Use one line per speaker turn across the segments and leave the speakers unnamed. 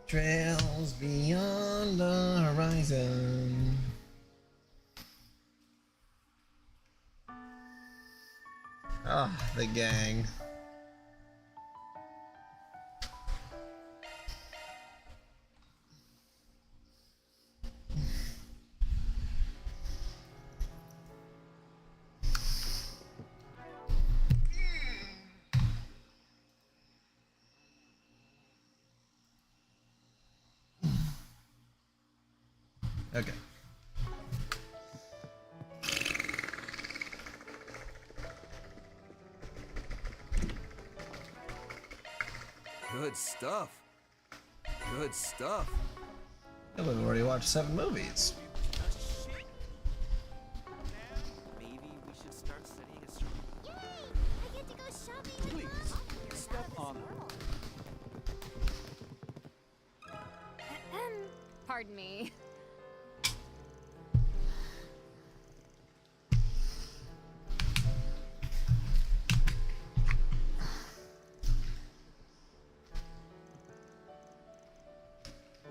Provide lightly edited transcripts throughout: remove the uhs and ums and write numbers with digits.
Trails beyond the horizon. Ah, the gang. Okay.
Good stuff. Good stuff.
I've already watched 7 movies.
Maybe we should start studying astronomy.
Yay! I get to go shopping with
Please,
Mom.
step on
Pardon me.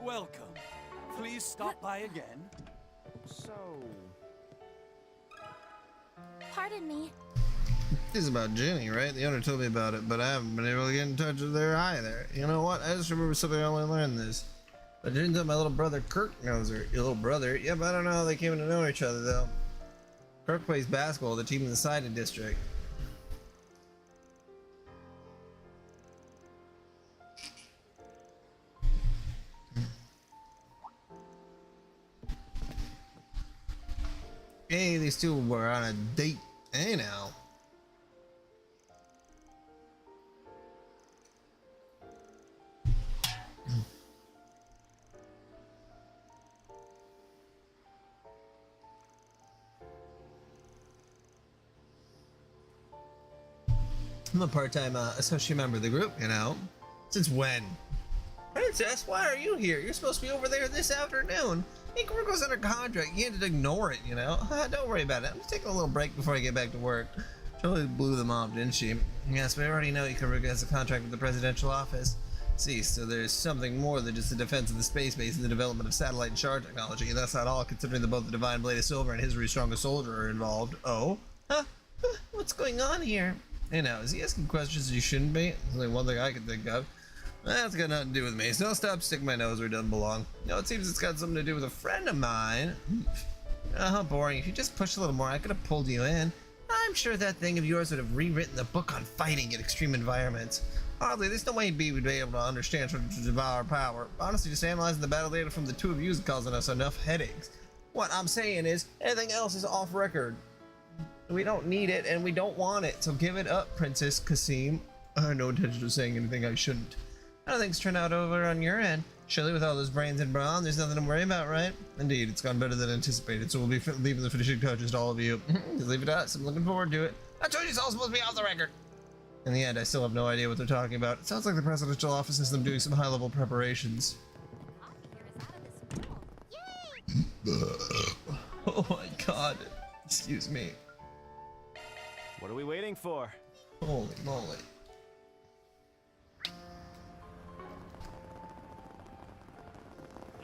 Welcome. Please stop by again. So,
Pardon me.
This is about Jenny, right? The owner told me about it, but I haven't been able to get in touch with her either. You know what? I just remember something I only learned this. But Jenny told my little brother Kirk knows her. Your little brother? Yep, I don't know how they came to know each other, though. Kirk plays basketball with the team in the Sided District. Hey, these two were on a date. Hey, now. I'm a part-time associate member of the group, you know. Since when? Princess, why are you here? You're supposed to be over there this afternoon. Hey, work was under contract. You had to ignore it, you know. Don't worry about it. I'm just taking a little break before I get back to work. Totally blew them off, didn't she? Yes, but I already know Ikaruga has a contract with the presidential office. See, so there's something more than just the defense of the space base and the development of satellite and shard technology. And that's not all, considering that both the Divine Blade of Silver and History's Strongest Soldier are involved. Oh? Huh? What's going on here? Hey now, is he asking questions you shouldn't be? There's only one thing I can think of. That's got nothing to do with me, so I'll stop sticking my nose where it doesn't belong. No, it seems it's got something to do with a friend of mine. How boring. If you just pushed a little more, I could have pulled you in. I'm sure that thing of yours would have rewritten the book on fighting in extreme environments. Hardly, there's no way B would be able to understand how to devour power. Honestly, just analyzing the battle data from the two of you is causing us enough headaches. What I'm saying is, anything else is off record. We don't need it, and we don't want it, so give it up, Princess Kasim. I had no intention of saying anything I shouldn't. How do things turn out over on your end? Surely with all those brains and brawn, there's nothing to worry about, right? Indeed, it's gone better than anticipated, so we'll be leaving the finishing touches to all of you. Just leave it to us. I'm looking forward to it. I told you it's all supposed to be off the record. In the end, I still have no idea what they're talking about. It sounds like the presidential office has them doing some high-level preparations. Oh my god. Excuse me.
What are we waiting for?
Holy moly.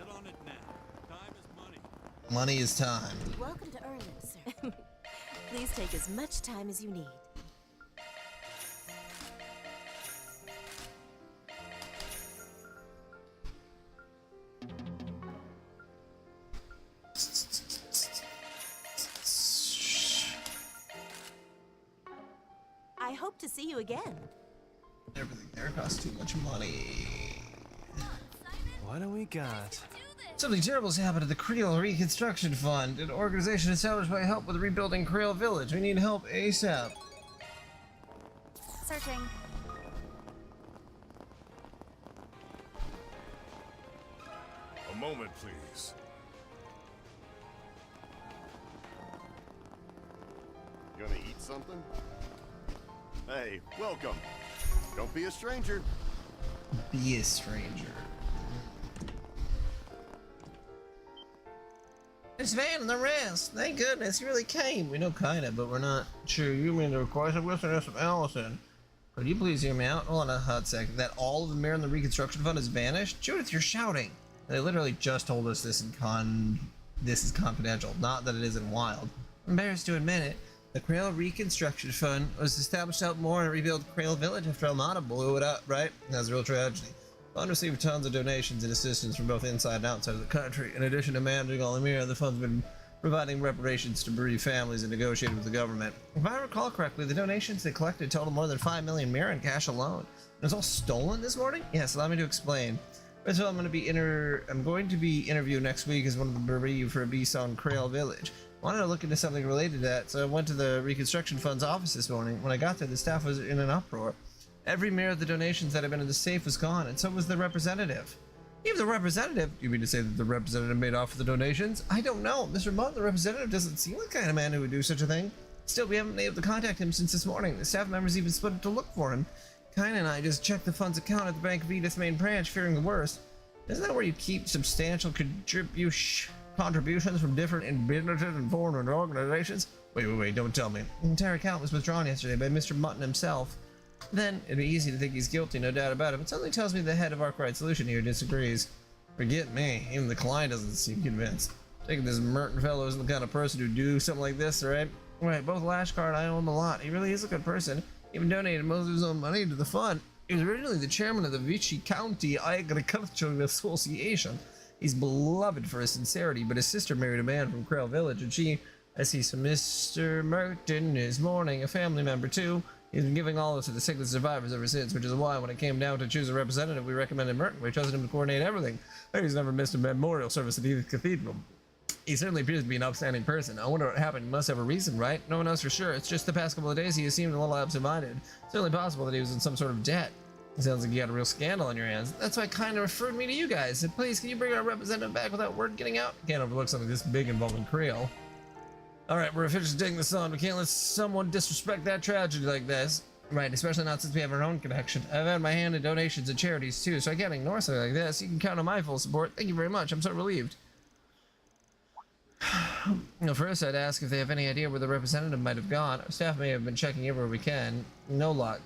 get on it now. Time is money.
Money is time.
Welcome to Erland, sir. Please take as much time as you need. I hope to see you again.
Everything there costs too much money.
What do we got?
Something terrible has happened to the Creole Reconstruction Fund, an organization established by help with rebuilding Creole Village. We need help ASAP.
Searching.
A moment, please. Gonna eat something? Hey, welcome. Don't be a stranger.
Be a stranger. It's Van and the rest. Thank goodness you really came. We know kinda, but we're not sure you mean the request of listening to some Allison. Could you please hear me out? Hold on a hot second. That all of the mirror in the reconstruction fund has vanished? Judith, you're shouting. They literally just told us this this is confidential, not that it isn't wild. I'm embarrassed to admit it. The Krail Reconstruction Fund was established out more and rebuilt Krail Village after Almada blew it up, right? That's a real tragedy. The fund received tons of donations and assistance from both inside and outside of the country. In addition to managing all the mirror, the fund's been providing reparations to bereaved families and negotiating with the government. If I recall correctly, the donations they collected totaled more than 5 million mirror in cash alone. It was all stolen this morning? Yes, allow me to explain. First of all, I'm going to be interviewed next week as one of the bereaved for a beast on Krail Village. I wanted to look into something related to that, so I went to the Reconstruction Fund's office this morning. When I got there, the staff was in an uproar. Every mirror of the donations that had been in the safe was gone, and so was the representative. Even the representative? You mean to say that the representative made off with the donations? I don't know. Mr. Mudd, the representative, doesn't seem like the kind of man who would do such a thing. Still, we haven't been able to contact him since this morning. The staff members even split up to look for him. Kine and I just checked the fund's account at the Bank of Edith's main branch, fearing the worst. Isn't that where you keep substantial contributions from different businesses and foreign organizations? Wait, don't tell me. The entire account was withdrawn yesterday by Mr. Mutton himself. Then, it'd be easy to think he's guilty, no doubt about it, but something tells me the head of Arkwright Solution here disagrees. Forget me, even the client doesn't seem convinced. Taking this Merton fellow isn't the kind of person who'd do something like this, right? Right, both Lashkar and I owe him a lot. He really is a good person. He even donated most of his own money to the fund. He was originally the chairman of the Vichy County Agricultural Association. He's beloved for his sincerity, but his sister married a man from Krail Village, and she, I see some Mr. Merton is mourning a family member too. He's been giving all this to the sickness survivors ever since, which is why when it came down to choose a representative, we recommended Merton. We trusted him to coordinate everything. He's never missed a memorial service at Edith Cathedral. He certainly appears to be an upstanding person. I wonder what happened. He must have a reason, right? No one knows for sure. It's just the past couple of days he has seemed a little absent-minded. It's certainly possible that he was in some sort of debt. It sounds like you got a real scandal on your hands. That's why kind of referred me to you guys. Said, please, can you bring our representative back without word getting out? Can't overlook something this big involving Krail. Alright, we're officially taking this on. We can't let someone disrespect that tragedy like this. Right, especially not since we have our own connection. I've had my hand in donations and charities too, so I can't ignore something like this. You can count on my full support. Thank you very much. I'm so relieved. Well, first, I'd ask if they have any idea where the representative might have gone. Our staff may have been checking everywhere we can. No luck.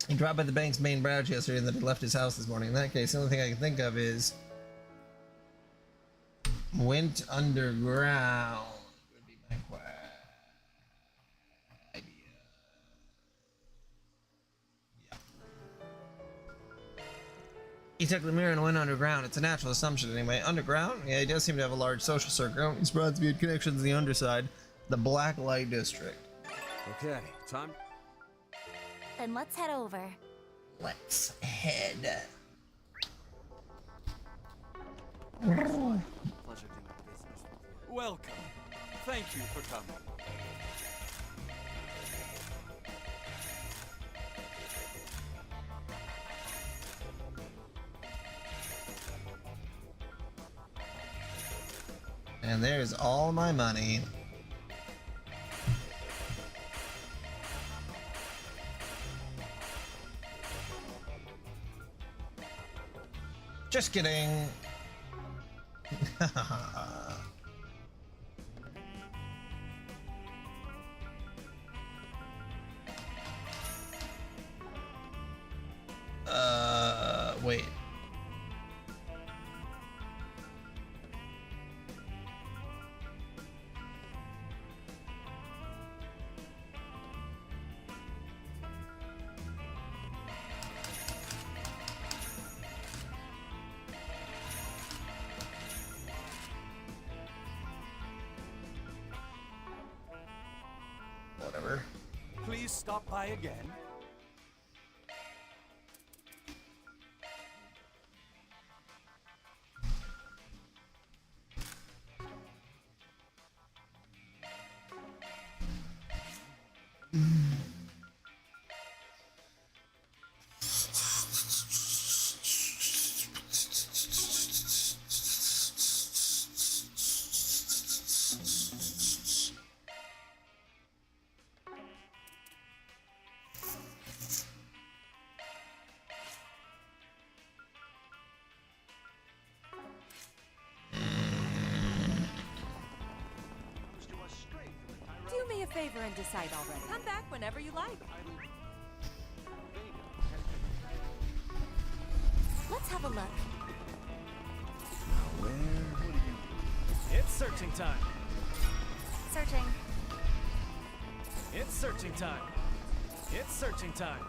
He dropped by the bank's main branch yesterday and then he left his house this morning. In that case, the only thing I can think of is went underground. Would be my idea. Yeah. He took the mirror and went underground. It's a natural assumption anyway. Underground? Yeah, he does seem to have a large social circle. He's brought to be connections in the underside, the Black Light District.
Okay, time.
Then let's head over.
Let's head.
Pleasure doing business with you.
Welcome. Thank you for coming.
And there's all my money. Just kidding. Wait. Whatever.
Please stop by again.
Do me a favor and decide already. Come back whenever you like.
look.
It's searching time.
Searching.
It's searching time. It's searching time.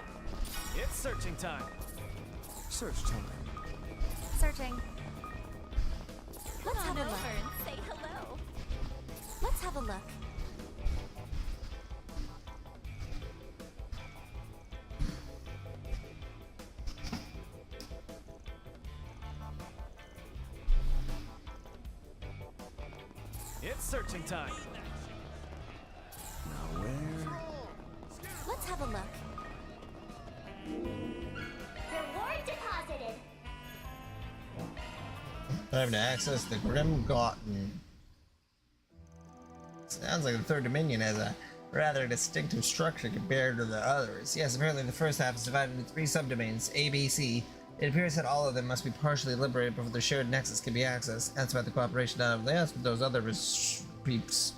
It's searching time.
Search time.
Searching. Let's
Come
have
on
a look.
over and say hello.
Let's have a look.
It's searching time.
Now where?
Let's have a look.
Reward deposited.
Time to access the Grim Gotten. Sounds like the third dominion has a rather distinctive structure compared to the others. Yes, apparently the first half is divided into 3 subdomains, A, B, C. It appears that all of them must be partially liberated before the shared nexus can be accessed. That's why the cooperation not only us, but those other peeps.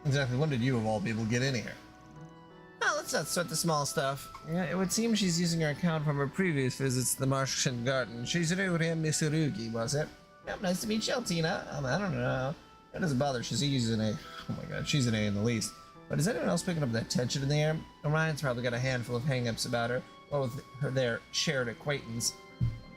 Exactly when did you of all people get in here? Well, let's not sweat the small stuff. Yeah, it would seem she's using her account from her previous visits to the Martian Garden. Shizuru Misurugi, was it? Yep, nice to meet you, Tina. I don't know. That doesn't bother. She's using a. Oh my god, she's an A in the least. But is anyone else picking up that tension in the air? Orion's probably got a handful of hang-ups about her. Well, with her their shared acquaintance.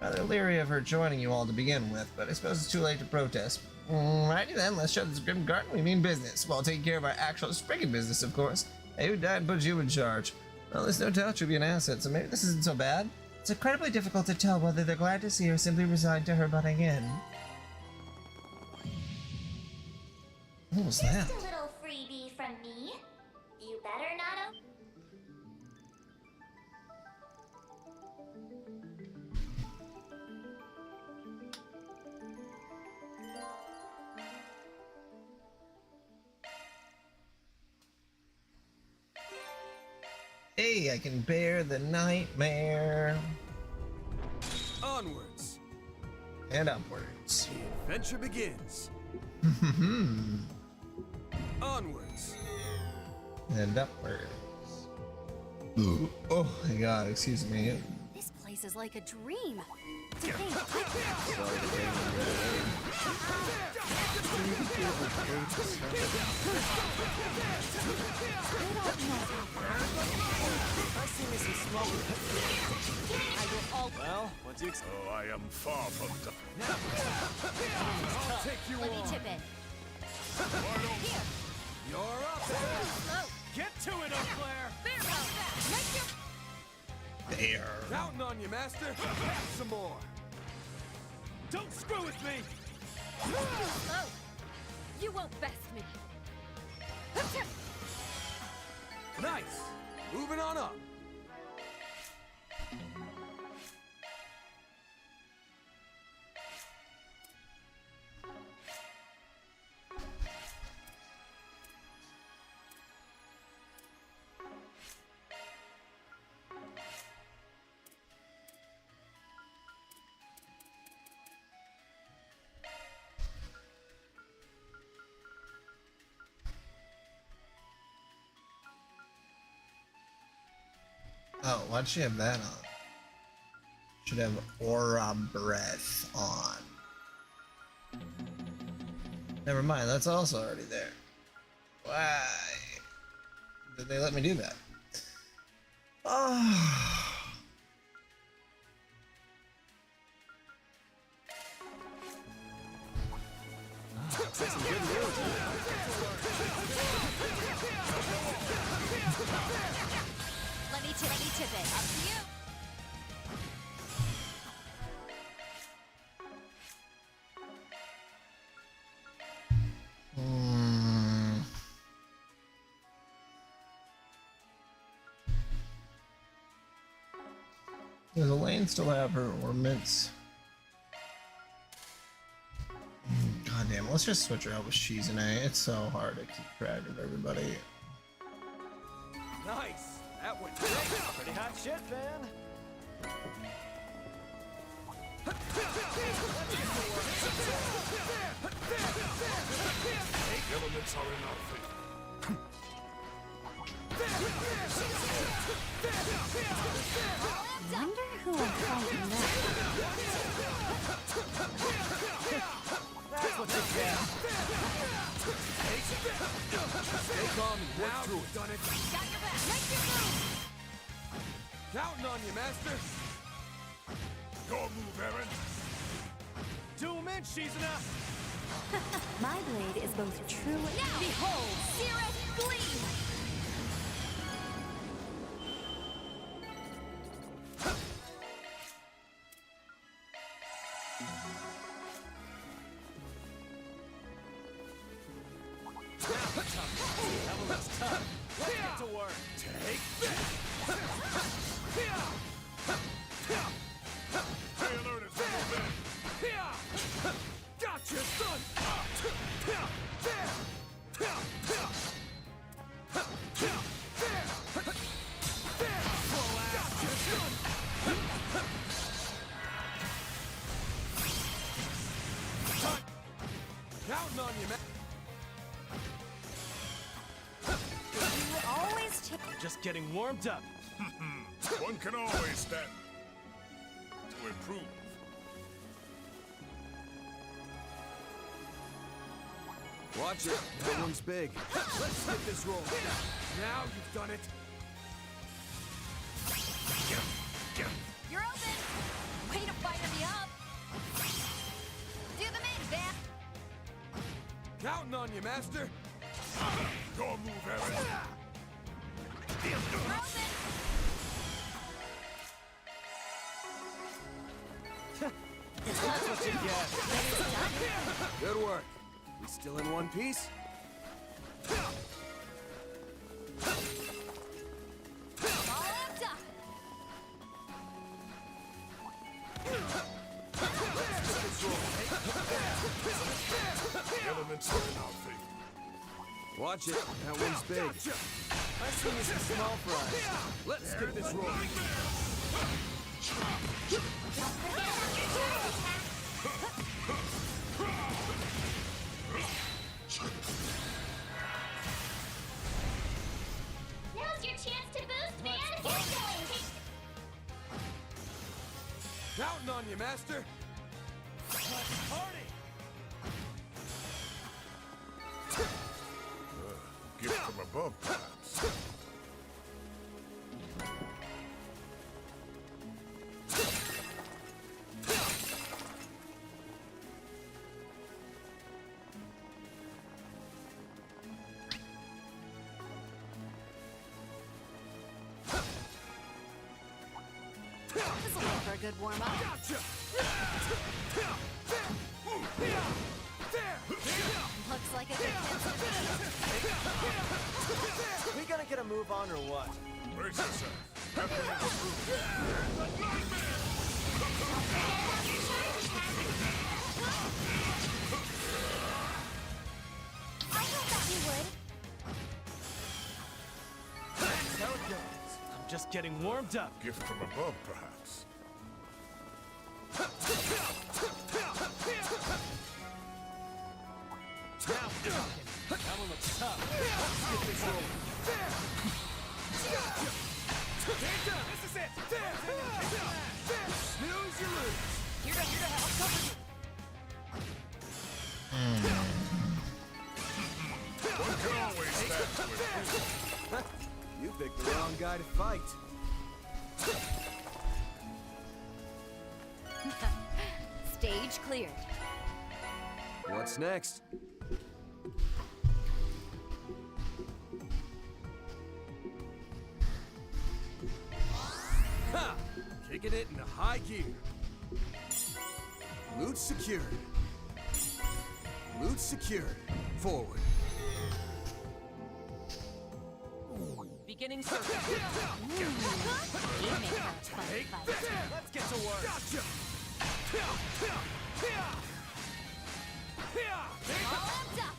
Rather leery of her joining you all to begin with, but I suppose it's too late to protest. Righty then, let's show this Grim Garden we mean business, while taking care of our actual friggin' business, of course. Hey, who died and put you in charge? Well, there's no doubt you'll be an asset, so maybe this isn't so bad. It's incredibly difficult to tell whether they're glad to see her or simply resigned to her butting in. What was that?
Just a little freebie from me. You better not.
Hey, I can bear the nightmare.
Onwards.
And upwards.
The adventure begins. Onwards.
And upwards. Oh my god, excuse me.
This place is like a dream.
Well, what do you expect?
Oh, I am far from done.
I'll take you
Let me
on.
chip in.
You're up.
Oh,
Get to it, Eau Claire!
there goes that. Make your
There.
Counting on you, master. Have some more.
Don't screw with me!
Oh, you won't best me.
Nice. Moving on up.
Oh, why'd she have that on? Should have aura breath on. Never mind, that's also already there. Why did they let me do that? Oh.
Let me chip it. Up to you.
Does Elaine still have her ornaments? God damn, let's just switch her out with Shizune. It's so hard to keep track of everybody.
Nice. That went great.
Pretty hot shit, man.
Elements are in our favor.
Wonder who I'm fighting next.
That's what you get.
Stay calm and work through it. Done it.
Got your back. Make your move.
Counting on you, Master.
Your move, Aaron.
2 minutes, Shizuna.
My blade is both true and...
Now, behold, Cirrus Gleam.
That one looks tough. Let's get to work.
Take that.
High alert is moving.
Gotcha, son. Counting on you, man.
You always check.
Just getting warmed up.
One can always stand to improve.
Watch it. That one's big. Let's hit this roll. Now you've done it.
You're open. Way to fire me up. Do the main, Van.
Counting on you, Master.
Your move, Aaron.
You're open.
That's what you get.
Good work. We still in one piece?
All amped up.
Elements in our favor.
Watch it. That one's big.
I see you some small fries.
Let's skip this roll.
Now's your chance to boost, man. Get going.
Counting on you, Master.
Party!
Gift from above, perhaps.
This'll make for a good warm-up.
Gotcha.
Looks like a good
We gonna get a move on or what?
Brace yourself. Captain approved.
I thought that you would.
That's how it goes. I'm just getting warmed up.
Gift from above, perhaps.
Now we're talking. That one looks tough. Let's get this roll. This is it.
Snooze, you lose.
Here to help. I'll cover you.
One can always stand to improve.
You picked the wrong guy to fight.
Stage cleared.
What's next? Ha! Kicking it into high gear. Loot secured. Loot secured. Forward.
Beginning circle.
Let's get to work.
Gotcha!
All amped up.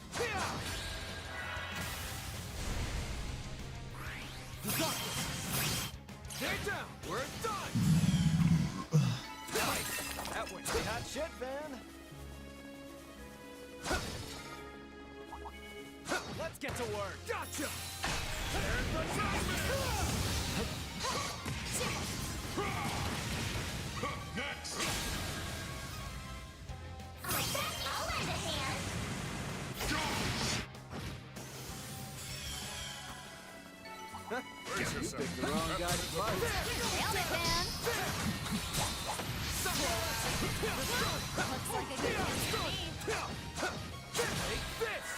They're down. We're done. Nice. That went
Hot shit, Van. Let's get to work.
Gotcha.
I'll lend a hand.
You picked the wrong guy to fight.
Nailed it, man. Looks like a good one to me.
Take this!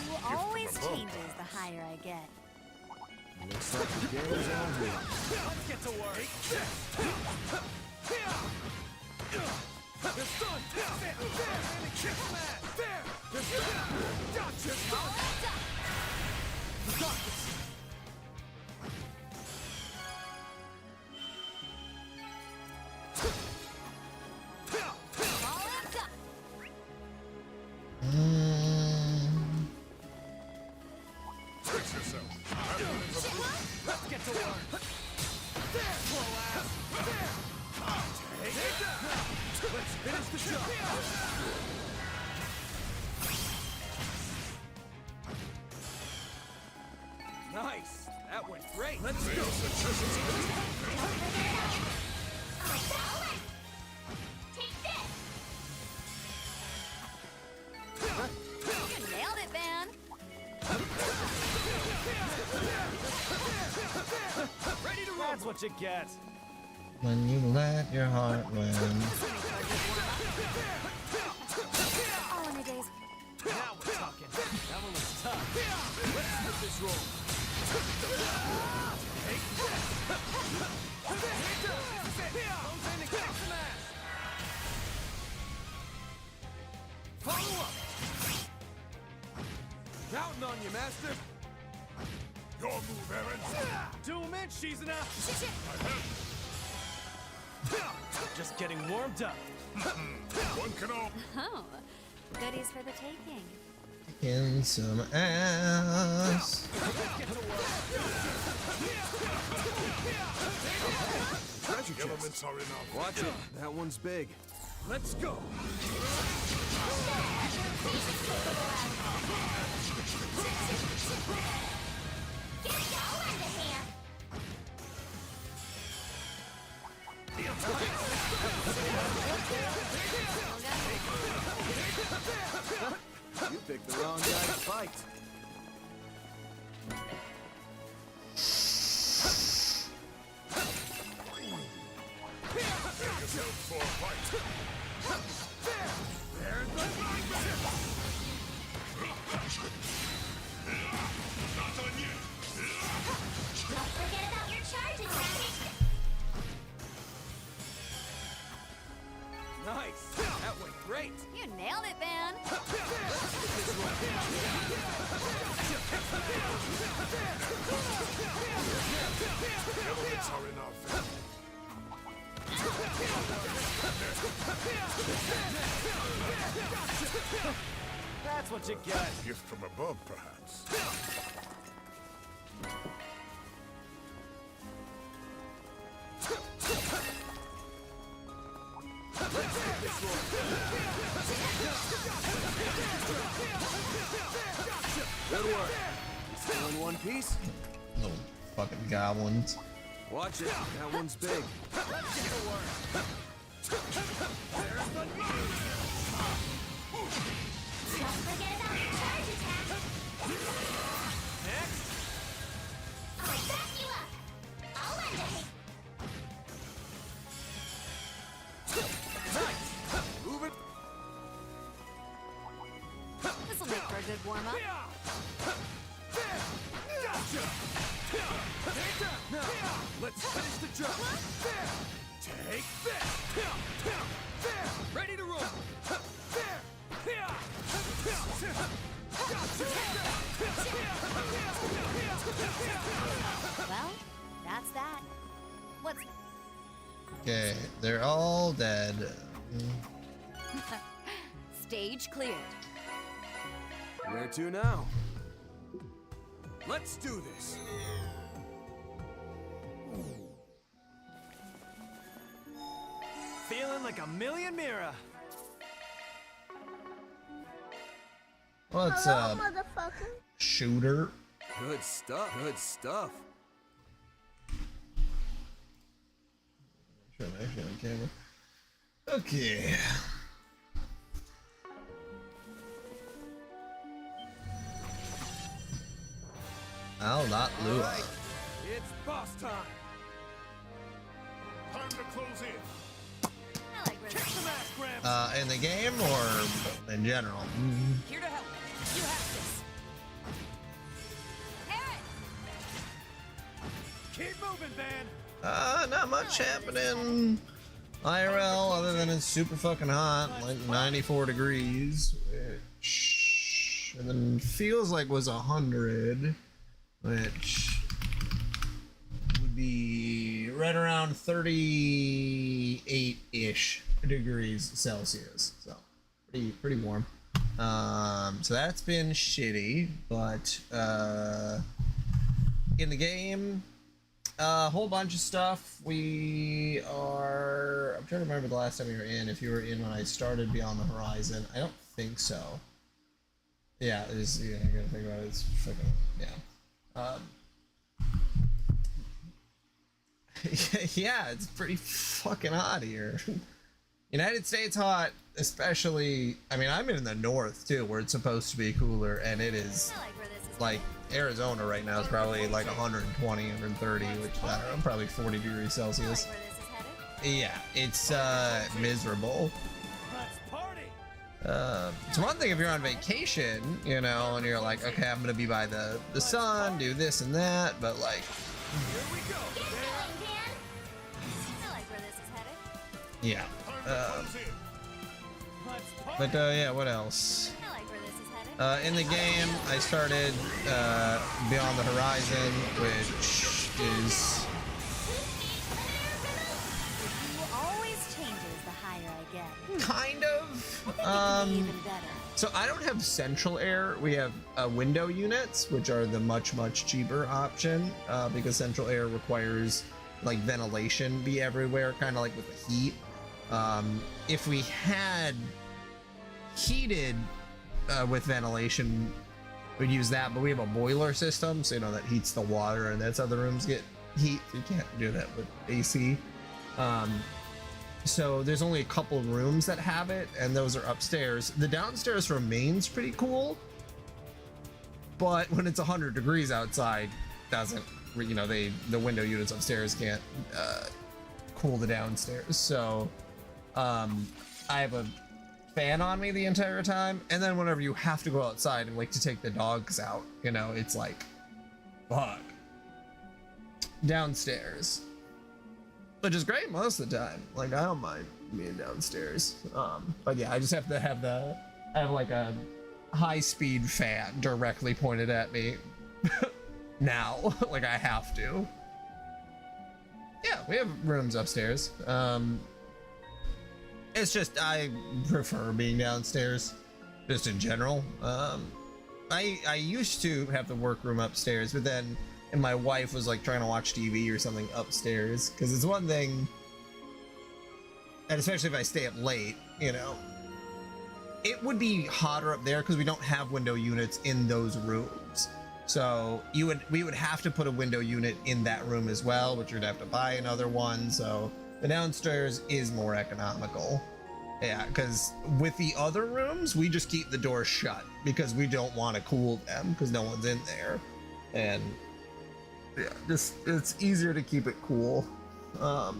You always changes the higher I get.
Looks like the game's on here.
Let's get to work. It's done. There. Gotcha. Got this.
All amped up.
Let's get to work. There, slow ass. There. Take that. Let's finish the job. Nice. That went great. Let's go.
Take this.
You nailed it, man.
Ready to roll. That's what you get.
When you let your heart win.
All in a day's
Now we're talking. That one was tough. Let's get this roll. Take this. Follow up. Counting on you, Master.
Your move, Aaron.
2 minutes, Shizuna. Just getting warmed up.
One can all.
Oh, goodies for the taking.
In some ass.
Treasure chest.
Elements are enough.
Watch it. That one's big.
Let's go.
I'll lend a hand.
You picked the wrong guy to fight.
For a fight.
Don't forget about your charge attack.
Nice. That went great.
You nailed it, man.
Elements are enough.
That's what you get.
Gift from above, perhaps.
Good work. Still in one piece?
Little fucking goblins.
Watch it. That one's big.
Don't forget about your charge attack.
Next.
I'll back you up. I'll lend a hand.
Nice. Move it.
This'll make for a good warm-up.
Gotcha. Now, let's finish the job. Take this. Ready to roll.
Well, that's that.
What's
Okay, they're all dead.
stage cleared?
Where to now?
Let's do this. Feeling like a million Mira.
What's up, shooter?
Good stuff. Good stuff.
Sure, I'm actually on camera. Okay. I'll not lose.
Right. It's boss time.
Time to close in.
I like where
Kick
this
some ass, Gramps.
In the game or in general?
Here to help. You have this. Aaron!
Keep moving, Van.
Not much happening IRL other than it's super fucking hot, like 94 degrees, which and then feels like was 100, which would be right around 38-ish degrees Celsius. So pretty warm. So that's been shitty, but in the game, a whole bunch of stuff. I'm trying to remember the last time you were in. If you were in when I started Beyond the Horizon, I don't think so. Yeah, I gotta think about it. It's fucking yeah, it's pretty fucking hot here. United States hot, especially. I mean, I'm in the north too, where it's supposed to be cooler, and it is
I like where this is.
like Arizona right now is probably like 120, 130, which I don't know, probably 40 degrees
I like
Celsius.
where this is headed.
Yeah, it's miserable.
Let's party.
It's one thing if you're on vacation, you know, and you're like, okay, I'm gonna be by the sun, do this and that, but like,
Here we go.
Get going, Dan.
I like where this is headed.
yeah.
Time to close in.
Let's party.
But yeah, what else?
I like where this is headed.
In the game, I started Beyond the Horizon, which is
Who always changes the higher I get.
kind of
Even better.
So I don't have central air. We have window units, which are the much cheaper option because central air requires like ventilation be everywhere, kind of like with the heat. If we had heated with ventilation, we'd use that, but we have a boiler system, so you know that heats the water, and that's how the rooms get heat. You can't do that with AC. So there's only a couple rooms that have it, and those are upstairs. The downstairs remains pretty cool, but when it's 100 degrees outside, doesn't, you know, the window units upstairs can't cool the downstairs. So I have a fan on me the entire time, and then whenever you have to go outside and like to take the dogs out, you know, it's like, fuck. Downstairs, which is great most of the time. Like, I don't mind being downstairs. But yeah, I just have to have I have like a high-speed fan directly pointed at me now. Like, I have to. Yeah, we have rooms upstairs. It's just I prefer being downstairs, just in general. I used to have the workroom upstairs, but then and my wife was like trying to watch TV or something upstairs, because it's one thing, and especially if I stay up late, you know, it would be hotter up there because we don't have window units in those rooms. So we would have to put a window unit in that room as well, which you'd have to buy another one. So the downstairs is more economical. Yeah, because with the other rooms, we just keep the doors shut because we don't want to cool them because no one's in there. And yeah, just it's easier to keep it cool. But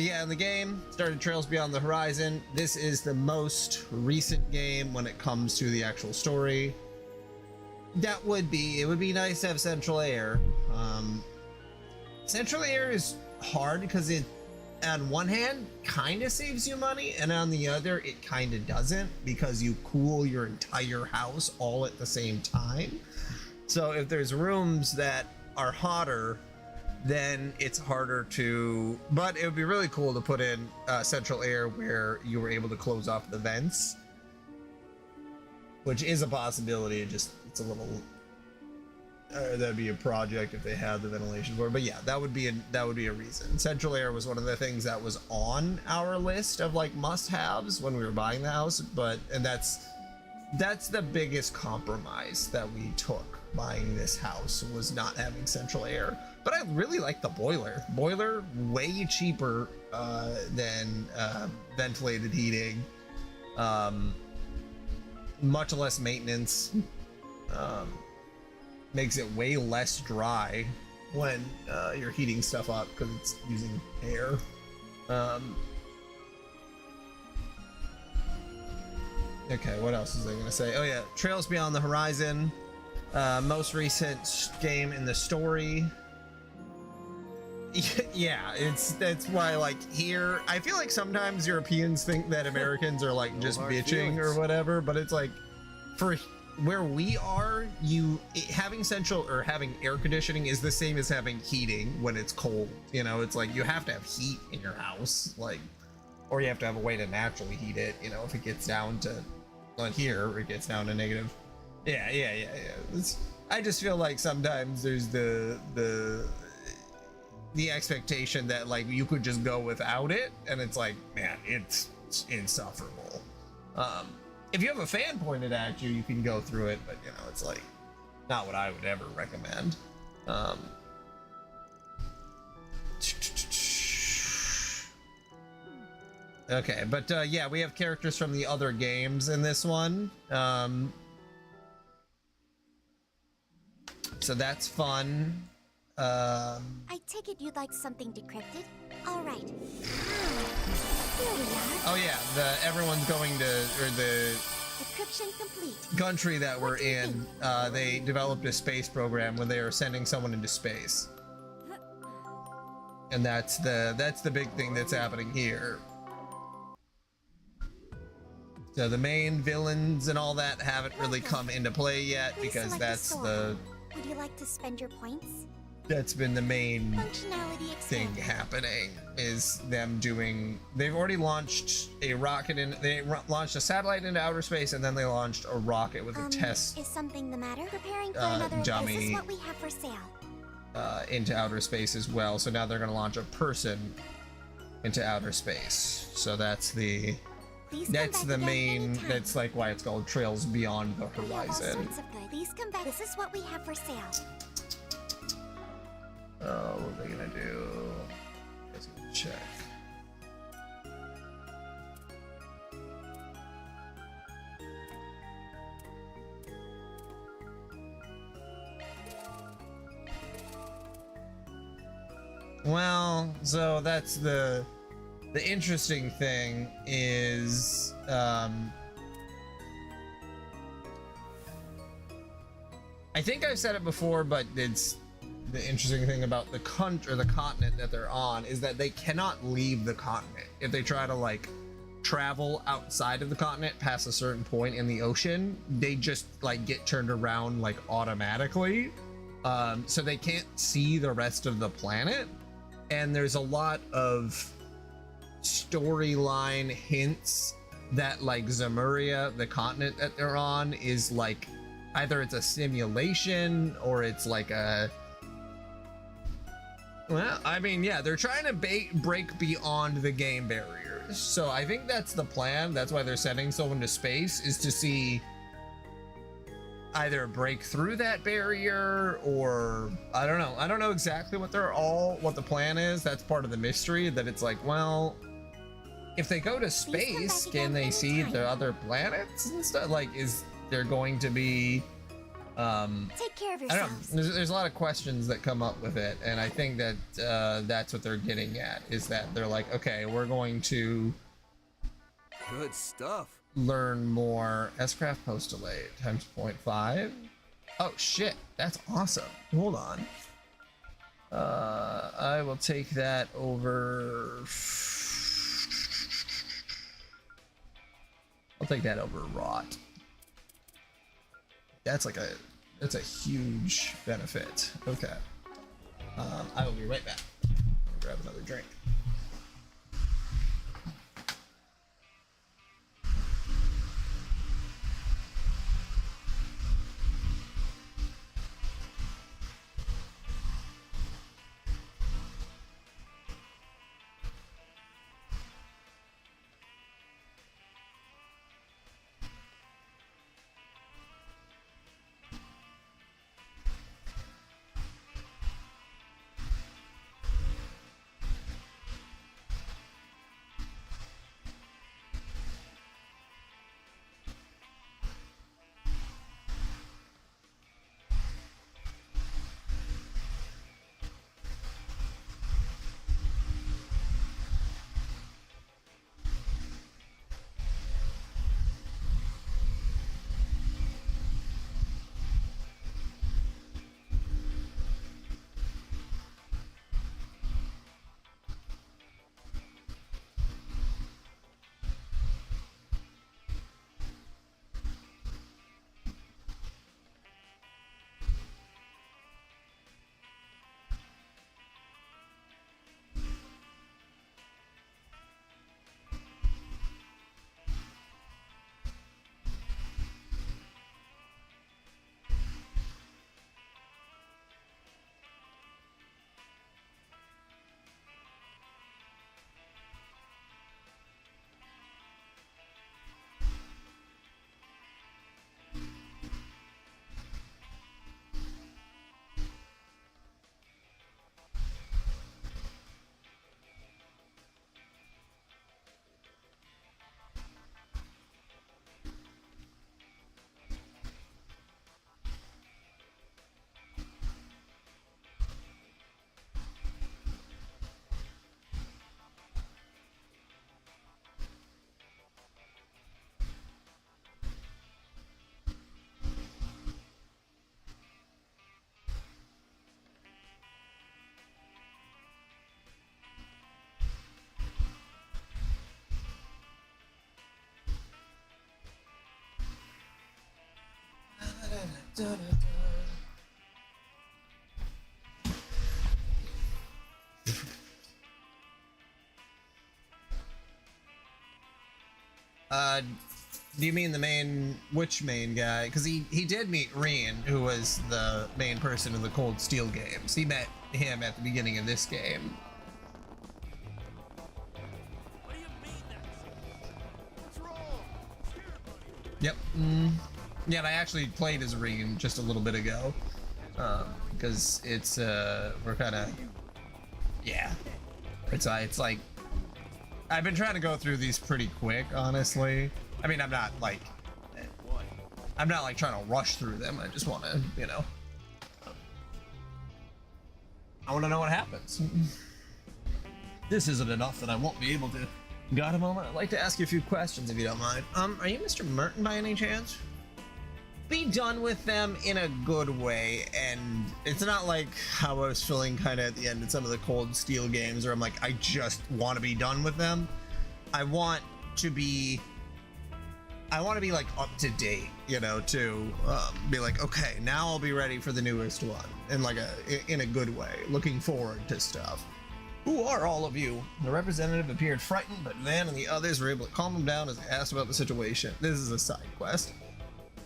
yeah, in the game, started Trails Beyond the Horizon. This is the most recent game when it comes to the actual story. It would be nice to have central air. Central air is hard because it, on one hand, kind of saves you money, and on the other, it kind of doesn't, because you cool your entire house all at the same time. So if there's rooms that are hotter, then it's harder to, but it would be really cool to put in central air where you were able to close off the vents, which is a possibility. It's a little That'd be a project if they had the ventilation board. But yeah, that would be a reason. Central air was one of the things that was on our list of like must-haves when we were buying the house. And that's the biggest compromise that we took buying this house, was not having central air. But I really like the boiler. Boiler way cheaper than ventilated heating. Much less maintenance. Makes it way less dry when you're heating stuff up because it's using air. Okay, what else is I gonna say? Oh yeah, Trails Beyond the Horizon, most recent game in the story. Yeah, that's why, like, here I feel like sometimes Europeans think that Americans are like just bitching or whatever, but it's like for where we are, having having air conditioning is the same as having heating when it's cold. You know, it's like you have to have heat in your house, like, or you have to have a way to naturally heat it. You know, if it gets down to, on here, it gets down to negative. Yeah. I just feel like sometimes there's the expectation that like you could just go without it, and it's like, man, it's insufferable. If you have a fan pointed at you, you can go through it, but you know, it's like not what I would ever recommend. Okay, but yeah, we have characters from the other games in this one. So that's fun.
I take it you'd like something decrypted? All right. Here we are.
Oh yeah, everyone's going to, or the
Decryption complete.
country that we're in, they developed a space program where they are sending someone into space, and that's the big thing that's happening here. So the main villains and all that haven't really come into play yet,
Please
because
select
that's
a store. Would you like to spend your points?
that's been the main
Functionality
thing
expanded.
happening, is them doing. They've already launched a rocket in. They launched a satellite into outer space, and then they launched a rocket with a test
Is something the matter? Preparing for another.
dummy.
This is what we have for sale.
Into outer space as well. So now they're going to launch a person into outer space. So that's the
Please come
that's
back
the
again
main.
anytime.
That's like why it's called Trails Beyond the
We have all
Horizon.
sorts of good. Please come back. This is what we have for sale.
Oh, what are they gonna do? Let's go check. Well, so that's the interesting thing is I think I've said it before, but it's the interesting thing about the country or the continent that they're on is that they cannot leave the continent. If they try to like travel outside of the continent past a certain point in the ocean, they just like get turned around like automatically. So they can't see the rest of the planet. And there's a lot of storyline hints that like Zemuria, the continent that they're on, is like either it's a simulation or it's like a, well, I mean, yeah, they're trying to break beyond the game barriers. So I think that's the plan. That's why they're sending someone to space, is to see either break through that barrier, or I don't know. I don't know exactly what the plan is. That's part of the mystery, that it's like, well, if they go to space, can they see the other planets and stuff? Like, is there going to be
Take care of
I don't know.
yourselves.
There's a lot of questions that come up with it, and I think that that's what they're getting at, is that they're like, okay, we're going to
Good stuff.
learn more. S-Craft post delayed times 0.5. Oh shit, that's awesome. Hold on. I will take that over. I'll take that over rot. That's a huge benefit. Okay. I will be right back. Grab another drink. Do you mean the main, which main guy? Because he did meet Reen, who was the main person in the Cold Steel games. He met him at the beginning of this game.
What do you mean that's...
What's wrong? Scared, buddy.
Yep. Yeah, and I actually played as Reen just a little bit ago. Because it's, we're kind of... Yeah. It's like... I've been trying to go through these pretty quick, honestly. I mean, I'm not like trying to rush through them. I just want to, you know, I want to know what happens. This isn't enough that I won't be able to. Got a moment? I'd like to ask you a few questions if you don't mind. Are you Mr. Merton by any chance? Be done with them in a good way, and it's not like how I was feeling kind of at the end of some of the Cold Steel games where I'm like, I just want to be done with them. I want to be like up to date, you know, to be like, okay, now I'll be ready for the newest one, and like in a good way, looking forward to stuff. Who are all of you? The representative appeared frightened, but Van and the others were able to calm him down as they asked about the situation. This is a side quest.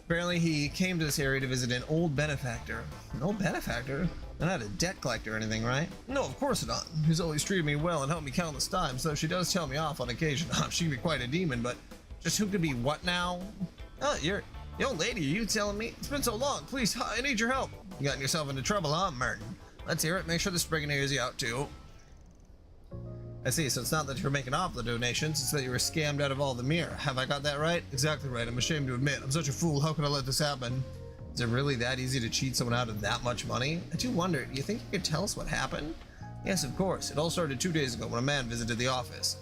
Apparently he came to this area to visit an old benefactor. An old benefactor? They're not a debt collector or anything, right? No, of course not. He's always treated me well and helped me countless times, though she does tell me off on occasion. She can be quite a demon, but just who could be what now? Oh, you're the old lady, are you telling me? It's been so long. Please, I need your help. You gotten yourself into trouble, huh, Merton? Let's hear it. Make sure this brigand hears you out, too. I see, so it's not that you're making off the donations, it's that you were scammed out of all the mirror. Have I got that right? Exactly right. I'm ashamed to admit. I'm such a fool. How could I let this happen? Is it really that easy to cheat someone out of that much money? I do wonder, do you think you could tell us what happened? Yes, of course. It all started 2 days ago when a man visited the office.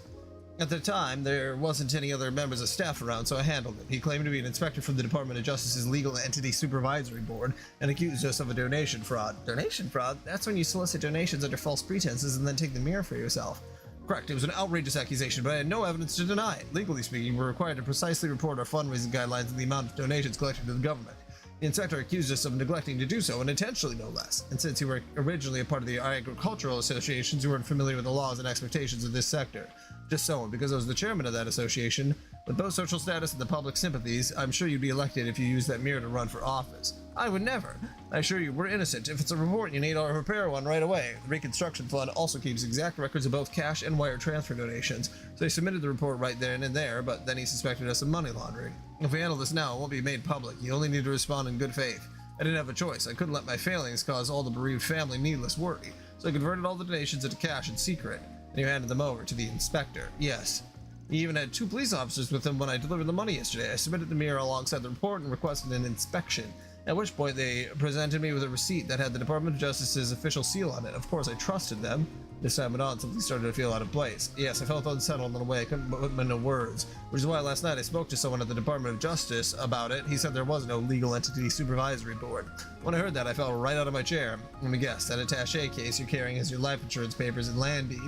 At the time, there wasn't any other members of staff around, so I handled it. He claimed to be an inspector from the Department of Justice's Legal Entity Supervisory Board and accused us of a donation fraud. Donation fraud? That's when you solicit donations under false pretenses and then take the mirror for yourself. Correct, it was an outrageous accusation, but I had no evidence to deny it. Legally speaking, we're required to precisely report our fundraising guidelines and the amount of donations collected to the government. The inspector accused us of neglecting to do so, and intentionally no less. And since you were originally a part of the agricultural associations, you weren't familiar with the laws and expectations of this sector. Just so, and because I was the chairman of that association, with both social status and the public sympathies, I'm sure you'd be elected if you used that mirror to run for office. I would never. I assure you, we're innocent. If it's a report, you need to prepare one right away. The Reconstruction Fund also keeps exact records of both cash and wire transfer donations, so he submitted the report right then and there, but then he suspected us of money laundering. If we handle this now, it won't be made public. You only need to respond in good faith. I didn't have a choice. I couldn't let my failings cause all the bereaved family needless worry, so I converted all the donations into cash in secret, and you handed them over to the inspector. Yes. He even had 2 police officers with him when I delivered the money yesterday. I submitted the mirror alongside the report and requested an inspection, at which point they presented me with a receipt that had the Department of Justice's official seal on it. Of course, I trusted them. This time it on, something started to feel out of place. Yes, I felt unsettled in a way I couldn't put into words, which is why last night I spoke to someone at the Department of Justice about it. He said there was no legal entity supervisory board. When I heard that, I fell right out of my chair. Let me guess, that attaché case you're carrying as your life insurance papers and land deed,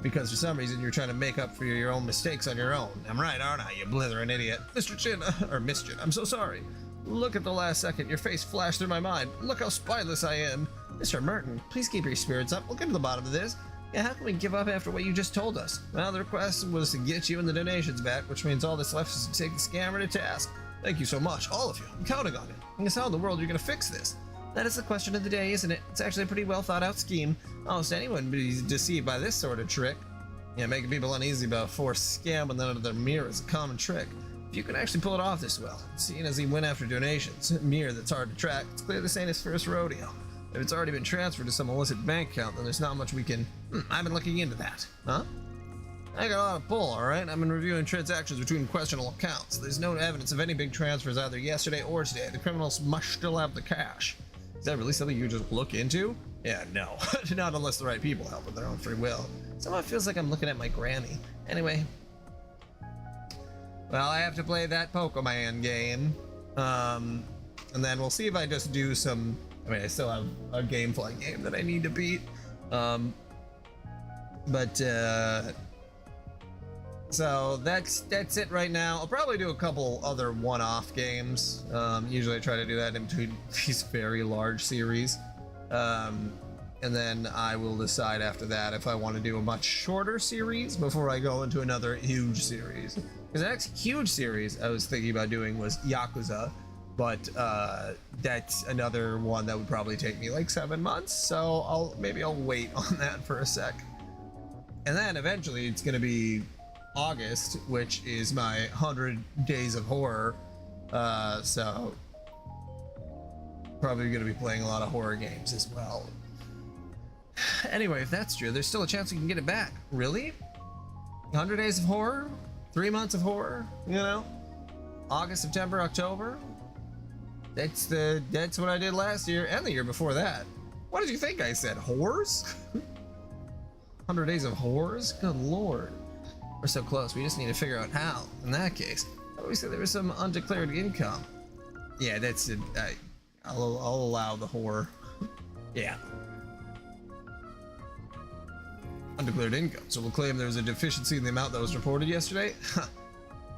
because for some reason you're trying to make up for your own mistakes on your own. I'm right, aren't I, you blithering idiot? Mr. Chin, or Miss Chin, I'm so sorry. Look at the last second, your face flashed through my mind. Look how spineless I am. Mr. Merton, please keep your spirits up. We'll get to the bottom of this. Yeah, how can we give up after what you just told us? Well, the request was to get you and the donations back, which means all that's left is to take the scammer to task. Thank you so much, all of you. I'm counting on it. I guess how in the world are you going to fix this? That is the question of the day, isn't it? It's actually a pretty well thought out scheme. Almost anyone would be deceived by this sort of trick. Yeah, making people uneasy about a forced scam and then under their mirror is a common trick. If you can actually pull it off this well, seeing as he went after donations, a mirror that's hard to track, it's clear this ain't his first rodeo. If it's already been transferred to some illicit bank account, then there's not much we can... I've been looking into that. Huh? I got a lot of pull, alright? I've been reviewing transactions between questionable accounts. There's no evidence of any big transfers either yesterday or today. The criminals must still have the cash. Is that really something you just look into? Yeah, no. Not unless the right people help with their own free will. Somehow it feels like I'm looking at my granny. Anyway. Well, I have to play that Pokemon game. And then we'll see if I just do some... I mean, I still have a Gamefly game that I need to beat. So that's it right now. I'll probably do a couple other one-off games. Usually I try to do that in between these very large series. And then I will decide after that if I want to do a much shorter series before I go into another huge series. Because the next huge series I was thinking about doing was Yakuza, but that's another one that would probably take me like 7 months. So maybe I'll wait on that for a sec. And then eventually it's going to be August, which is my 100 Days of Horror. So probably going to be playing a lot of horror games as well. Anyway, if that's true, there's still a chance you can get it back. Really? 100 Days of Horror? 3 months of horror? You know? August, September, October? That's what I did last year and the year before that. What did you think I said? Horrors? 100 Days of Horrors? Good lord. We're so close, we just need to figure out how. In that case, I always said there was some undeclared income. Yeah, that's it. I'll allow the horror. Yeah. Undeclared income. So we'll claim there was a deficiency in the amount that was reported yesterday.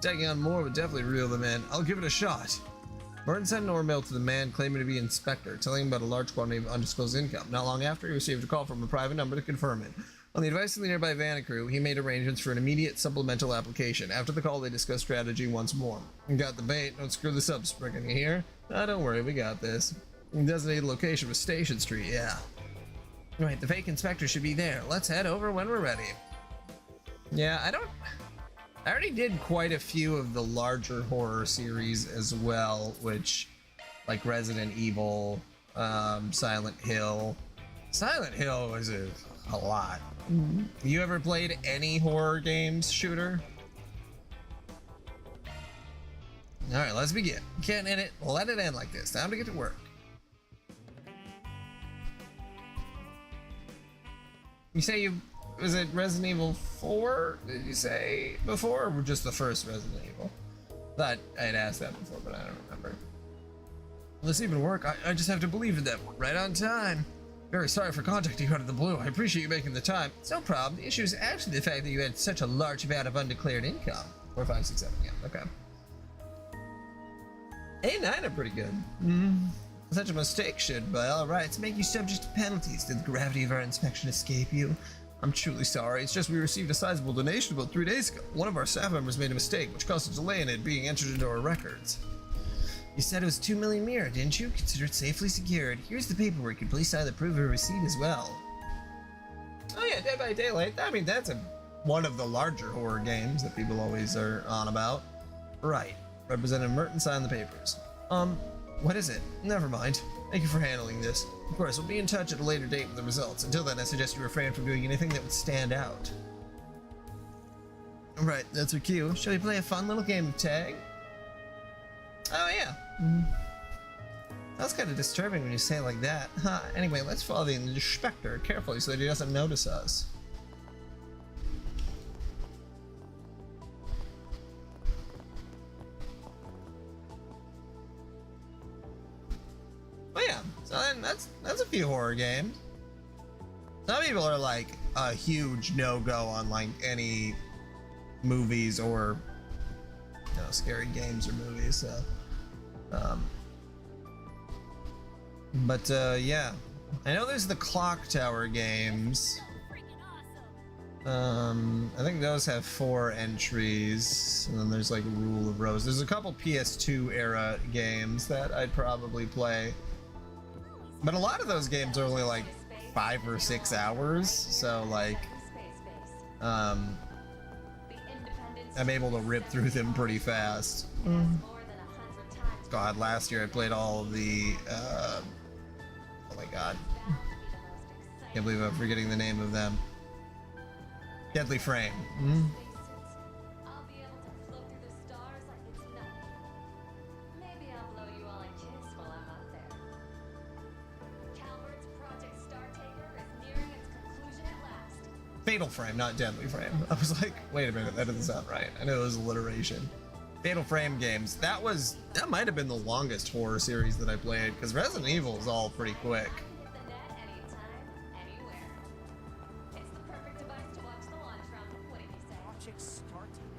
Taking on more would definitely reel them in. I'll give it a shot. Martin sent an email to the man claiming to be inspector, telling him about a large quantity of undisclosed income. Not long after, he received a call from a private number to confirm it. On the advice of the nearby van crew, he made arrangements for an immediate supplemental application. After the call, they discussed strategy once more. You got the bait. Don't screw this up, Spriggan. You hear? Don't worry, we got this. Designated location was Station Street, yeah. Right, the fake inspector should be there. Let's head over when we're ready. Yeah, I already did quite a few of the larger horror series as well, which, like Resident Evil, Silent Hill. Silent Hill was a lot. You ever played any horror games, Shooter? Alright, let's begin. Can't end it, let it end like this. Time to get to work. You say was it Resident Evil 4? Did you say before, or just the first Resident Evil? Thought I had asked that before, but I don't remember. Will this even work? I just have to believe in them. Right on time. Very sorry for contacting you out of the blue. I appreciate you making the time. It's no problem. The issue is actually the fact that you had such a large amount of undeclared income. 4, 5, 6, 7, yeah, okay. 8 and 9 are pretty good. Such a mistake should, by all rights, make you subject to penalties. Did the gravity of our inspection escape you? I'm truly sorry. It's just we received a sizable donation about 3 days ago. One of our staff members made a mistake, which caused a delay in it being entered into our records. You said it was 2 million mirror, didn't you? Consider it safely secured. Here's the paperwork. You please sign the proof of receipt as well. Oh yeah, Dead by Daylight. I mean, that's one of the larger horror games that people always are on about. Right. Representative Merton signed the papers. What is it? Never mind. Thank you for handling this. Of course, we'll be in touch at a later date with the results. Until then, I suggest you refrain from doing anything that would stand out. Right, that's our cue. Shall we play a fun little game of tag? Oh yeah. That's kind of disturbing when you say it like that. Huh. Anyway, let's follow the inspector carefully so that he doesn't notice us. Oh yeah, so then that's a few horror games. Some people are like a huge no-go on like any movies or scary games or movies. So, yeah, I know there's the Clock Tower games. I think those have 4 entries, and then there's like Rule of Rose. There's a couple PS2 era games that I'd probably play. But a lot of those games are only like 5 or 6 hours, so like, I'm able to rip through them pretty fast. God, last year I played all of the, oh my god. Can't believe I'm forgetting the name of them. Deadly Frame. Fatal Frame, not Deadly Frame. I was like, wait a minute, that doesn't sound right. I know it was alliteration. Fatal Frame games. That might have been the longest horror series that I played, because Resident Evil is all pretty quick.
Project Star Taker?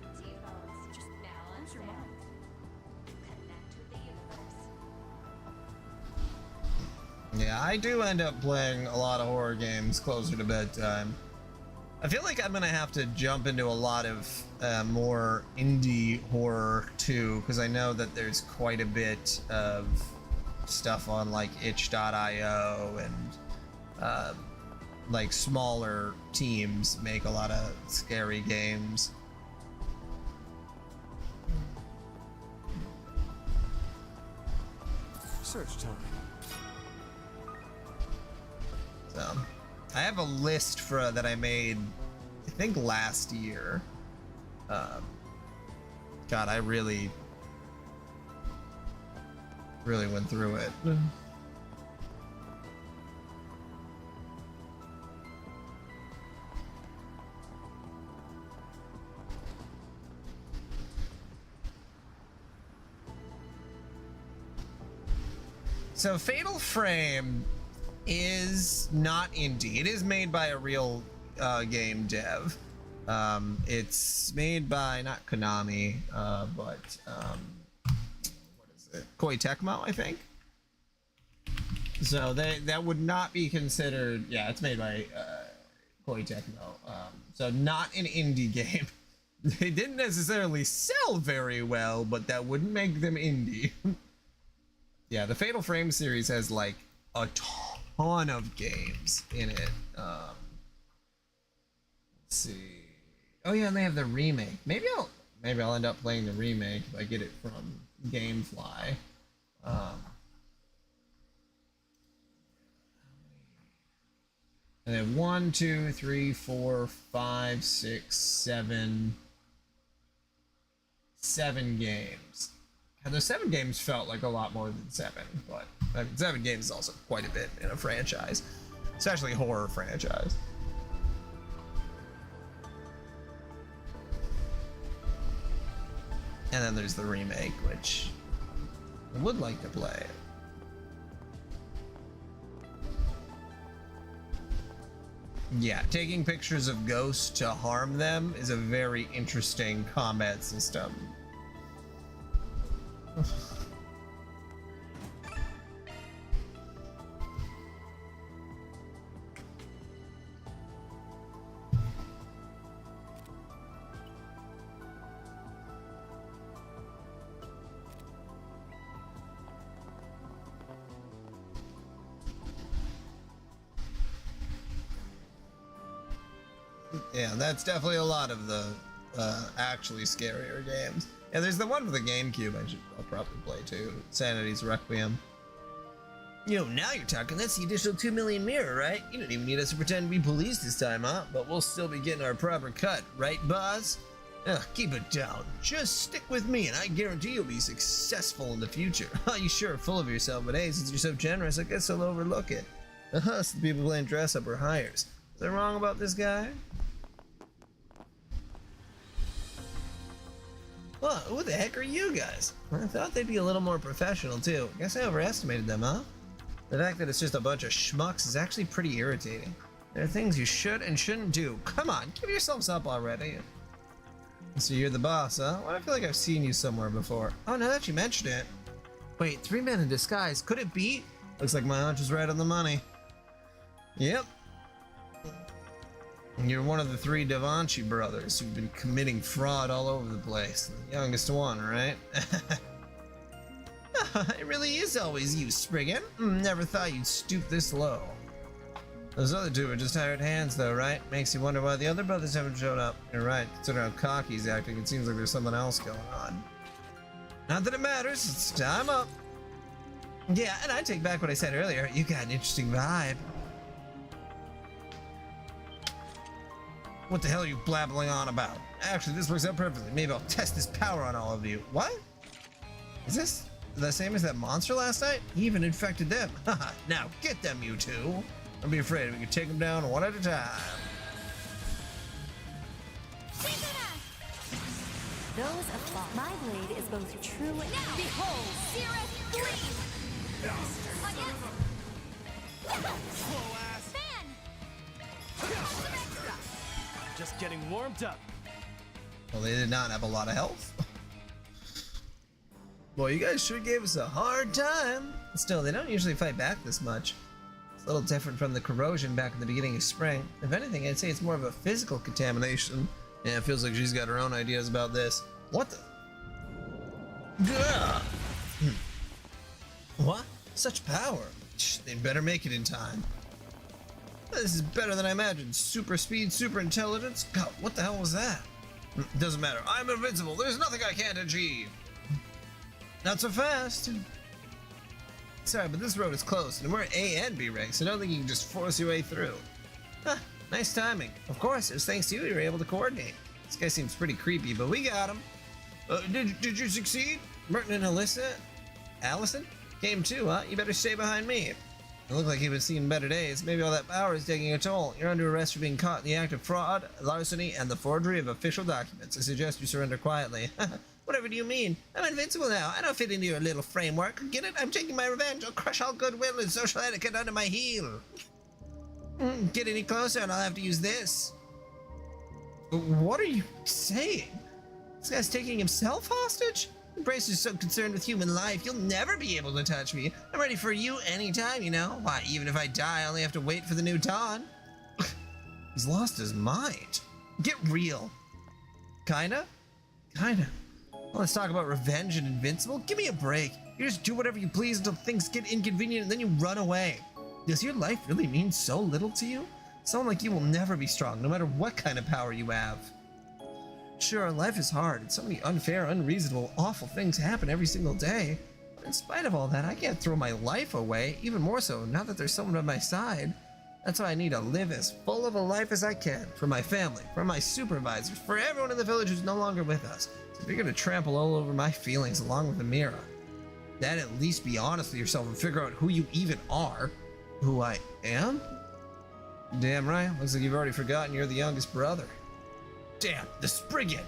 Yeah, I do end up playing a lot of horror games closer to bedtime. I feel like I'm gonna have to jump into a lot of more indie horror too, because I know that there's quite a bit of stuff on like itch.io and like smaller teams make a lot of scary games.
Search time.
So I have a list for that I made, I think last year. God, I really went through it. So Fatal Frame is not indie. It is made by a real game dev. It's made by not Konami, but what is it? Koei Tecmo, I think. So that would not be considered. Yeah, it's made by Koei Tecmo. So not an indie game. They didn't necessarily sell very well, but that wouldn't make them indie. Yeah, the Fatal Frame series has like a ton of games in it. Let's see. Oh yeah, and they have the remake. Maybe I'll end up playing the remake if I get it from GameFly. And then 1, 2, 3, 4, 5, 6, 7 games. And those 7 games felt like a lot more than 7, but I mean, 7 games is also quite a bit in a franchise, especially a horror franchise. And then there's the remake, which I would like to play. Yeah, taking pictures of ghosts to harm them is a very interesting combat system. Yeah, that's definitely a lot of the actually scarier games. Yeah, there's the one for the GameCube I'll probably play too. Sanity's Requiem. Yo, now you're talking. That's the additional 2 million mirror, right? You don't even need us to pretend to be police this time, huh? But we'll still be getting our proper cut, right, boss? Ugh, keep it down. Just stick with me, and I guarantee you'll be successful in the future. You sure are full of yourself, but hey, since you're so generous, I guess I'll overlook it. Us, the people playing dress-up, are hires. Is that wrong about this guy? Well, who the heck are you guys? I thought they'd be a little more professional, too. Guess I overestimated them, huh? The fact that it's just a bunch of schmucks is actually pretty irritating. There are things you should and shouldn't do. Come on, give yourselves up already. So you're the boss, huh? Well, I feel like I've seen you somewhere before. Oh, now that you mentioned it. Wait, 3 men in disguise. Could it be? Looks like my hunch was right on the money. Yep. You're one of the 3 Da Vinci brothers who've been committing fraud all over the place. The youngest one, right? It really is always you, Spriggan. Never thought you'd stoop this low. Those other 2 are just hired hands, though, right? Makes you wonder why the other brothers haven't shown up. You're right. Considering how cocky he's acting, it seems like there's something else going on. Not that it matters. It's time up. Yeah, and I take back what I said earlier. You got an interesting vibe. What the hell are you blabbling on about? Actually, this works out perfectly. Maybe I'll test this power on all of you. What? Is this the same as that monster last night? He even infected them. Haha, now get them, you 2. Don't be afraid. We can take them down one at a time.
Those of my blade is both true and
Now, behold, Cirith Gleam!
Slow ass.
Fan!
Just getting warmed up.
Well, they did not have a lot of health. Well, you guys sure gave us a hard time. Still, they don't usually fight back this much. A little different from the corrosion back in the beginning of spring. If anything, I'd say it's more of a physical contamination. Yeah, it feels like she's got her own ideas about this. What the? Gah! What? Such power. They'd better make it in time. This is better than I imagined. Super speed, super intelligence. God, what the hell was that? Doesn't matter. I'm invincible. There's nothing I can't achieve. Not so fast. Sorry, but this road is closed, and we're A and B ranks, so I don't think you can just force your way through. Huh, nice timing. Of course, it was thanks to you were able to coordinate. This guy seems pretty creepy, but we got him. Did you succeed? Merton and Allison? Came too, huh? You better stay behind me. It looked like he was seeing better days. Maybe all that power is taking a toll. You're under arrest for being caught in the act of fraud, larceny, and the forgery of official documents. I suggest you surrender quietly. Whatever do you mean? I'm invincible now. I don't fit into your little framework. Get it? I'm taking my revenge. I'll crush all goodwill and social etiquette under my heel. Get any closer and I'll have to use this. What are you saying? This guy's taking himself hostage? Brace is so concerned with human life, you'll never be able to touch me. I'm ready for you anytime, you know? Why, even if I die, I only have to wait for the new dawn. He's lost his mind. Get real. Kinda? Kinda. Well, let's talk about revenge and invincible. Give me a break. You just do whatever you please until things get inconvenient and then you run away. Does your life really mean so little to you? Someone like you will never be strong, no matter what kind of power you have. Sure, life is hard, and so many unfair, unreasonable, awful things happen every single day. But in spite of all that, I can't throw my life away, even more so now that there's someone on my side. That's why I need to live as full of a life as I can, for my family, for my supervisors, for everyone in the village who's no longer with us. So if you're gonna trample all over my feelings along with Amira, then at least be honest with yourself and figure out who you even are. Who I am? Damn right, looks like you've already forgotten you're the youngest brother. Damn, the Spriggan!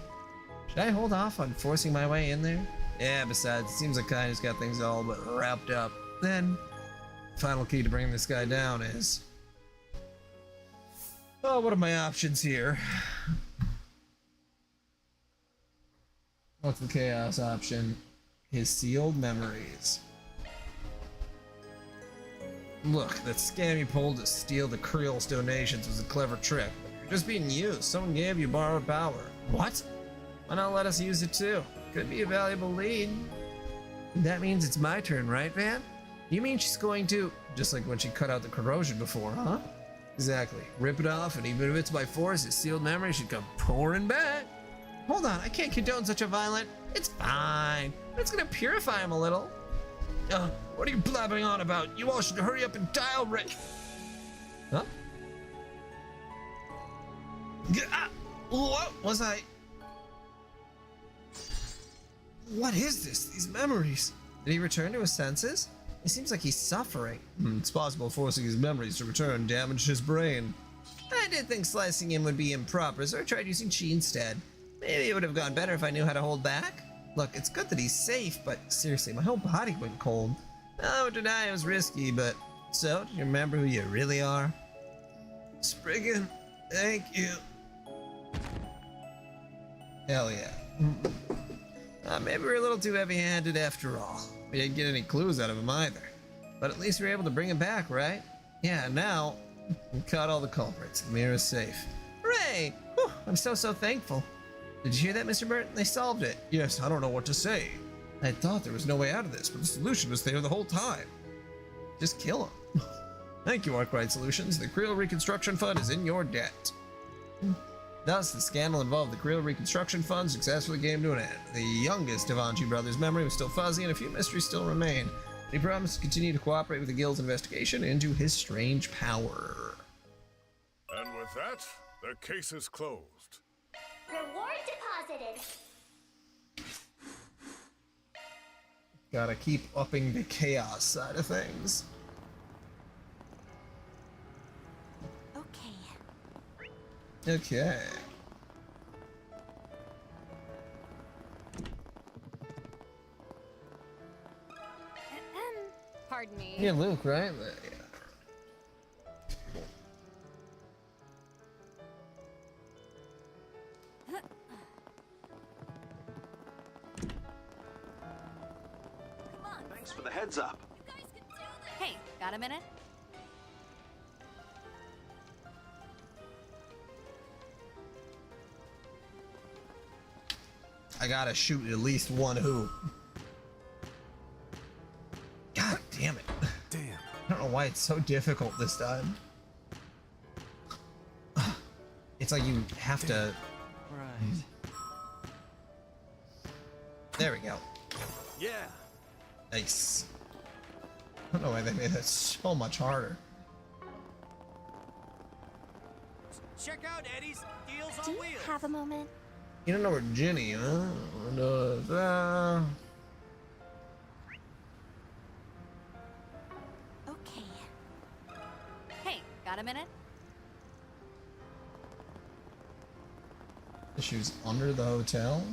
Should I hold off on forcing my way in there? Yeah, besides, it seems like Kai's got things all but wrapped up. Then, final key to bringing this guy down is... Oh, what are my options here? What's the chaos option? His sealed memories. Look, that scam you pulled to steal the Creel's donations was a clever trick. Just being used. Someone gave you borrowed power. What? Why not let us use it too? Could be a valuable lead. That means it's my turn, right, Van? You mean she's going to... Just like when she cut out the corrosion before, huh? Exactly. Rip it off, and even if it's by force, his sealed memory should come pouring back. Hold on, I can't condone such a violent... It's fine. It's gonna purify him a little. What are you blabbering on about? You all should hurry up and dial Huh? What was I? What is this? These memories? Did he return to his senses? It seems like he's suffering. It's possible forcing his memories to return damaged his brain. I did think slicing him would be improper, so I tried using chi instead. Maybe it would have gone better if I knew how to hold back. Look, it's good that he's safe, but seriously, my whole body went cold. I would deny it was risky, but... So, do you remember who you really are? Spriggan, thank you. Hell yeah. Maybe we're a little too heavy-handed after all. We didn't get any clues out of him either. But at least we were able to bring him back, right? Yeah, now we caught all the culprits. Amira's safe. Hooray! Whew, I'm so thankful. Did you hear that, Mr. Burton? They solved it. Yes, I don't know what to say. I thought there was no way out of this, but the solution was there the whole time. Just kill him. Thank you, Arkwright Solutions. The Creel Reconstruction Fund is in your debt. Thus, the scandal involved the Creel Reconstruction Fund successfully came to an end. The youngest Devanchi brothers' memory was still fuzzy, and a few mysteries still remain. He promised to continue to cooperate with the Guild's investigation into his strange power.
And with that, the case is closed.
Reward deposited.
Gotta keep upping the chaos side of things. Okay.
Pardon me.
Yeah, Luke, right? Yeah.
Come on.
Thanks for the heads up.
Hey, got a minute?
I gotta shoot at least one hoop. God damn it.
Damn.
I don't know why it's so difficult this time. It's like you have to...
Right.
There we go.
Yeah.
Nice. I don't know why they made that so much harder.
Check out Eddie's Deals
Do
on
you
Wheels.
have a moment?
You don't know where Ginny, huh?
Okay.
Hey, got a minute?
She was under the hotel?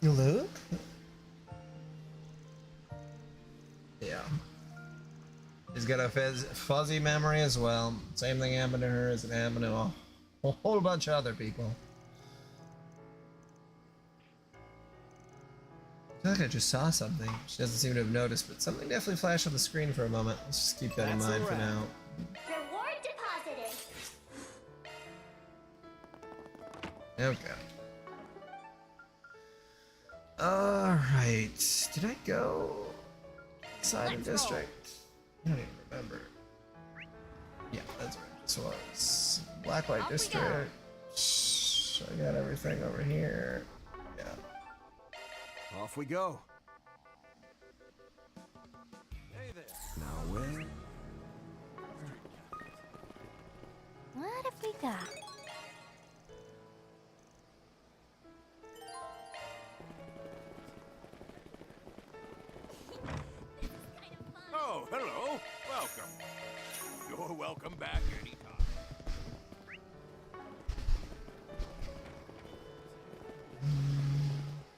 Luke? Yeah. She's got a fuzzy memory as well. Same thing happened to her as it happened to a whole bunch of other people. I feel like I just saw something. She doesn't seem to have noticed, but something definitely flashed on the screen for a moment. Let's just keep that in mind for now.
Reward deposited.
Okay. Alright. Did I go inside of district? I don't even remember. Yeah, that's right. This was Blacklight
Off we
District. I got everything over here. Yeah.
Off we go.
Hey there.
Now where?
What have we got?
Oh, hello. Welcome. You're welcome back anytime.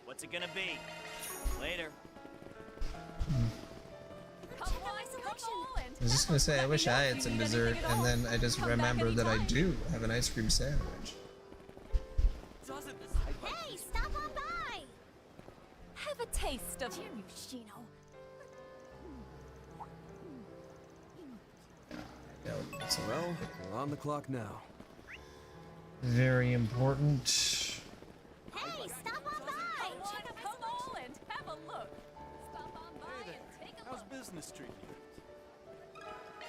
What's it gonna be? Later.
Come on,
I was just gonna say, I wish I had some dessert, and then I just remembered that I do have an ice cream sandwich.
Doesn't this
Hey, stop on by!
Have a taste of Shino.
Yeah, that's all
Well, we're on the clock now.
very important.
Hey, stop on by!
Come on and have a look. Stop on by and take a
How's
look.
business treating you?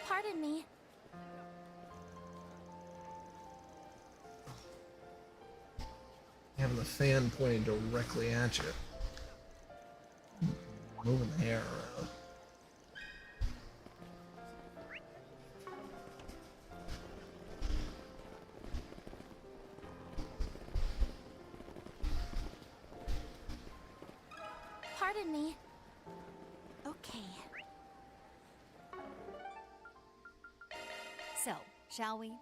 Pardon me.
Having the fan pointing directly at you. Moving the hair around.
Pardon me. Okay.
So, shall we?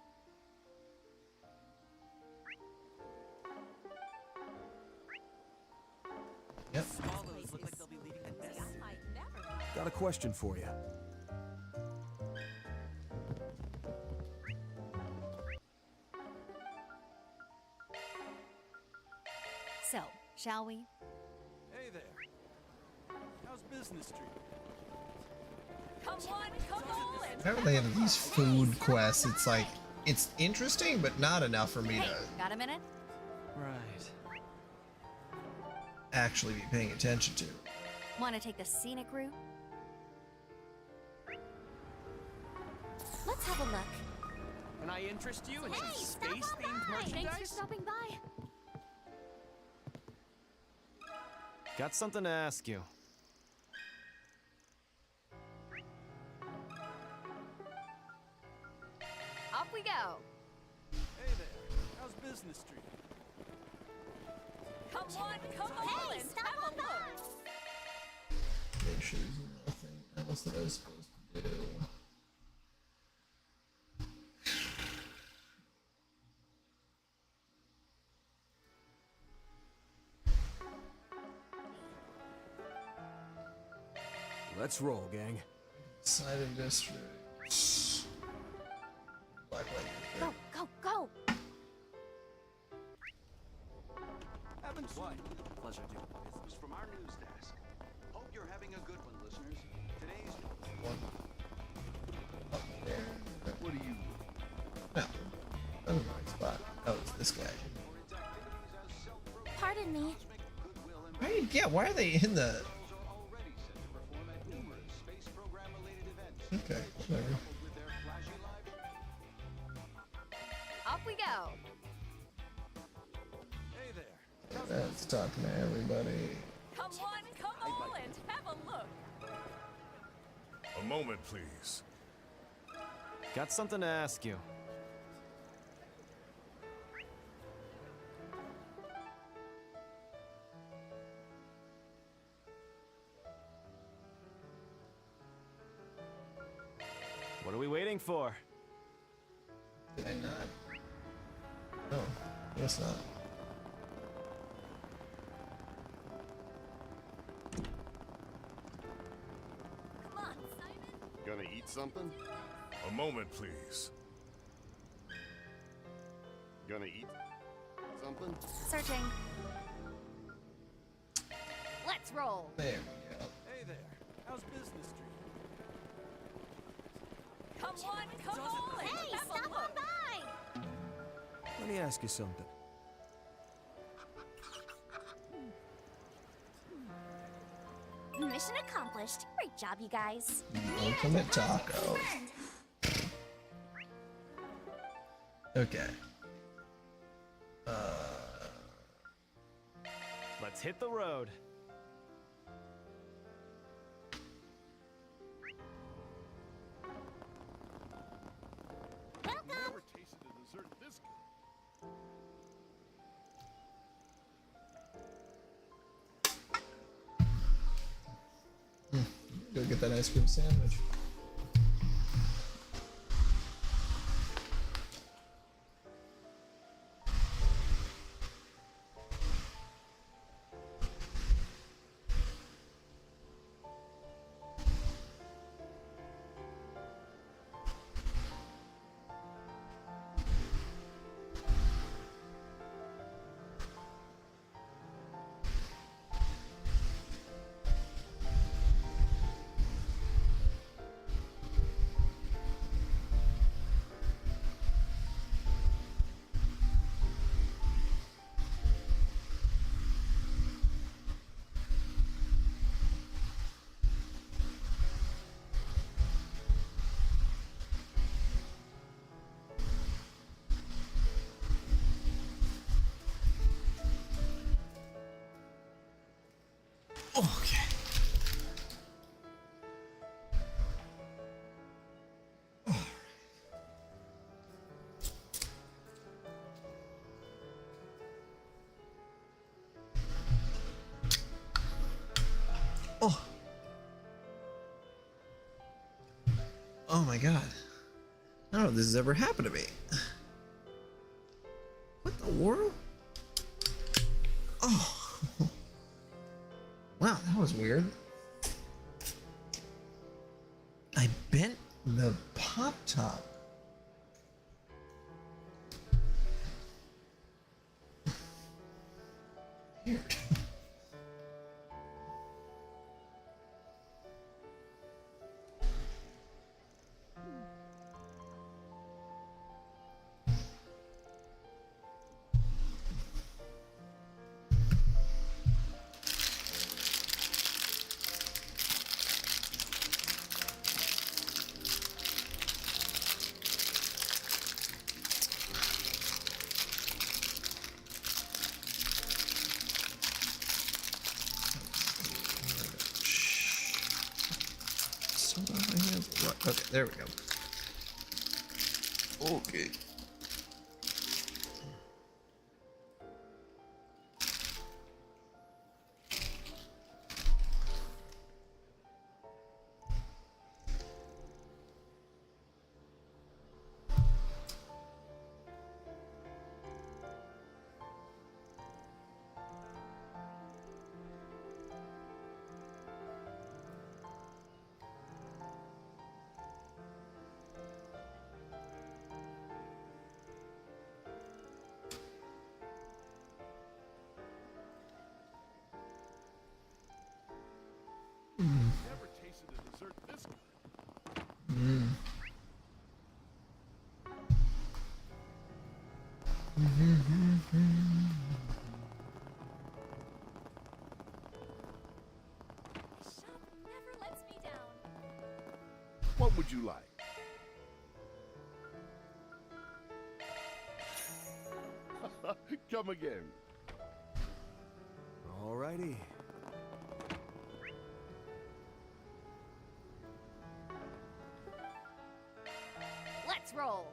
Yep.
Swallows look like they'll be leading the best.
Got a question for you.
So, shall we?
Hey there. How's business treating you?
Come on and
Whenever they have these food quests, it's like, it's interesting, but not enough for me
Hey,
to
got a minute?
Right.
actually be paying attention to.
Want to take the scenic route?
Let's have a look.
Can I interest you in some
Hey, stop on
space-themed
by!
Thanks for
merchandise?
stopping by.
Got something to ask you.
Off we go.
Hey there. How's business treating you?
Come on
Hey,
and
stop
have
on
a
by!
look.
Make sure there's nothing else that I was supposed to do.
Let's roll, gang.
Side of district. Blacklight
Go,
district.
go, go!
What? Pleasure doing business.
News from our news desk. Hope you're having a good one, listeners. Today's
One up there.
What do you...
No, that was the right spot. Oh, it's this guy.
Pardon me.
Right? Yeah, why are they in the...
already set to perform at numerous space program-related events.
Okay, whatever.
With their flashy live...
Off we go.
Hey there.
Let's talk to everybody.
Come on, and have a look.
A moment, please.
Got something to ask you. What are we waiting for?
Did I not? No, guess not.
Come on, Simon.
Gonna eat something?
A moment, please.
Gonna eat something?
Searching.
Let's roll.
There we go.
Hey there. How's business treating?
Come on, and
Hey,
have a
stop on
look.
by.
Let me ask you something.
Mission accomplished. Great job, you guys.
Ultimate taco. Okay.
Let's hit the road.
Never tasted a dessert this good.
Go get that ice cream sandwich. Okay. Oh. Oh my god. I don't know if this has ever happened to me. What the world? Oh. Wow, that was weird. I bent the pop top. Weird. Soda on my hands. What? Okay, there we go. Okay.
Shop never lets me down.
What would you like? Come again.
Alrighty.
Let's roll.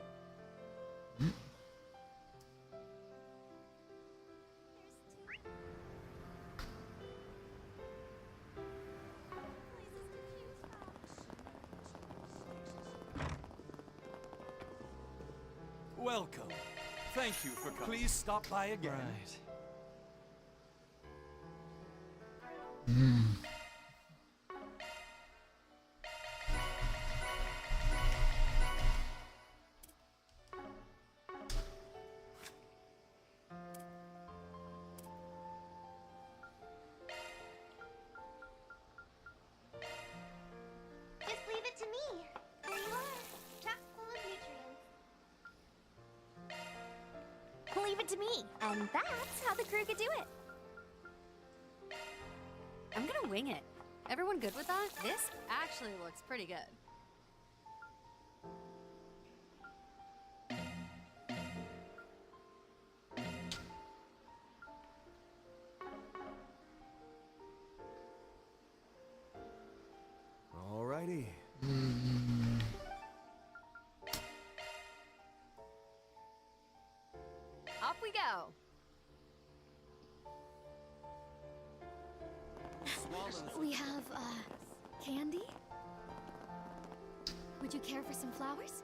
Welcome. Thank you for coming. Please stop by again.
Right.
Just leave it to me. There you are, chock full of nutrients.
Leave it to me. And that's how the crew could do it.
I'm gonna wing it. Everyone good with that? This actually looks pretty good.
Alrighty.
Off we go.
We have, candy? Would you care for some flowers?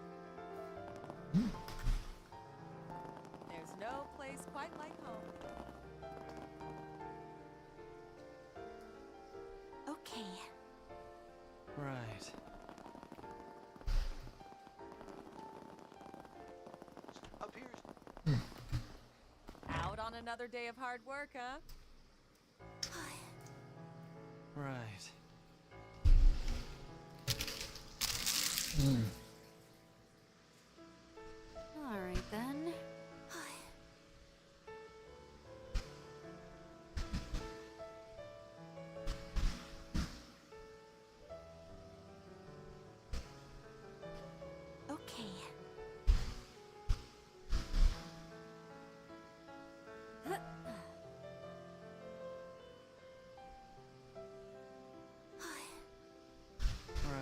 There's no place quite like home.
Okay.
Right.
Appears.
Out on another day of hard work, huh?
Right.
All right then.
Okay.
Right.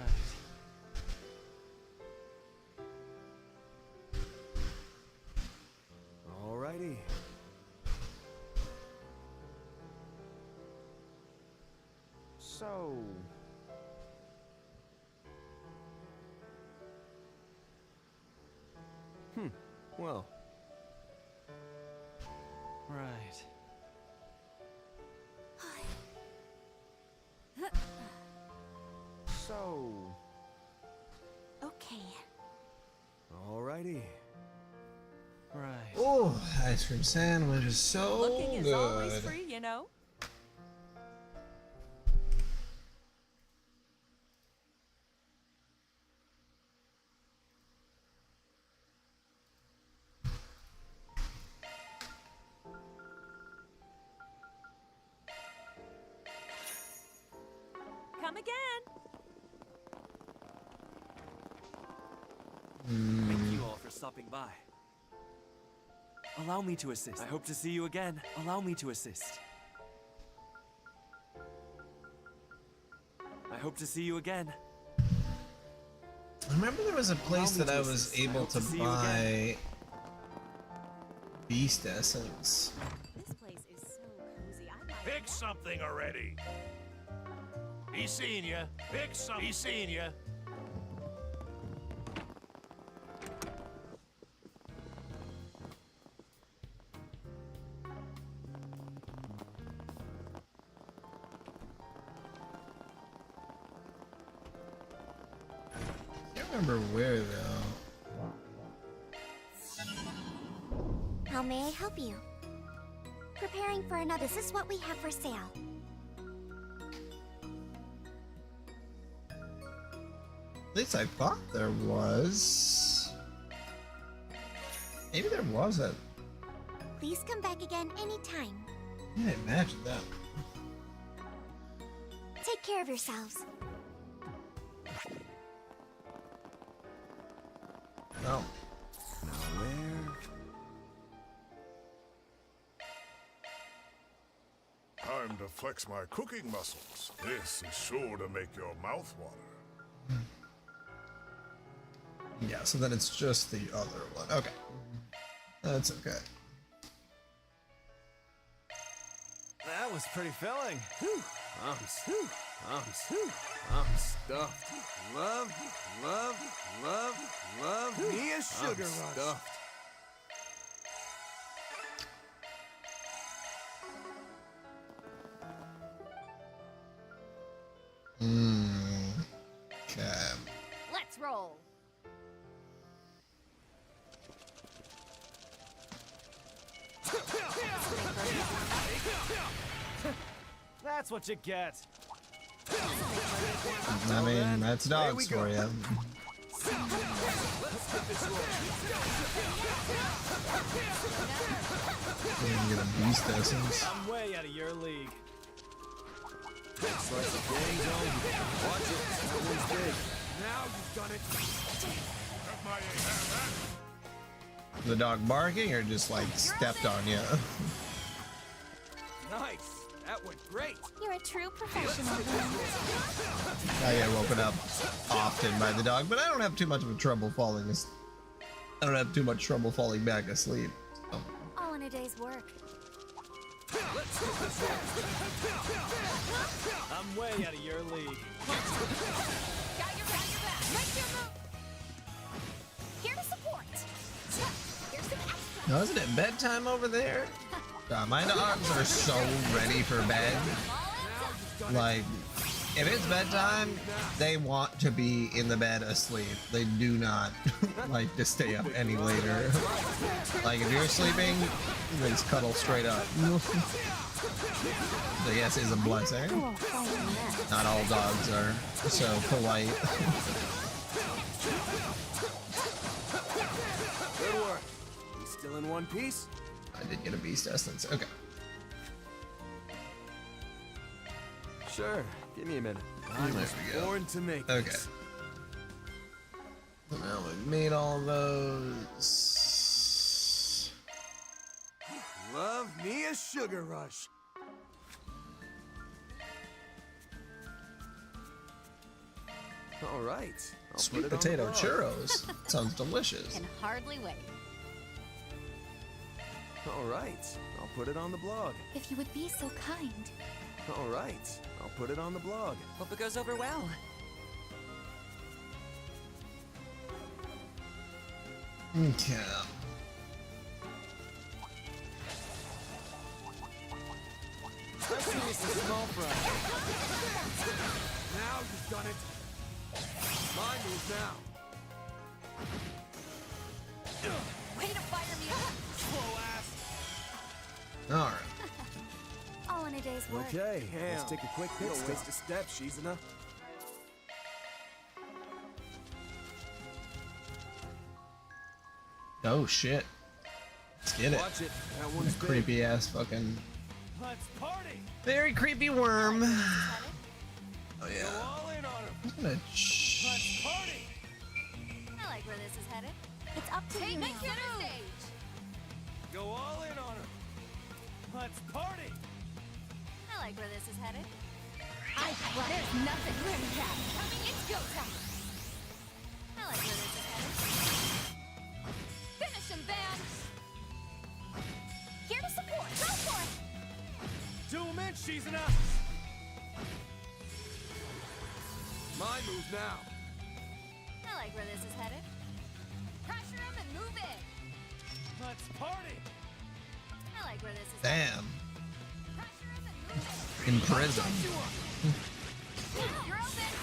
Alrighty. So. Well. Right. So.
Okay.
Alrighty. Right.
Oh, ice cream sandwich is so
Looking is always
good.
free, you know. Come again.
Thank you all for stopping by. Allow me to assist. I hope to see you again. Allow me to assist. I hope to see you again.
I remember there was a place
me
that
to
I was
assist. I
able
hope
to
to see you
buy Beast Essence.
This place is so cozy. I might
Pick something already. He's seeing you. Pick something. He's seeing you.
Can't remember where though.
How may I help you? Preparing for another. This is what we have for sale.
At least I thought there was. Maybe there wasn't.
Please come back again anytime.
Yeah, imagine that.
Take care of yourselves.
No.
Now where?
Time to flex my cooking muscles. This is sure to make your mouth water.
Yeah, so then it's just the other one. Okay. That's okay.
That was pretty filling. Whew. I'm stuffed. Love me a sugar rush. Stuffed.
Okay.
Let's roll.
That's what you get.
I mean, that's dogs for you. You can get a beast essence.
I'm way out of your league.
Looks like the gang's on you. Watch it. That one's big.
Now you've done it.
The dog barking or just like stepped on you?
Nice. That went great.
You're a true professional.
I get woken up often by the dog, but I don't have too much of a trouble falling asleep. I don't have too much trouble falling back asleep. So.
All in a day's work.
I'm way out of your league.
Got your back. Make your move. Here to support. Here's some extra.
Now, isn't it bedtime over there? My dogs are so ready for bed. Like, if it's bedtime, they want to be in the bed asleep. They do not like to stay up any later. Like, if you're sleeping, they just cuddle straight up. I guess is a blessing. Not all dogs are so polite.
Good work. You still in one piece?
I did get a beast essence. Okay.
Sure. Give me a minute. I
There
was
we go.
born to make
Okay.
this.
So now we've made all those.
Love me a sugar rush. All right. I'll
Sweet
put it
potato
on the blog.
churros. Sounds delicious.
Can hardly wait.
All right. I'll put it on the blog.
If you would be so kind.
All right. I'll put it on the blog.
Hope it goes over well.
Okay.
Let's see this is small fry. Now you've done it. My move now.
Way to fire me up.
Slow ass.
All right.
All in a day's work.
Okay. Let's
Damn.
take a quick pit
Don't
stop.
waste a step, Shizuna.
Oh shit. Let's get it.
Watch it. That one's big.
Creepy ass fucking.
Let's party.
Very creepy worm. Oh
Go
yeah.
all in on him.
I'm gonna
Let's party.
I like where this is headed.
It's up to you.
Make
now.
your stage.
Go all in on him. Let's party.
I like where this is headed. There's nothing like that. Coming, it's go time. I like where this is headed. Finish him, Van. Here to support. Go for it.
Do him in, Shizuna. My move now.
I like where this is headed. Pressure him and move in.
Let's party.
I like where this is headed.
Damn.
Pressure him and move in.
In prison.
You're open.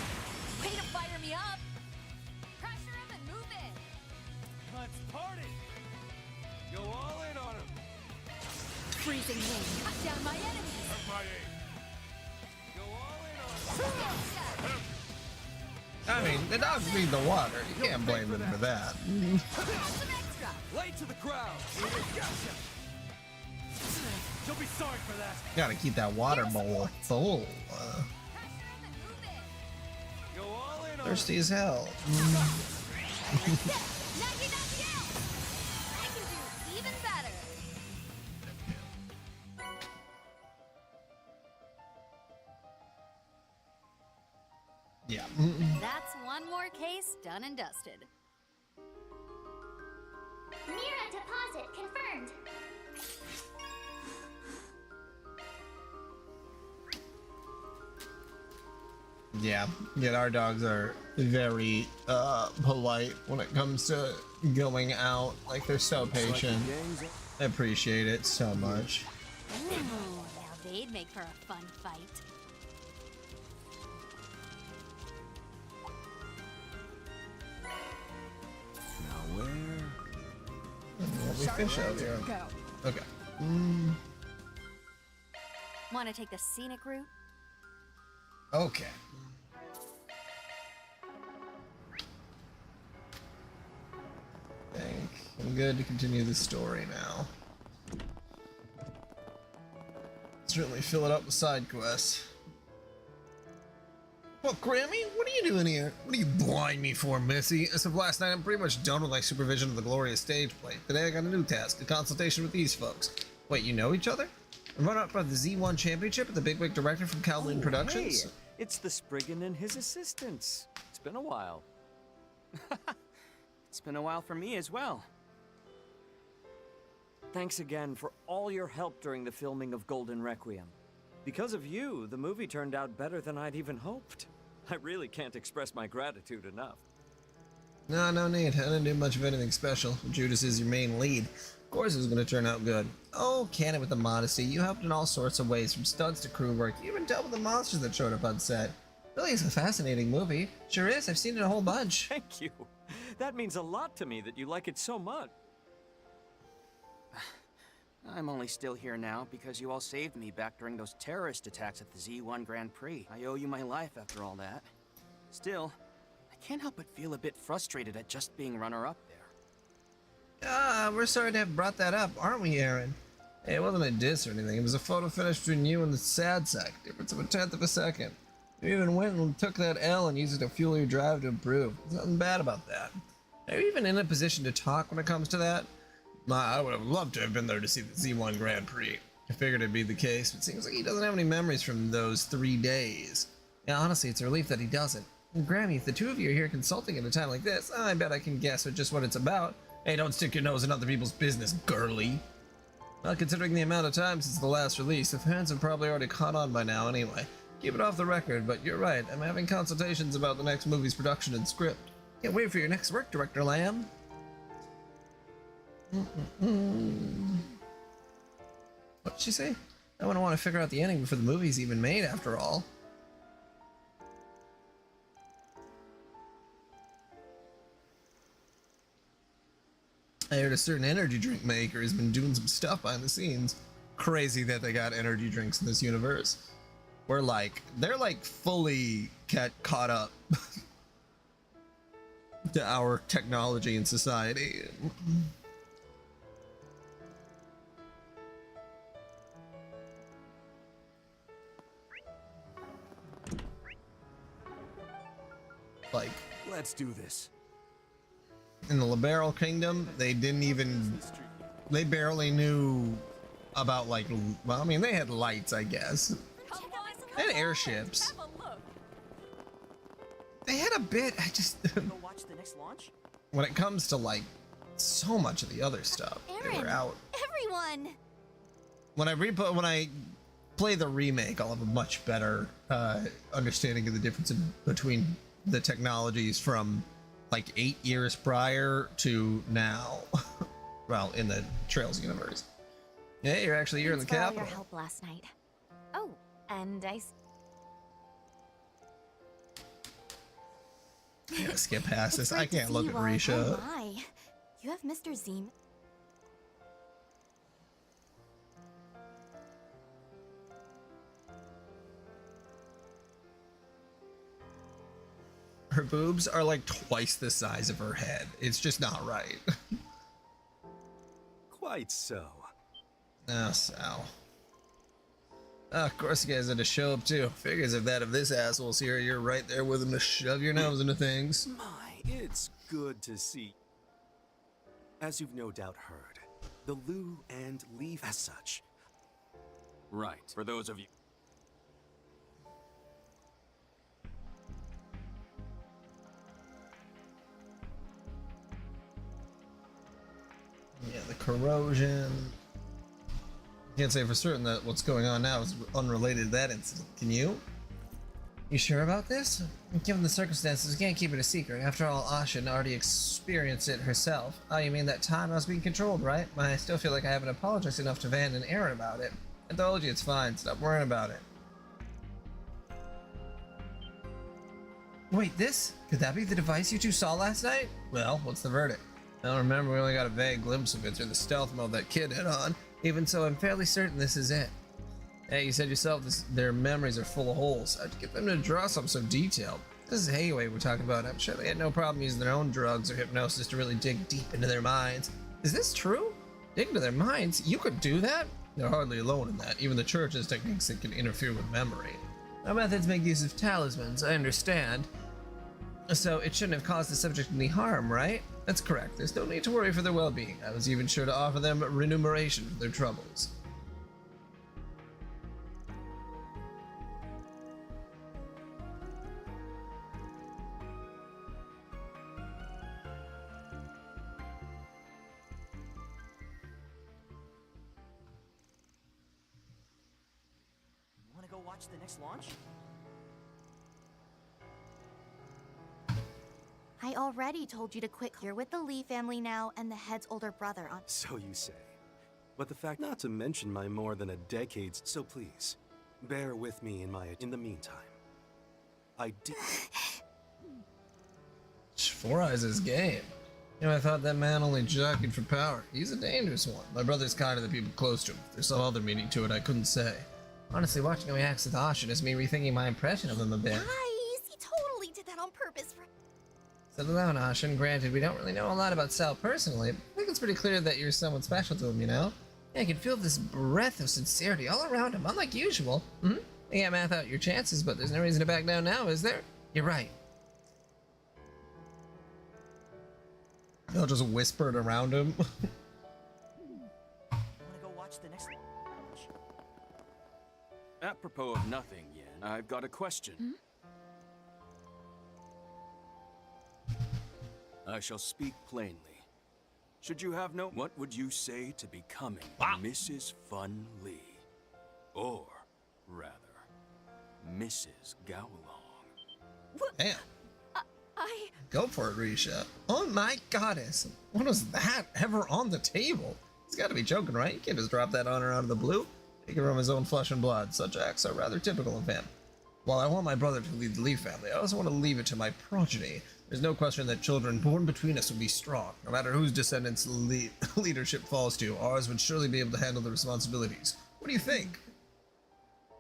Way to fire me up. Pressure him and move in.
Let's party. Go all in on him.
Freezing wind. Cut down my enemies.
Have my aim.
Go all in on him.
Step.
I mean, the dogs need the water. You can't blame them for that.
Some extra.
Late to the crowd. Gotcha.
You'll be sorry for that.
Gotta keep that water bowl full.
Pressure and move in.
Go all in on
Thirsty as hell.
Knocky, knocky out. I can do even better.
Yeah.
That's one more case done and dusted.
Mira deposit confirmed.
Yeah. Yet our dogs are very polite when it comes to going out. Like they're so patient. I appreciate it so much.
Ooh, now they'd make for a fun fight.
Now where?
We fish out here.
Go.
Okay.
Want to take the scenic route?
Okay. I think I'm good to continue the story now. Certainly fill it up with side quests. Well, Grammy, what are you doing here? What are you blind me for, Missy? As of last night, I'm pretty much done with my supervision of the glorious stage play. Today I got a new task, a consultation with these folks. Wait, you know each other? I'm running up for the Z1 Championship with the big wig director from Kowloon Productions.
Hey, it's the Spriggan and his assistants. It's been a while. It's been a while for me as well. Thanks again for all your help during the filming of Golden Requiem. Because of you, the movie turned out better than I'd even hoped. I really can't express my gratitude enough.
No need. I didn't do much of anything special. Judas is your main lead. Of course it was going to turn out good. Oh, can it with the modesty. You helped in all sorts of ways, from stunts to crew work. You even dealt with the monsters that showed up on set. Really is a fascinating movie. Sure is. I've seen it a whole bunch.
Thank you. That means a lot to me that you like it so much.
I'm only still here now because you all saved me back during those terrorist attacks at the Z1 Grand Prix. I owe you my life after all that. Still, I can't help but feel a bit frustrated at just being runner-up there.
We're sorry to have brought that up, aren't we, Aaron? Hey, it wasn't a diss or anything. It was a photo finish between you and the sad sack. Difference of 1/10 of a second. You even went and took that L and used it to fuel your drive to improve. There's nothing bad about that. Are you even in a position to talk when it comes to that? I would have loved to have been there to see the Z1 Grand Prix. I figured it'd be the case, but it seems like he doesn't have any memories from those 3 days. Yeah, honestly, it's a relief that he doesn't. And Grammy, if the two of you are here consulting at a time like this, I bet I can guess just what it's about. Hey, don't stick your nose in other people's business, girly. Well, considering the amount of time since the last release, the fans have probably already caught on by now anyway. Keep it off the record, but you're right. I'm having consultations about the next movie's production and script. Can't wait for your next work, Director Lamb. What'd she say? I wouldn't want to figure out the ending before the movie's even made, after all. I heard a certain energy drink maker has been doing some stuff behind the scenes. Crazy that they got energy drinks in this universe. They're like fully caught up to our technology and society. Like,
let's do this.
In the Liberal Kingdom, they barely knew about, like, well, I mean, they had lights, I guess. They had airships. They had a bit,
Go watch the next launch?
when it comes to, like, so much of the other stuff, they were
Aaron,
out.
everyone.
When I play the remake, I'll have a much better understanding of the difference between the technologies from like 8 years prior to now. Well, in the Trails universe. Hey, you're in the
Thanks for all
capital.
your help last night. Oh, and
I'm gonna skip past
It's
this. I
great to
can't
see
look
you
at
all.
Risha.
Oh my. You have Mr. Zim.
Her boobs are like twice the size of her head. It's just not right.
Quite so.
Oh, Sal. Of course you guys had to show up too. Figures if that of this asshole's here, you're right there with him to shove your nose into things.
My, it's good to see. As you've no doubt heard, the Lou and Leaf as such. Right, for those of you.
Yeah, the corrosion. Can't say for certain that what's going on now is unrelated to that incident. Can you? You sure about this? Given the circumstances, we can't keep it a secret. After all, Ashin already experienced it herself. Oh, you mean that time I was being controlled, right? But I still feel like I haven't apologized enough to Van and Aaron about it. I told you it's fine. Stop worrying about it. Wait, this? Could that be the device you two saw last night? Well, what's the verdict? I don't remember. We only got a vague glimpse of it through the stealth mode that kid had on. Even so, I'm fairly certain this is it. Hey, you said yourself their memories are full of holes. I'd get them to draw something so detailed. This is Hayway we're talking about. I'm sure they had no problem using their own drugs or hypnosis to really dig deep into their minds. Is this true? Dig into their minds? You could do that? They're hardly alone in that. Even the church has techniques that can interfere with memory. Our methods make use of talismans, I understand. So it shouldn't have caused the subject any harm, right? That's correct. There's no need to worry for their well-being. I was even sure to offer them remuneration for their troubles.
You want to go watch the next launch?
I already told you to quit. You're with the Lee family now and the head's older brother on.
So you say. But the fact not to mention my more than a decade's, so please, bear with me in the meantime. I did.
Four Eyes is game. You know, I thought that man only jockeyed for power. He's a dangerous one. My brother's kind of the people close to him. If there's some other meaning to it, I couldn't say. Honestly, watching how he acts with Ashin is me rethinking my impression of him a bit.
Guys, he totally did that on purpose for...
Settle down, Ashin. Granted, we don't really know a lot about Sal personally, but I think it's pretty clear that you're someone special to him, you know? Yeah, I can feel this breath of sincerity all around him, unlike usual. You can't math out your chances, but there's no reason to back down now, is there? You're right. They'll just whisper it around him.
Want to go watch the next launch?
Apropos of nothing, Yen, I've got a question. I shall speak plainly. Should you have no... What would you say to becoming Mrs. Fun Lee? Or, rather, Mrs. Gowalong?
Damn. Go for it, Risha. Oh my goddess. What was that ever on the table? He's got to be joking, right? You can't just drop that on her out of the blue. Take it from his own flesh and blood. Such acts are rather typical of him. While I want my brother to lead the Lee family, I also want to leave it to my progeny. There's no question that children born between us would be strong. No matter whose descendants leadership falls to, ours would surely be able to handle the responsibilities. What do you think?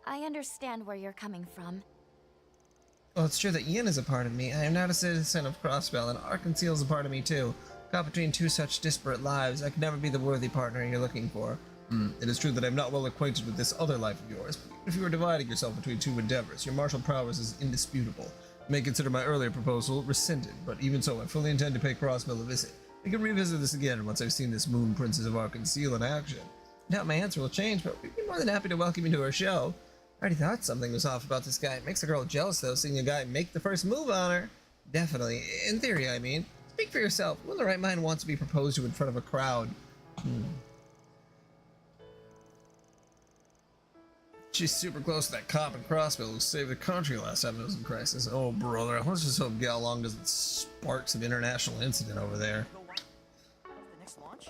I understand where you're coming from.
Well, it's true that Yin is a part of me. I am not a citizen of Crossbell, and Arkansas is a part of me too. Caught between two such disparate lives, I could never be the worthy partner you're looking for. It is true that I'm not well acquainted with this other life of yours, but if you were dividing yourself between two endeavors, your martial prowess is indisputable. You may consider my earlier proposal rescinded, but even so, I fully intend to pay Crossbell a visit. We can revisit this again once I've seen this Moon Princess of Arkansas in action. I doubt my answer will change, but we'd be more than happy to welcome you to our show. I already thought something was off about this guy. It makes a girl jealous, though, seeing a guy make the first move on her. Definitely. In theory, I mean. Speak for yourself. Who in the right mind wants to be proposed to in front of a crowd? She's super close to that cop in Crossville who saved the country last time it was in crisis. Oh, brother. Let's just hope Gowalong doesn't spark some international incident over there.
Go watch the next launch?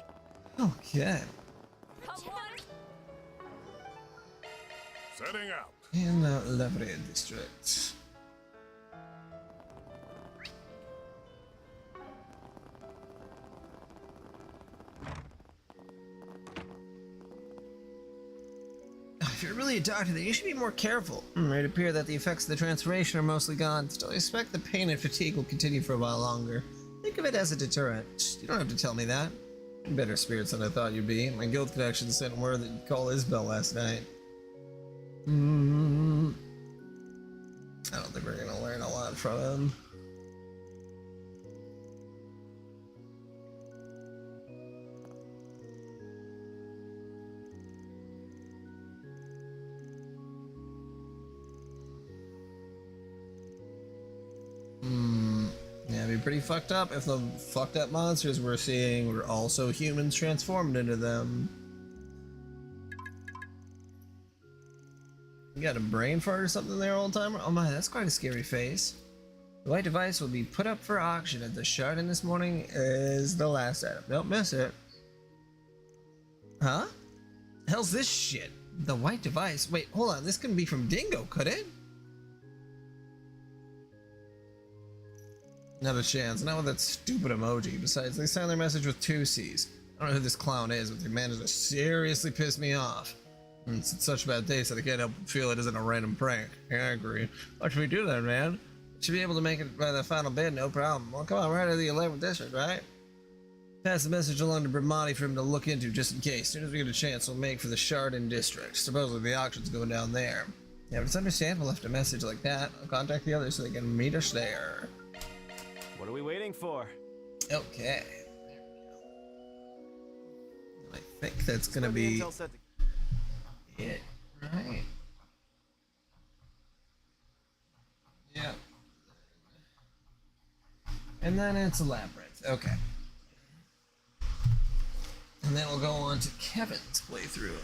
Okay.
Setting out.
In Levry District. I If you're really a doctor, then you should be more careful. It would appear that the effects of the transformation are mostly gone. Still, I expect the pain and fatigue will continue for a while longer. Think of it as a deterrent. You don't have to tell me that. In better spirits than I thought you'd be. My guild connection sent word that you'd call Isabel last night. I don't think we're gonna learn a lot from him. Yeah, it'd be pretty fucked up if the fucked up monsters we're seeing were also humans transformed into them. You got a brain fart or something there, old timer? Oh my, that's quite a scary face. The white device will be put up for auction at the Shardin this morning is the last item. Don't miss it. Huh? Hell's this shit? The white device? Wait, hold on. This couldn't be from Dingo, could it? Not a chance. Not with that stupid emoji. Besides, they signed their message with 2 C's. I don't know who this clown is, but they managed to seriously piss me off. And it's such a bad day, so I can't help but feel it isn't a random prank. Yeah, I agree. What should we do then, man? Should be able to make it by the final bid, no problem. Well, come on, we're out of the 11th district, right? Pass the message along to Brimati for him to look into just in case. As soon as we get a chance, we'll make for the Shardin district. Supposedly the auction's going down there. Yeah, but it's understandable left a message like that. I'll contact the others so they can meet us there.
What are we waiting for?
Okay. I think that's gonna be it, right? Yeah. And then it's a labyrinth. Okay. And then we'll go on to Kevin's playthrough.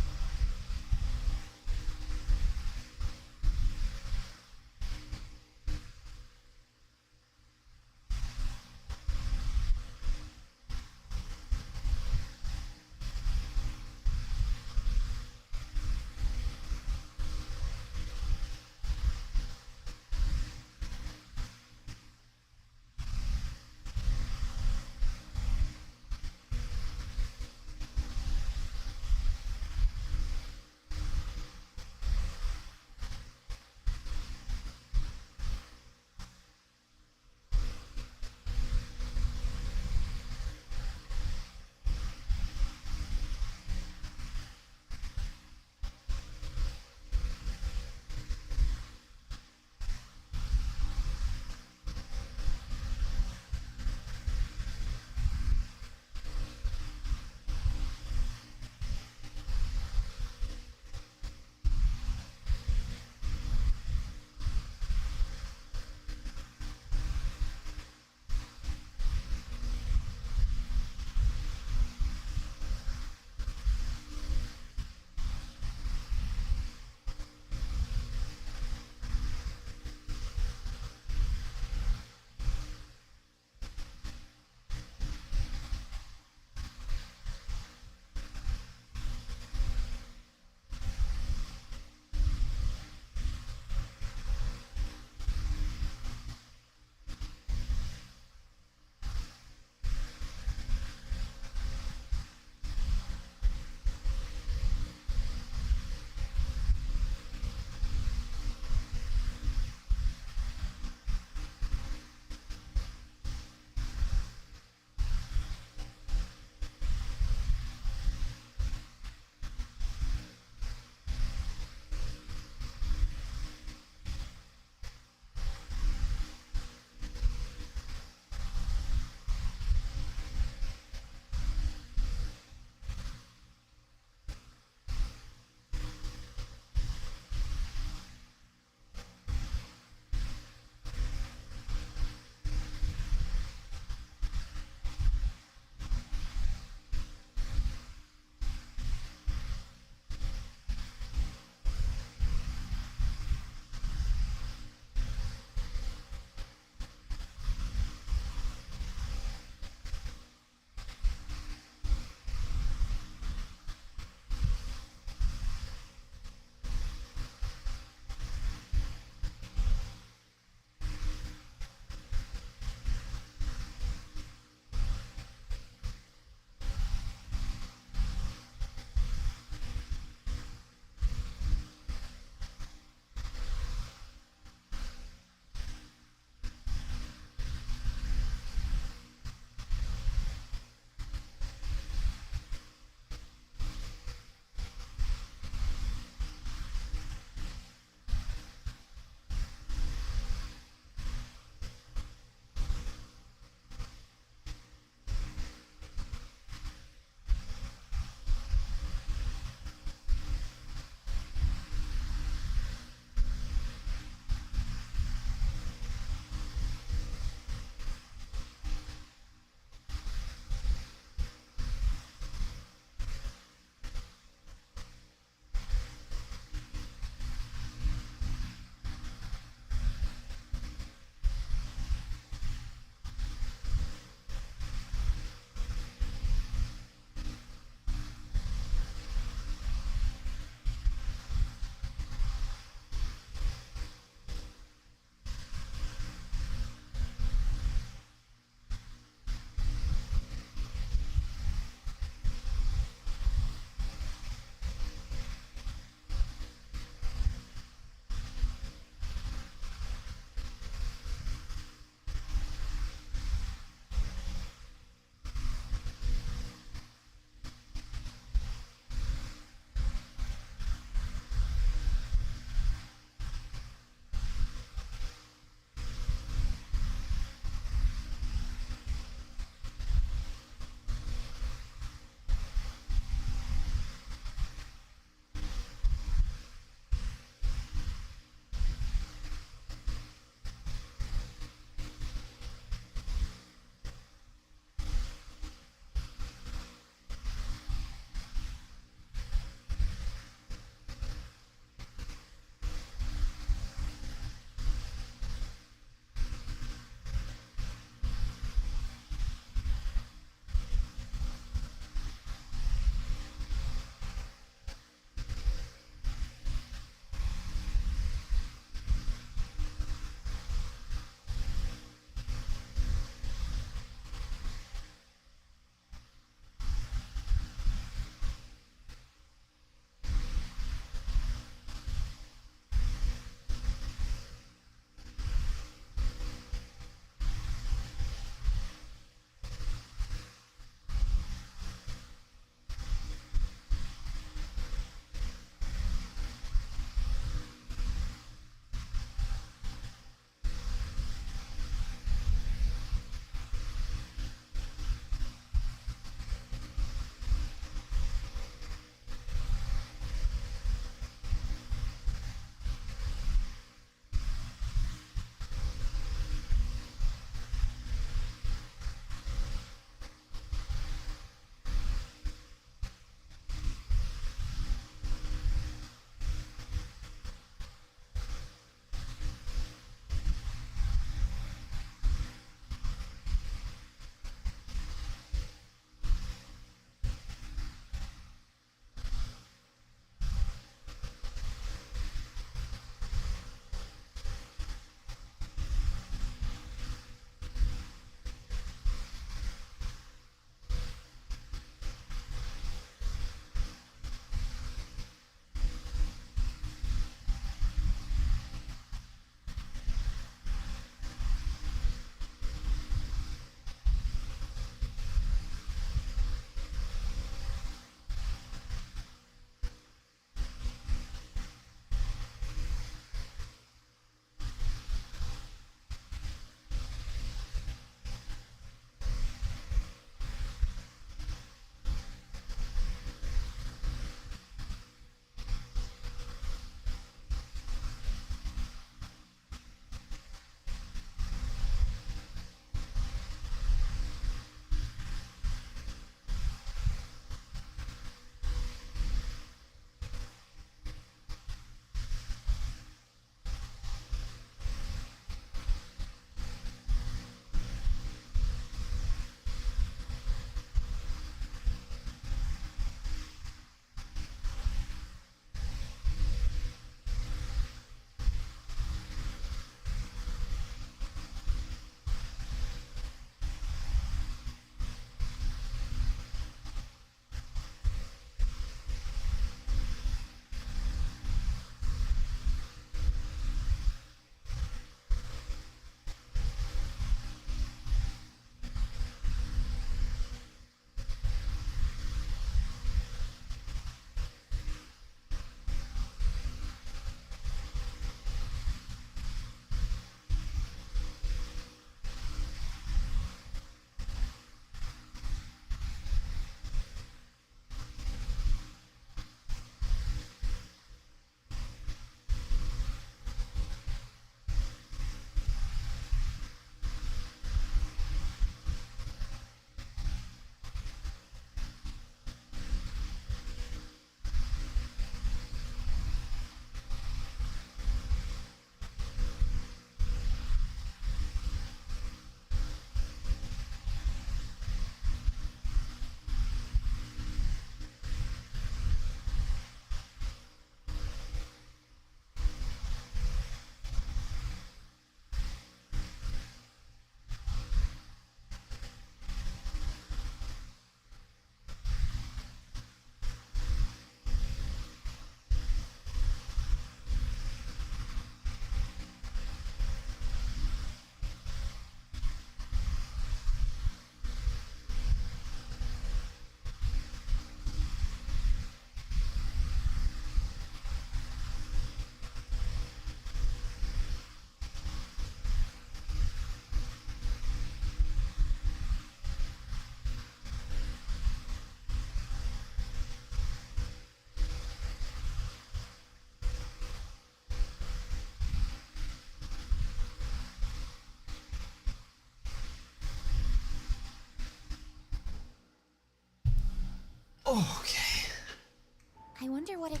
what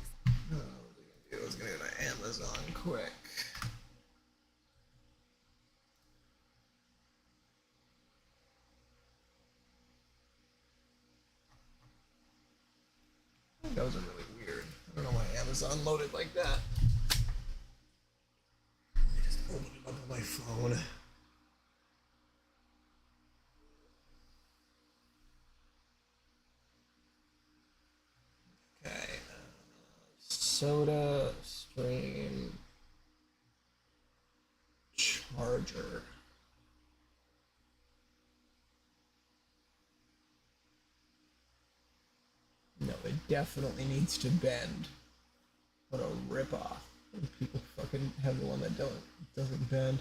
Oh, I was gonna go to Amazon quick. That was really weird. I don't know why Amazon loaded like that. I just opened it up on my phone. Okay. Soda Stream Charger. No, it definitely needs to bend. What a ripoff. People fucking have the one that doesn't bend.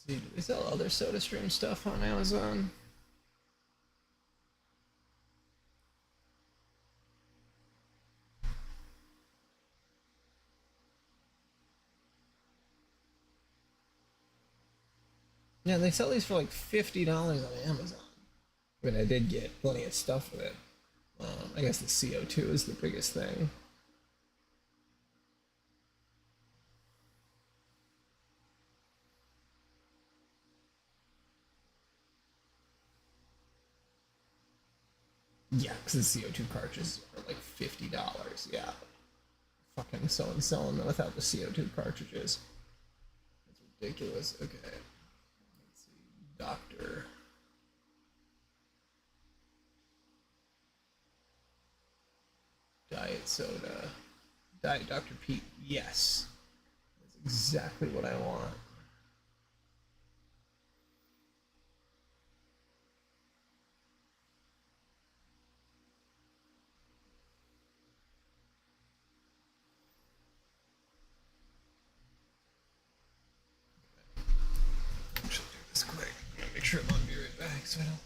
See, do they sell other SodaStream stuff on Amazon? Yeah, they sell these for like $50 on Amazon. I mean, I did get plenty of stuff with it. I guess the CO2 is the biggest thing. Yeah, because the CO2 cartridges are like $50. Yeah. Fucking selling them without the CO2 cartridges. That's ridiculous. Okay. Let's see. Doctor. Diet soda. Diet Dr. Pete. Yes. That's exactly what I want. I should do this quick. I'm gonna make sure I'm on be right back so I don't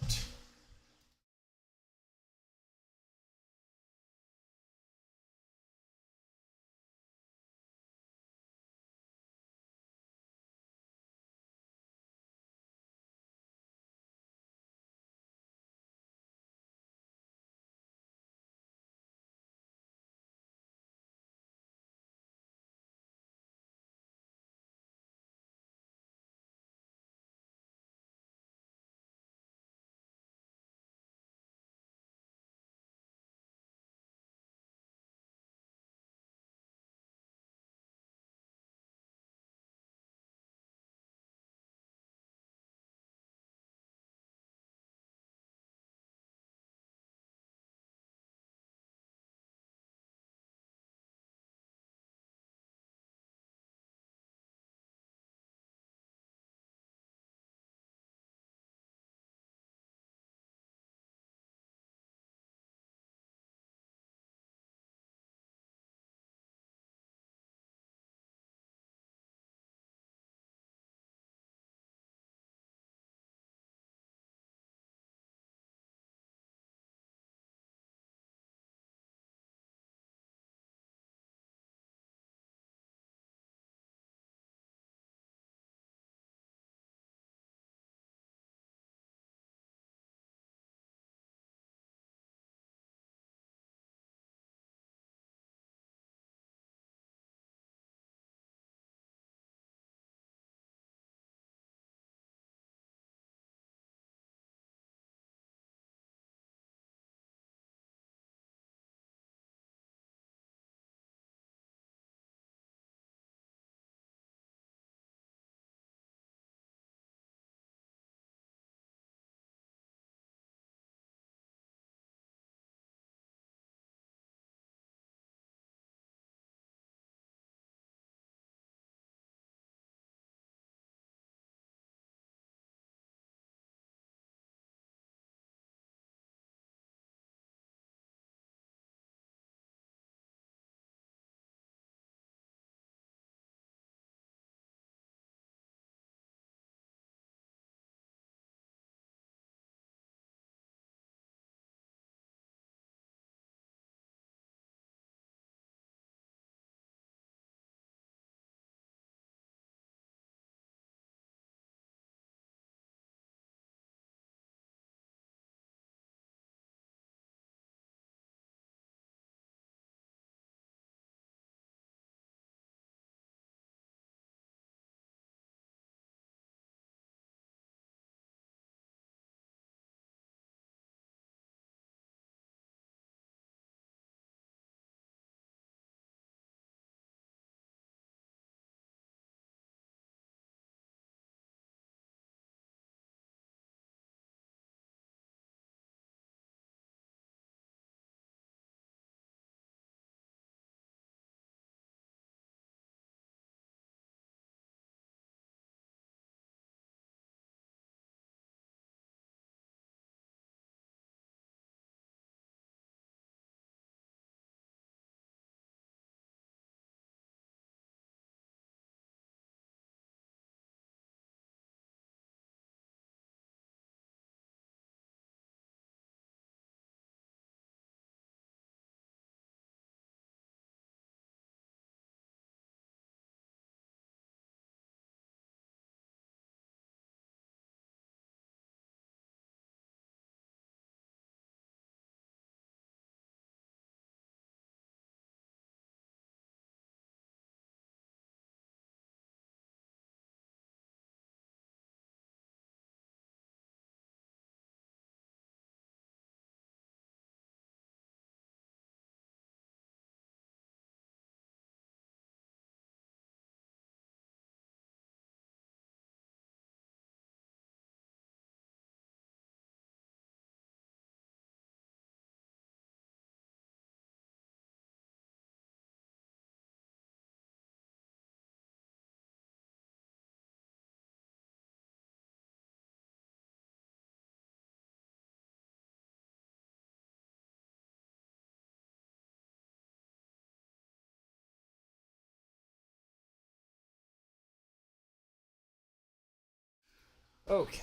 Okay.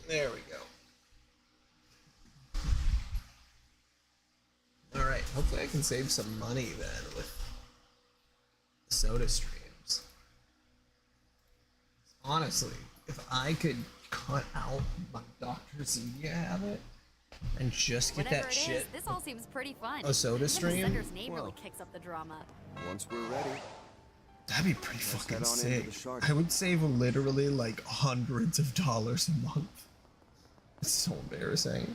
There we go. Alright, hopefully I can save some money then with the soda streams. Honestly, if I could cut out my Dr. Zevia habit and just get
Whatever
that
it
shit.
is, this all seems pretty fun.
A soda
Even
stream?
the sender's name
Well.
really kicks up the drama.
Once we're ready.
That'd be pretty
Let's
fucking
head on into
sick.
the shark.
I would save literally like hundreds of dollars a month. It's so embarrassing.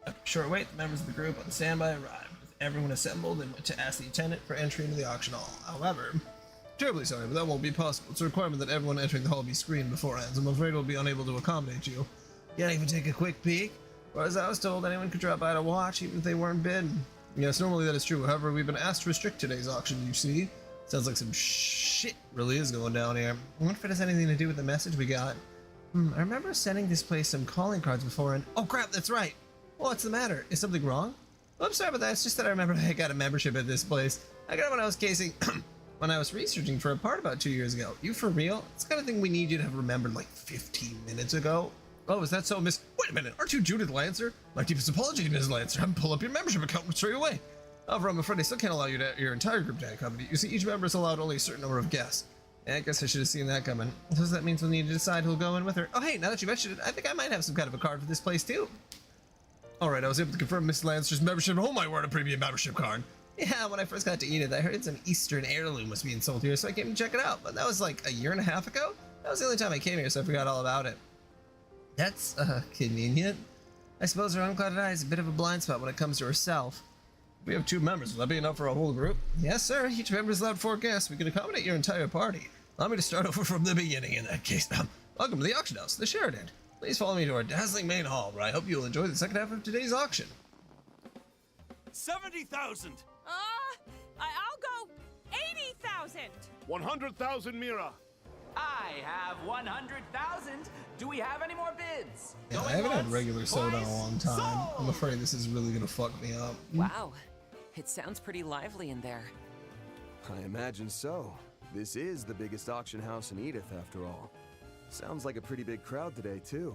After a short wait, the members of the group on standby arrived. With everyone assembled, they went to ask the attendant for entry into the auction hall. However, terribly sorry, but that won't be possible. It's a requirement that everyone entering the hall be screened beforehand, so I'm afraid we'll be unable to accommodate you. Can't even take a quick peek? Or as I was told, anyone could drop by to watch, even if they weren't bidden. Yes, normally that is true. However, we've been asked to restrict today's auction, you see. Sounds like some shit really is going down here. I wonder if it has anything to do with the message we got. I remember sending this place some calling cards before and... Oh crap, that's right! What's the matter? Is something wrong? Oh, I'm sorry about that. It's just that I remember I got a membership at this place. I got it when I was when I was researching for a part about 2 years ago. You for real? It's the kind of thing we need you to have remembered like 15 minutes ago. Oh, is that so, Miss... Wait a minute, aren't you Judith Lancer? My deepest apology, Ms. Lancer. I'm pull up your membership account straight away. However, I'm afraid I still can't allow you to your entire group to accompany. You see, each member is allowed only a certain number of guests. Yeah, I guess I should have seen that coming. So that means we'll need to decide who'll go in with her. Oh, hey, now that you mentioned it, I think I might have some kind of a card for this place, too. Alright, I was able to confirm Miss Lancer's membership. Oh my word, a premium membership card. Yeah, when I first got to Edith, I heard some Eastern heirloom was being sold here, so I came to check it out. But that was like a year and a half ago? That was the only time I came here, so I forgot all about it. That's, convenient. I suppose her unclouded eye is a bit of a blind spot when it comes to herself. We have 2 members. Will that be enough for a whole group? Yes, sir. Each member is allowed 4 guests. We can accommodate your entire party. Allow me to start over from the beginning in that case. Welcome to the auction house, the Sheridan. Please follow me to our dazzling main hall, where I hope you'll enjoy the second half of today's auction.
70,000!
I'll go 80,000!
100,000 Mira.
I have 100,000. Do we have any more bids?
Yeah, I haven't had regular soda in a long time. I'm afraid this is really gonna fuck me up.
Wow, it sounds pretty lively in there.
I imagine so. This is the biggest auction house in Edith, after all. Sounds like a pretty big crowd today, too.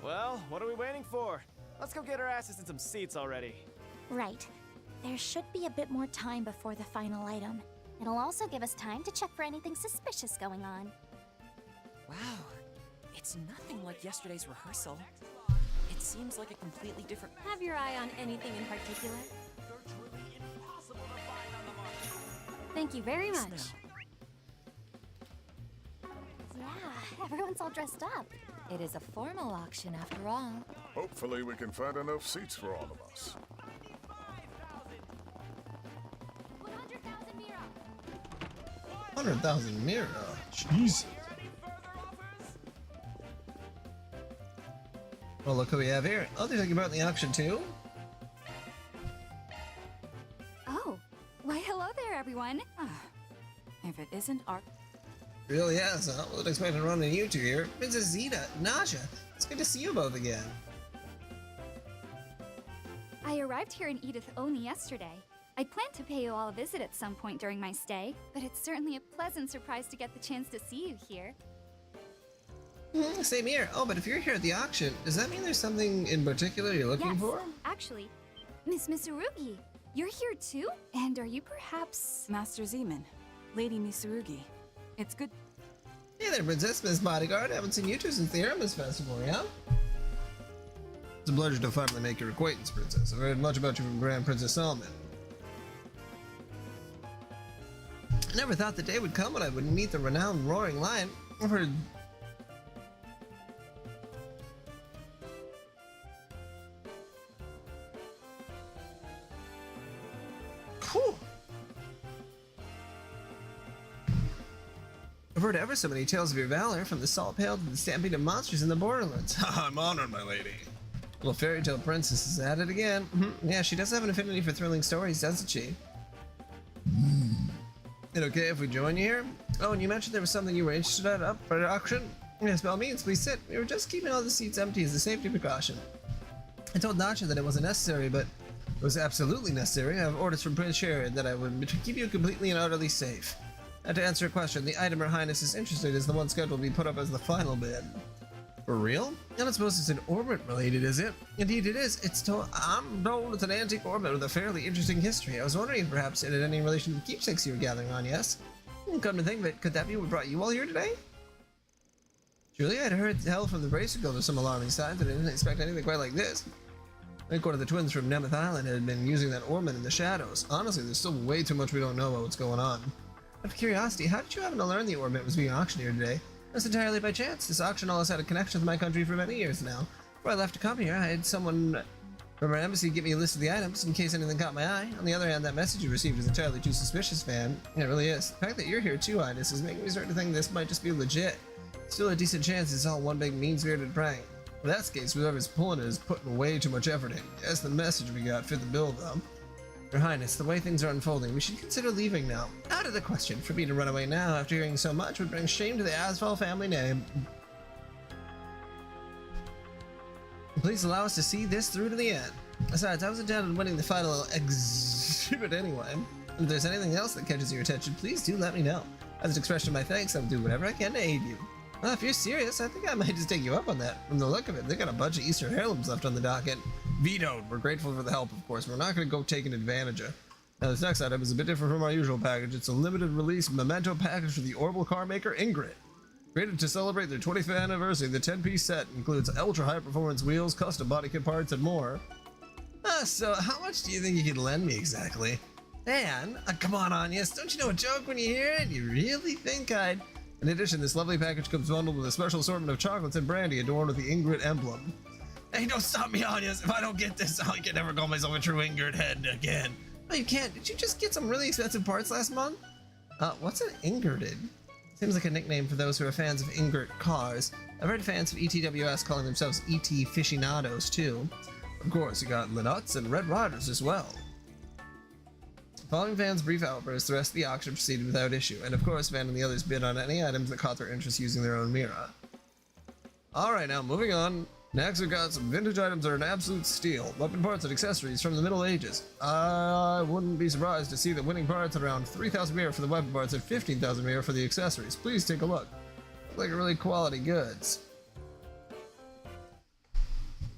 Well, what are we waiting for? Let's go get our asses in some seats already.
Right. There should be a bit more time before the final item. It'll also give us time to check for anything suspicious going on.
Wow, it's nothing like yesterday's rehearsal. It seems like a completely different...
Have your eye on anything in particular? Thank you very much.
Yeah, everyone's all dressed up.
It is a formal auction after all.
Hopefully we can find enough seats for all of us.
100,000 Mira. Jeez. Well, look who we have here. Oh, they're talking about in the auction too?
Oh, why hello there, everyone. If it isn't our...
Really has, huh? Wasn't expecting to run into you 2 here. Princess Zeta, Nasha, it's good to see you both again.
I arrived here in Edith only yesterday. I planned to pay you all a visit at some point during my stay, but it's certainly a pleasant surprise to get the chance to see you here.
Same here. Oh, but if you're here at the auction, does that mean there's something in particular you're looking
Yes,
for?
actually, Miss Mitsurugi, you're here too? And are you perhaps...
Master Zeman, Lady Mitsurugi. It's good...
Hey there, Princess, Miss Bodyguard. I haven't seen you two since the Aramis Festival, yeah? It's a pleasure to finally make your acquaintance, Princess. I've heard much about you from Grand Princess Salman. I never thought the day would come when I would meet the renowned Roaring Lion. I've heard... Cool. I've heard ever so many tales of your valor, from the Salt Pale to the stampede of monsters in the Borderlands. I'm honored, my lady. Little fairy tale princess is at it again. Yeah, she does have an affinity for thrilling stories, doesn't she? Is it okay if we join you here? Oh, and you mentioned there was something you were interested in up for auction? Yes, by all means, please sit. We were just keeping all the seats empty as a safety precaution. I told Nasha that it wasn't necessary, but it was absolutely necessary. I have orders from Prince Sherrod that I would keep you completely and utterly safe. And to answer your question, the item Her Highness is interested in is the one scheduled to be put up as the final bid. For real? I don't suppose it's an orbit related, is it? Indeed it is. I'm told it's an antique orbit with a fairly interesting history. I was wondering if perhaps it had any relation to the keepsakes you were gathering on, yes? Come to think of it, could that be what brought you all here today? Truly, I'd heard tell from the Bracer Guild of some alarming signs, but I didn't expect anything quite like this. I think one of the twins from Nemeth Island had been using that orbit in the shadows. Honestly, there's still way too much we don't know about what's going on. Out of curiosity, how did you happen to learn the orbit was being auctioned here today? That's entirely by chance. This auction always had a connection with my country for many years now. Before I left to come here, I had someone from our embassy give me a list of the items in case anything caught my eye. On the other hand, that message you received is entirely too suspicious, fan. It really is. The fact that you're here too, Highness, is making me start to think this might just be legit. Still a decent chance it's all one big mean-spirited prank. In that case, whoever's pulling it is putting way too much effort in. Yes, the message we got fit the bill, though. Your Highness, the way things are unfolding, we should consider leaving now. Out of the question. For me to run away now after hearing so much would bring shame to the Asphalt family name. Please allow us to see this through to the end. Besides, I was intent on winning the final exhibit anyway. If there's anything else that catches your attention, please do let me know. As an expression of my thanks, I will do whatever I can to aid you. Well, if you're serious, I think I might just take you up on that. From the look of it, they got a bunch of Easter heirlooms left on the docket. Vetoed. We're grateful for the help, of course. We're not going to go taking advantage of. Now, this next item is a bit different from our usual package. It's a limited release memento package for the Orbital car maker Ingrid. Created to celebrate their 25th anniversary, the 10-piece set includes ultra high performance wheels, custom body kit parts, and more. So how much do you think you could lend me exactly? Dan, come on, Anya, don't you know a joke when you hear it? You really think I'd... In addition, this lovely package comes bundled with a special assortment of chocolates and brandy adorned with the Ingrid emblem. Hey, don't stop me, Anya. If I don't get this, I can never call myself a true Ingrid head again. No, you can't. Did you just get some really expensive parts last month? What's an Ingrided? Seems like a nickname for those who are fans of Ingrid cars. I've heard fans of ETWS calling themselves ET Fissionados, too. Of course, you got Linuts and Red Riders as well. Following Van's brief outburst, the rest of the auction proceeded without issue, and of course Van and the others bid on any items that caught their interest using their own Mira. Alright, now moving on. Next we've got some vintage items that are an absolute steal. Weapon parts and accessories from the Middle Ages. I wouldn't be surprised to see the winning parts at around 3,000 Mira for the weapon parts and 15,000 Mira for the accessories. Please take a look. Look like really quality goods. Let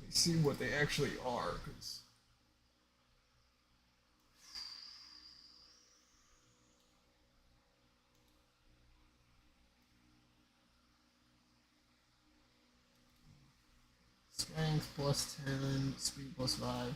me see what they actually are, because... Strength plus 10, speed plus 5.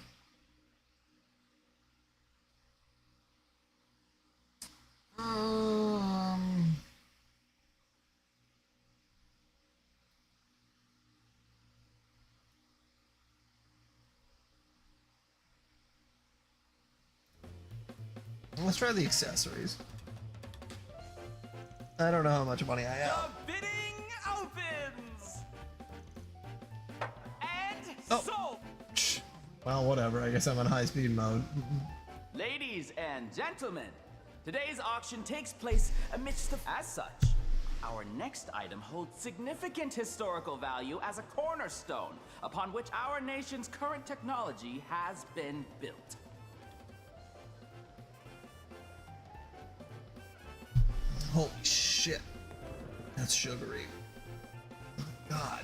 Let's try the accessories. I don't know how much money I have.
The bidding opens! And
Oh. Well, whatever. I guess I'm on high speed mode.
Ladies and gentlemen, today's auction takes place amidst the... As such, our next item holds significant historical value as a cornerstone upon which our nation's current technology has been built.
Holy shit. That's sugary. Oh my god.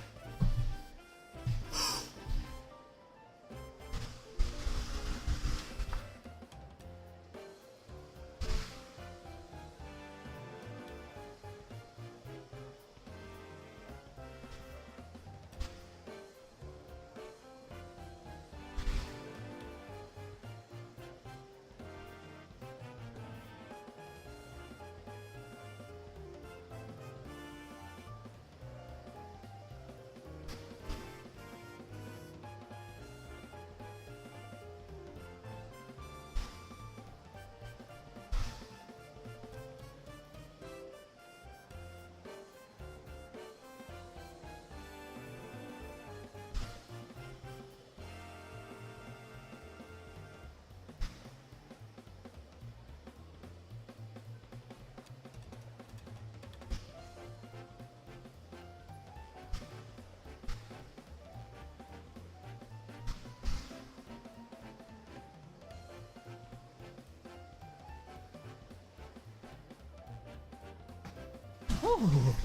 Oh.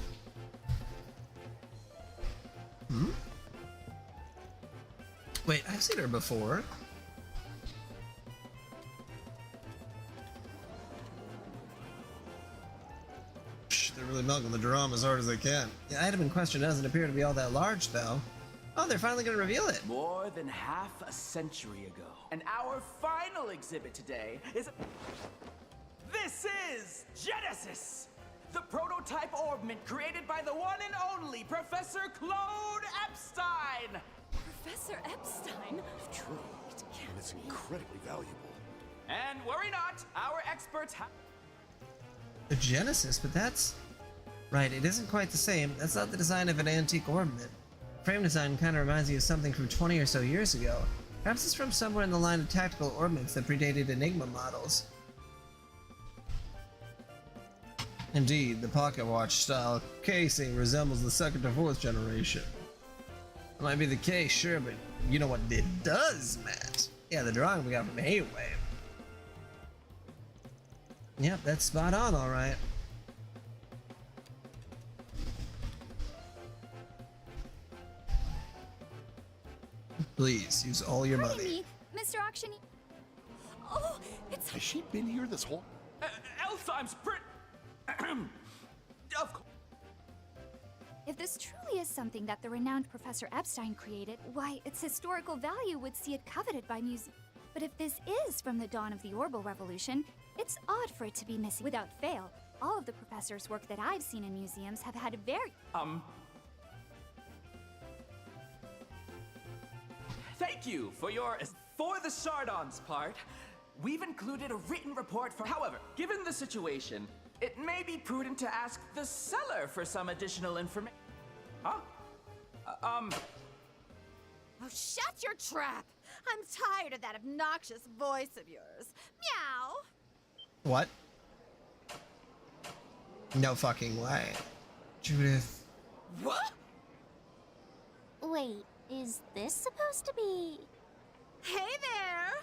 Hmm? Wait, I've seen her before. They're really milking the drama as hard as they can. The item in question doesn't appear to be all that large, though. Oh, they're finally gonna reveal it.
More than half a century ago. And our final exhibit today is... This is Genesis! The prototype orbment created by the one and only Professor Claude Epstein!
Professor Epstein?
True. And it's incredibly valuable.
And worry not, our experts have...
The Genesis, but that's... Right, it isn't quite the same. That's not the design of an antique ornament. Frame design kind of reminds you of something from 20 or so years ago. Perhaps it's from somewhere in the line of tactical ornaments that predated Enigma models. Indeed, the pocket watch style casing resembles the second to fourth generation. It might be the case, sure, but you know what it does, Matt? Yeah, the drawing we got from Heatwave. Yep, that's spot on, alright. Please, use all your
Pardon
money.
me, Mr. Auctioneer. Oh, it's...
Has she been here this whole...
Elfheim's Of course.
If this truly is something that the renowned Professor Epstein created, why, its historical value would see it coveted by museums. But if this is from the dawn of the Orbital Revolution, it's odd for it to be missing. Without fail, all of the professor's work that I've seen in museums have had a very...
Thank you for your... For the Sardons part, we've included a written report for... However, given the situation, it may be prudent to ask the seller for some additional information. Huh?
Oh, shut your trap! I'm tired of that obnoxious voice of yours. Meow!
What? No fucking way. Judith.
What?
Wait, is this supposed to be...
Hey there!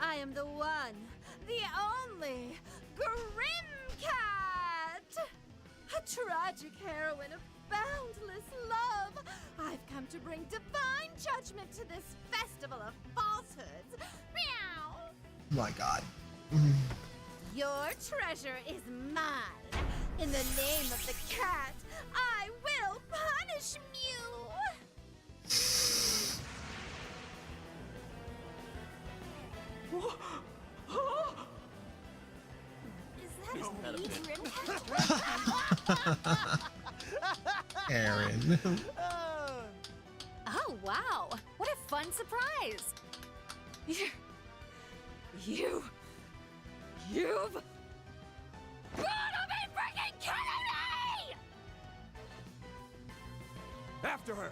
I am the one, the only, Grimcat! A tragic heroine of boundless love. I've come to bring divine judgment to this festival of falsehoods. Meow!
My god.
Your treasure is mine. In the name of the cat, I will punish Mew! Is that me, Grimcat?
Aaron.
Oh, wow. What a fun surprise. You've gotta be freaking kidding me!
After her.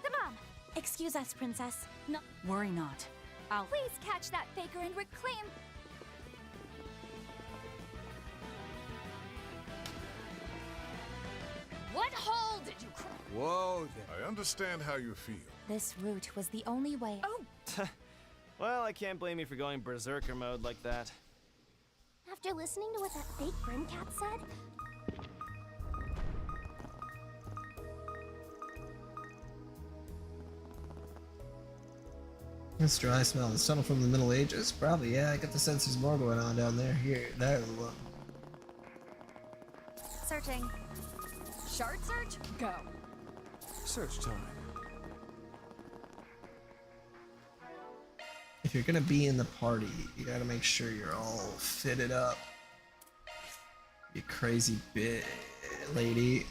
Come on. Excuse us, Princess. No.
Worry not. I'll...
Please catch that faker and reclaim...
What hole did you crack?
Whoa there. I understand how you feel.
This route was the only way...
Oh!
Well, I can't blame you for going berserker mode like that.
After listening to what that fake Grimcat said...
This dry smell. The tunnel from the Middle Ages? Probably, yeah. I get the sense there's more going on down there. Here, there.
Searching.
Shard search? Go.
Search time.
If you're gonna be in the party, you gotta make sure you're all fitted up. You crazy bit lady.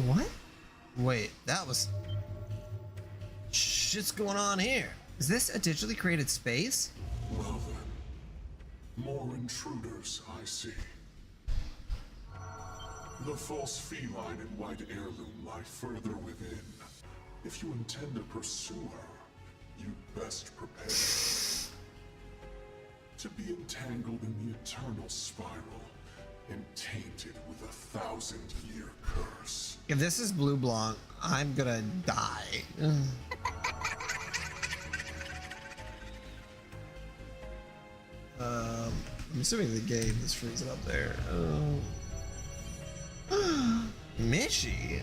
What? Wait, that was... Shit's going on here. Is this a digitally created space?
Well then, more intruders, I see. The false feline and white heirloom lie further within. If you intend to pursue her, you'd best prepare to be entangled in the eternal spiral and tainted with a 1,000-year curse.
If this is Blue Blanc, I'm gonna die. I'm assuming the game is freezing up there. Mishy?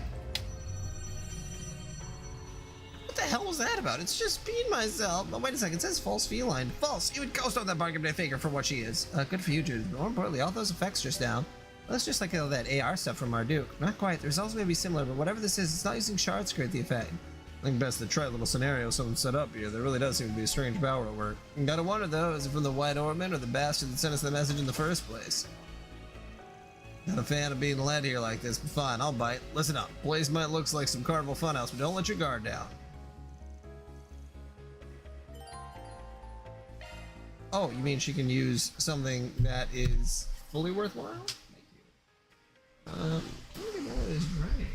What the hell was that about? It's just being myself. Oh, wait a second. It says false feline. False. You would ghost on that bargain day figure for what she is. Good for you, Jude. More importantly, all those effects just down. Well, that's just like all that AR stuff from Marduk. Not quite. The results may be similar, but whatever this is, it's not using shards to create the effect. I think best to try a little scenario someone set up here. There really does seem to be a strange power at work. You gotta wonder though, is it from the White Orman or the bastard that sent us the message in the first place? Not a fan of being led here like this, but fine, I'll bite. Listen up. Place might looks like some Carnival Funhouse, but don't let your guard down. Oh, you mean she can use something that is fully worthwhile? Thank you. I don't think that is right.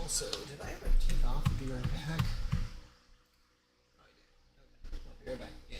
Also, did I ever take off and be right back? Oh, I did. Okay. I'll be right back. Yeah.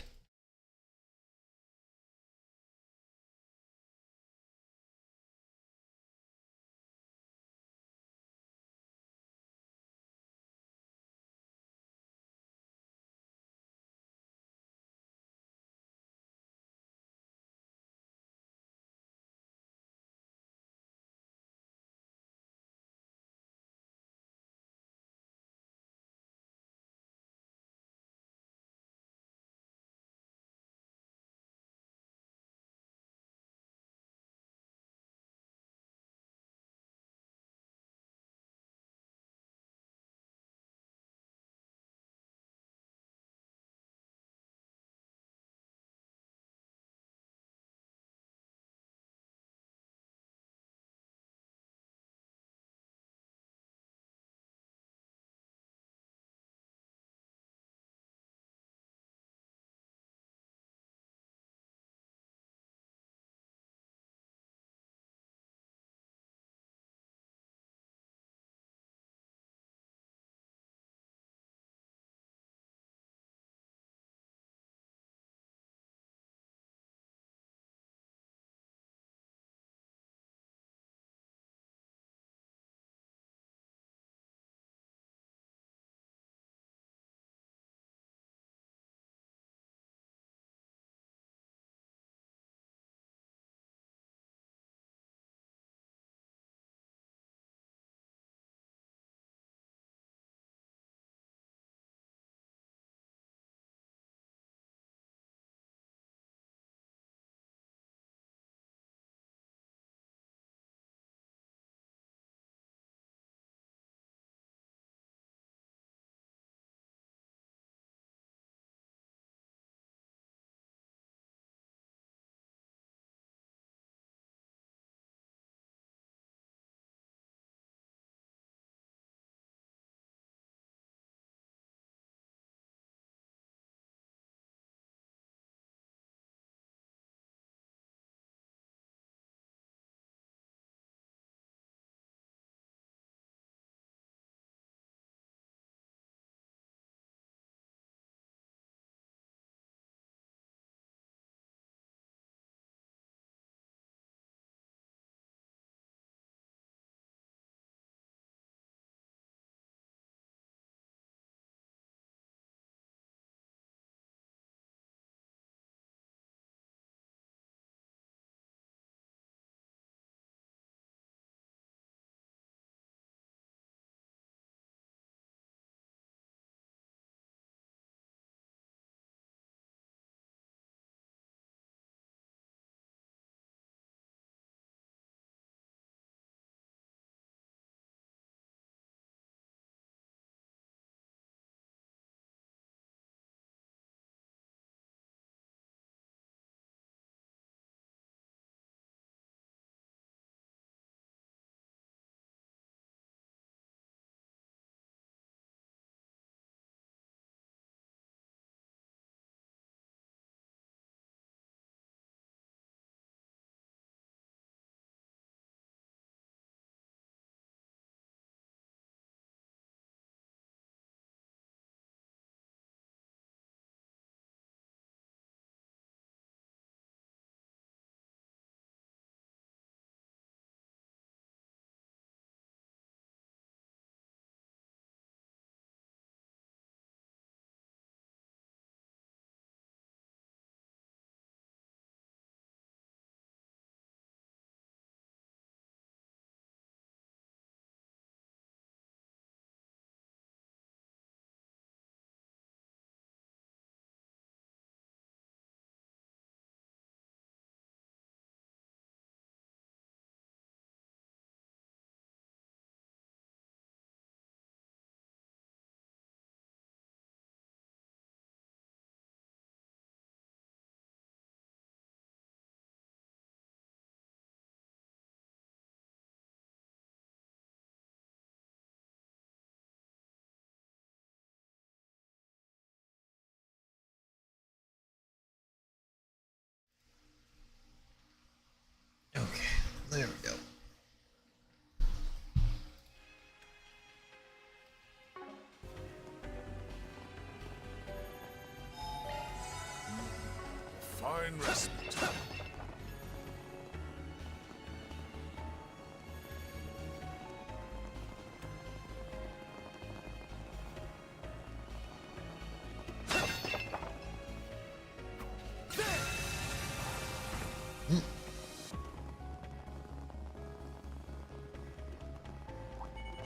divine respite.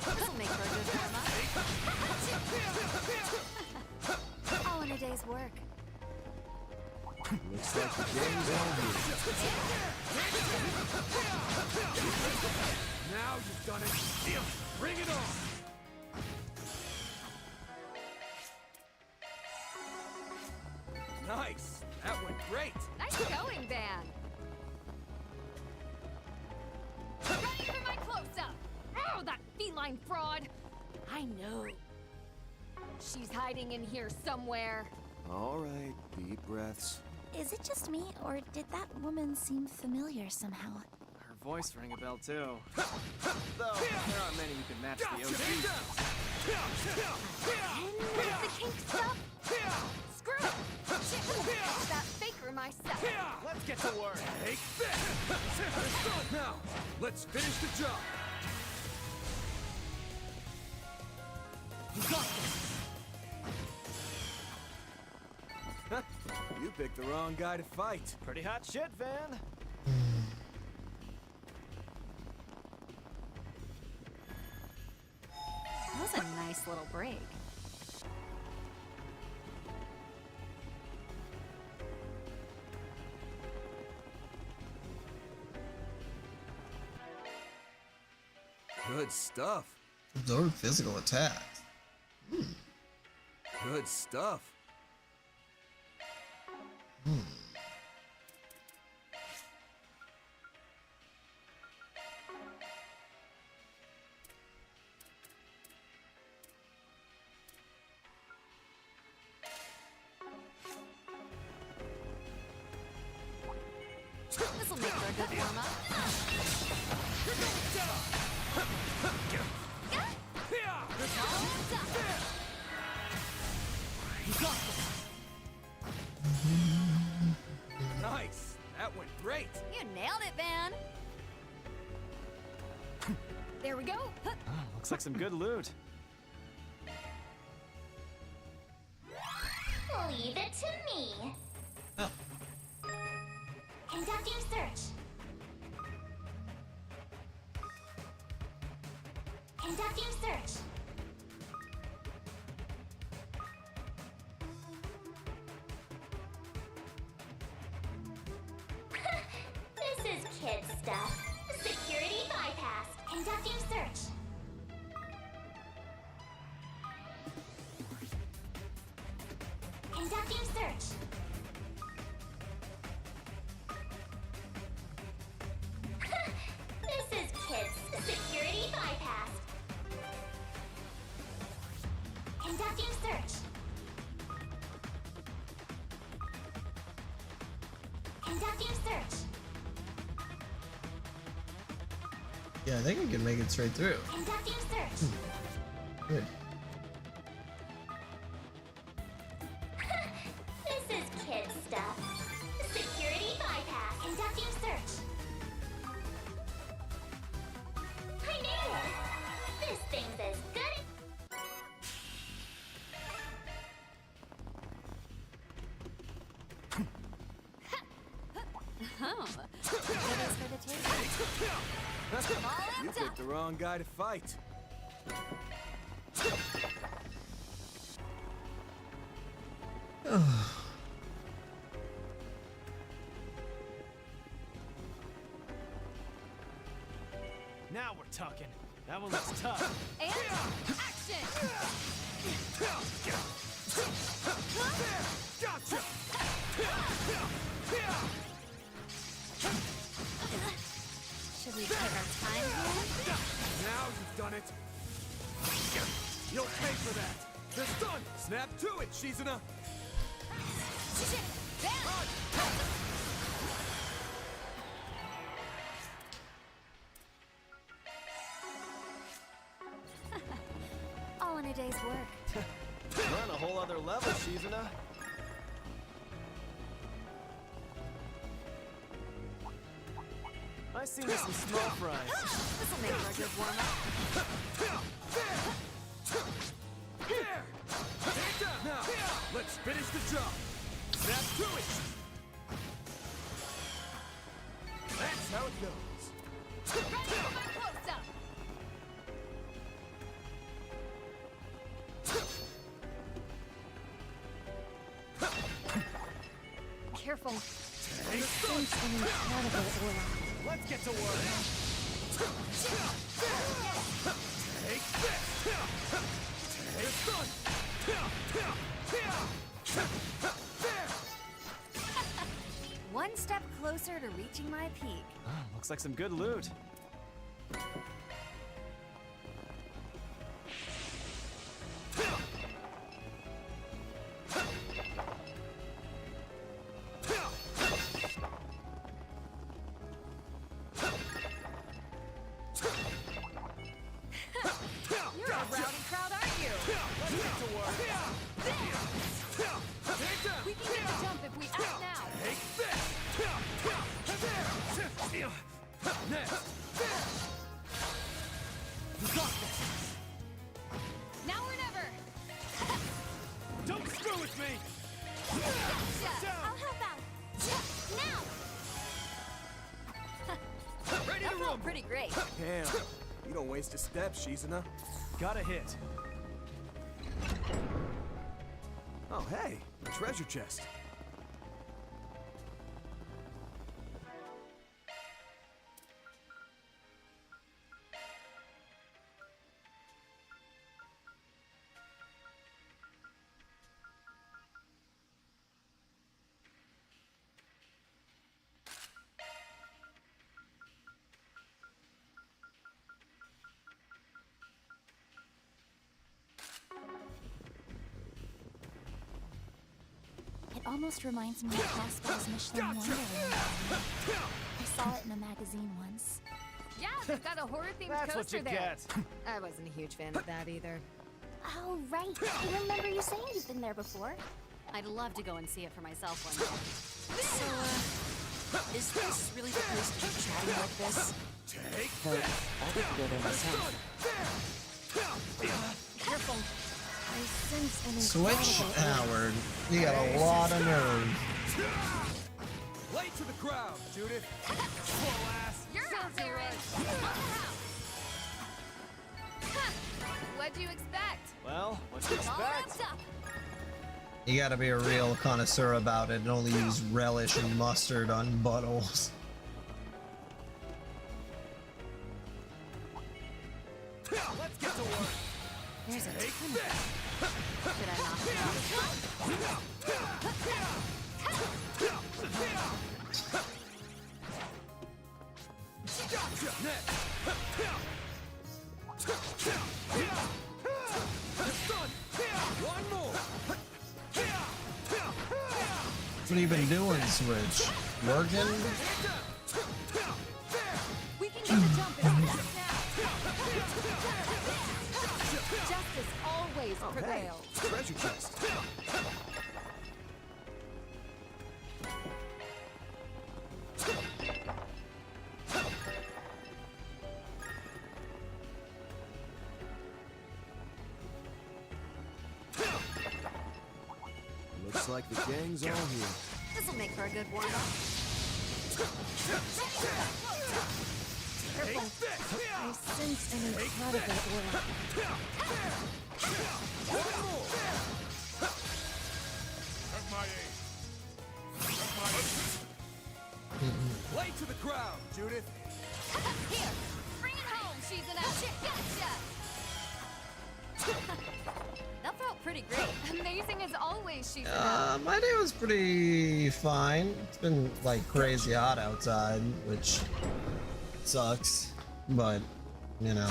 This'll make for a good warm-up.
All in a day's work.
Looks like the game's on here. Now you've done it. Bring it on. Nice. That went great.
Nice going, Van. Ready for my close-up. Oh, that feline fraud. I know. She's hiding in here somewhere.
All right, deep breaths.
Is it just me, or did that woman seem familiar somehow?
Her voice rang a bell too. Though there aren't many who can match the OG.
And the kink stuff. Screw it. That faker myself.
Let's get to work. Take this. Now, let's finish the job. You got this.
You picked the wrong guy to fight. Pretty hot shit, Van.
That was a nice little break.
Good stuff.
Absorb physical attacks.
Good stuff.
This'll make for a good warm-up.
Nice. That went great.
You nailed it, Van. There we go.
Looks like some good loot.
Leave it to me.
Oh.
Conducting search. Conducting search. This is kid stuff. Security bypass. Conducting search. Conducting search. This is kids. Security bypass. Conducting search. Conducting search.
Yeah, I think I can make it straight through.
Conducting search.
Good.
This is kid stuff. Security bypass. Conducting search. I knew it! This thing's as good.
Oh, that is for the taste.
You picked the wrong guy to fight. Now we're talking. That one looks tough.
And action!
Gotcha!
Should we take our time here?
Now you've done it. You'll pay for that. They're done. Snap to it, Shizuna.
All in a day's work.
You're on a whole other level, Shizuna. I seen you some small fries.
This'll make for a good warm-up.
There! Take down! Now, let's finish the job! Snap to it! That's how it goes.
Ready for my close-up!
Careful.
Take
Sense an incredible aura.
Let's get to work. Take this. Take this.
One step closer to reaching my peak.
Looks like some good loot.
You're a rowdy crowd, aren't you?
Let's get to work. Take down.
We can get the jump if we act now.
Take this. Next. You got this.
Now or never.
Don't screw with me.
Gotcha. I'll help out. Now.
Ready
That
to
felt
rumble.
pretty great.
Damn. You don't waste a step, Shizuna. Got a hit. Oh, hey. A treasure chest.
It almost reminds me of Pascal's Michelin Wonderland. I saw it in a magazine once.
Yeah, they've got a horror-themed
That's what
coaster
you
there.
get.
I wasn't a huge fan of that either.
Oh, right. I remember you saying you've been there before.
I'd love to go and see it for myself one day.
So, is this really the place to be chatting like this?
Take
Though, I'd like to go there myself.
Careful. I sense an
Switch
incredible
Howard. You got a lot of nerve.
Late to the crowd, Judith. Slow ass.
You're out there, Ed. What'd you expect?
Well, what do you
All
expect?
wrapped up.
You gotta be a real connoisseur about it and only use relish and mustard on buttholes.
Let's get to work.
There's a ton
Take
of
this.
Should I knock it
Gotcha. Next. One more.
What have you been doing, Switch? Working?
We can get the jump if we act now. Justice always
Oh, hey.
prevails.
Treasure chest. Looks like the gang's all here.
This'll make for a good warm-up. Careful. I sense an incredible aura.
At my age. Late to the crowd, Judith.
Here, bring it home, she's an Gotcha. That felt pretty great.
Amazing as always, she's
My day was pretty fine. It's been like crazy hot outside, which sucks, but you know,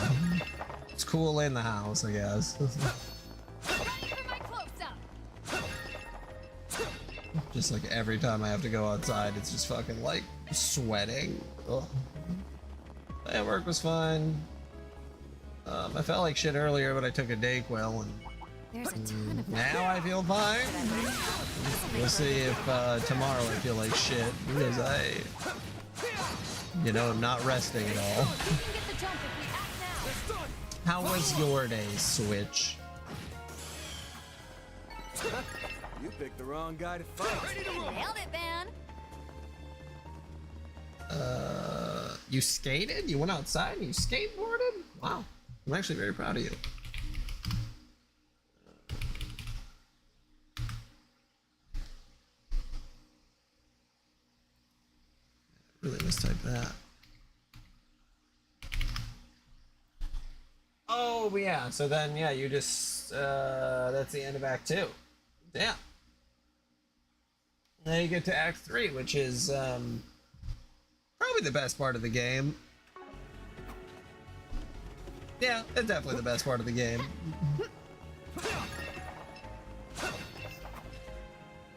it's cool in the house, I guess.
Ready for my close-up.
Just like every time I have to go outside, it's just fucking like sweating. Ugh. Day at work was fine. I felt like shit earlier, but I took a Dayquil and
There's a ton of
now I feel fine. We'll see if tomorrow I feel like shit because You know, not resting at all. How was your day, Switch?
You picked the wrong guy to fight.
Nailed it, Van.
You skated? You went outside and you skateboarded? Wow. I'm actually very proud of you. Really mistyped that. Oh, yeah. So then, yeah, you just, that's the end of Act 2. Yeah. Now you get to Act 3, which is, probably the best part of the game. Yeah, it's definitely the best part of the game.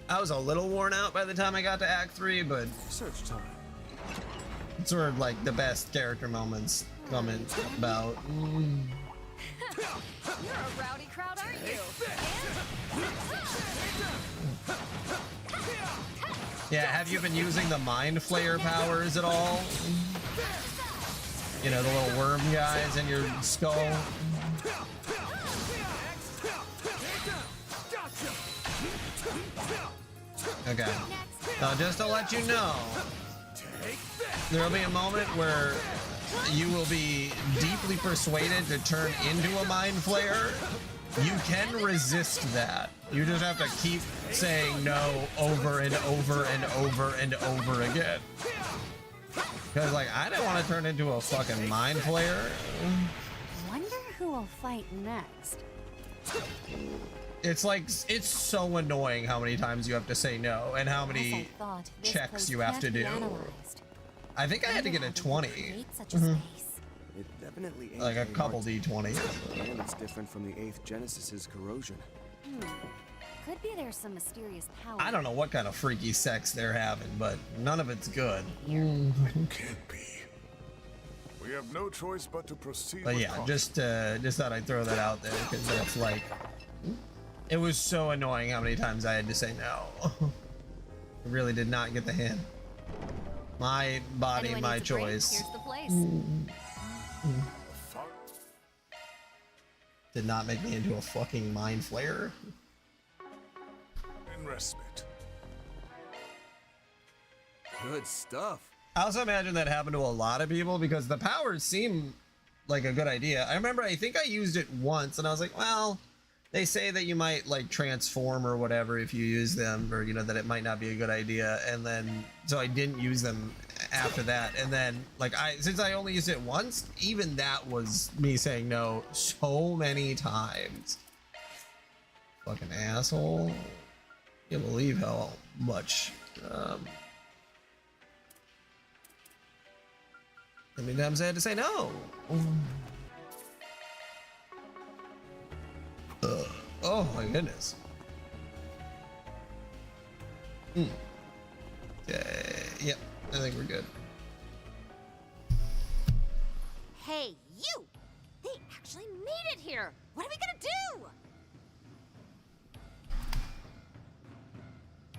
I was a little worn out by the time I got to Act 3, but
search time.
It's sort of like the best character moments coming about.
You're a rowdy crowd, aren't you?
Yeah, have you been using the Mind Flayer powers at all? You know, the little worm guys in your skull? Okay. Now, just to let you know, there will be a moment where you will be deeply persuaded to turn into a Mind Flayer. You can resist that. You just have to keep saying no over and over and over and over again. Because, like, I don't want to turn into a fucking Mind Flayer.
Wonder who will fight next.
It's like, it's so annoying how many times you have to say no and how many checks you have to do. I think I had to get a 20.
It definitely ain't
like a
very
couple
hard to-
D20s.
And it's different from the 8th Genesis's corrosion.
Could be there's some mysterious power.
I don't know what kind of freaky sex they're having, but none of it's good.
It can't be. We have no choice but to proceed.
But
with
yeah,
caution.
just thought I'd throw that out there because that's like, it was so annoying how many times I had to say no. I really did not get the hint. My body,
Anyone
my
needs a break?
choice.
Here's the place.
Did not make me into a fucking Mind Flayer.
In respite.
Good stuff.
I also imagine that happened to a lot of people because the powers seem like a good idea. I remember I think I used it once and I was like, well, they say that you might like transform or whatever if you use them, or you know that it might not be a good idea, and then so I didn't use them after that. And then like since I only used it once, even that was me saying no so many times. Fucking asshole. Can't believe how much how many times I had to say no. Oh my goodness. Yep, I think we're good.
Hey, you! They actually made it here! What are we gonna do?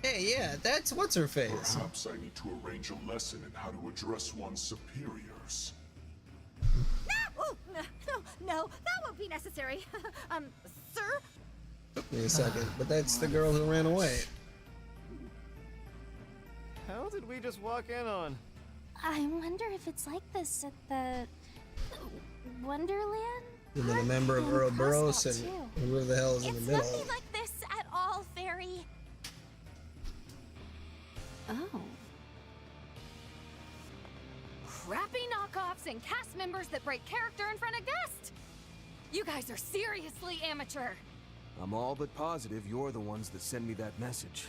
Hey, yeah, that's what's her face.
Perhaps I need to arrange a lesson in how to address one's superiors.
Oh, no, that won't be necessary. Sir?
Took me a second, but that's the girl who ran away.
How did we just walk in on?
I wonder if it's like this at the Wonderland?
And then a member of Ouroboros and whoever the hell is in the middle.
It's nothing like this at all, Fairy.
Oh. Crappy knockoffs and cast members that break character in front of guests! You guys are seriously amateur!
I'm all but positive you're the ones that send me that message.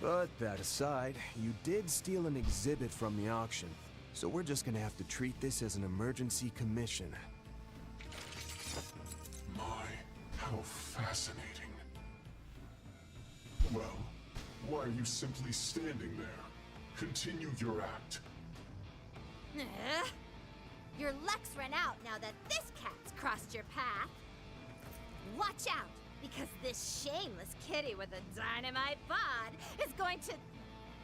But that aside, you did steal an exhibit from the auction, so we're just gonna have to treat this as an emergency commission.
My, how fascinating. Well, why are you simply standing there? Continue your act.
Your luck's run out now that this cat's crossed your path. Watch out, because this shameless kitty with a dynamite bod is going to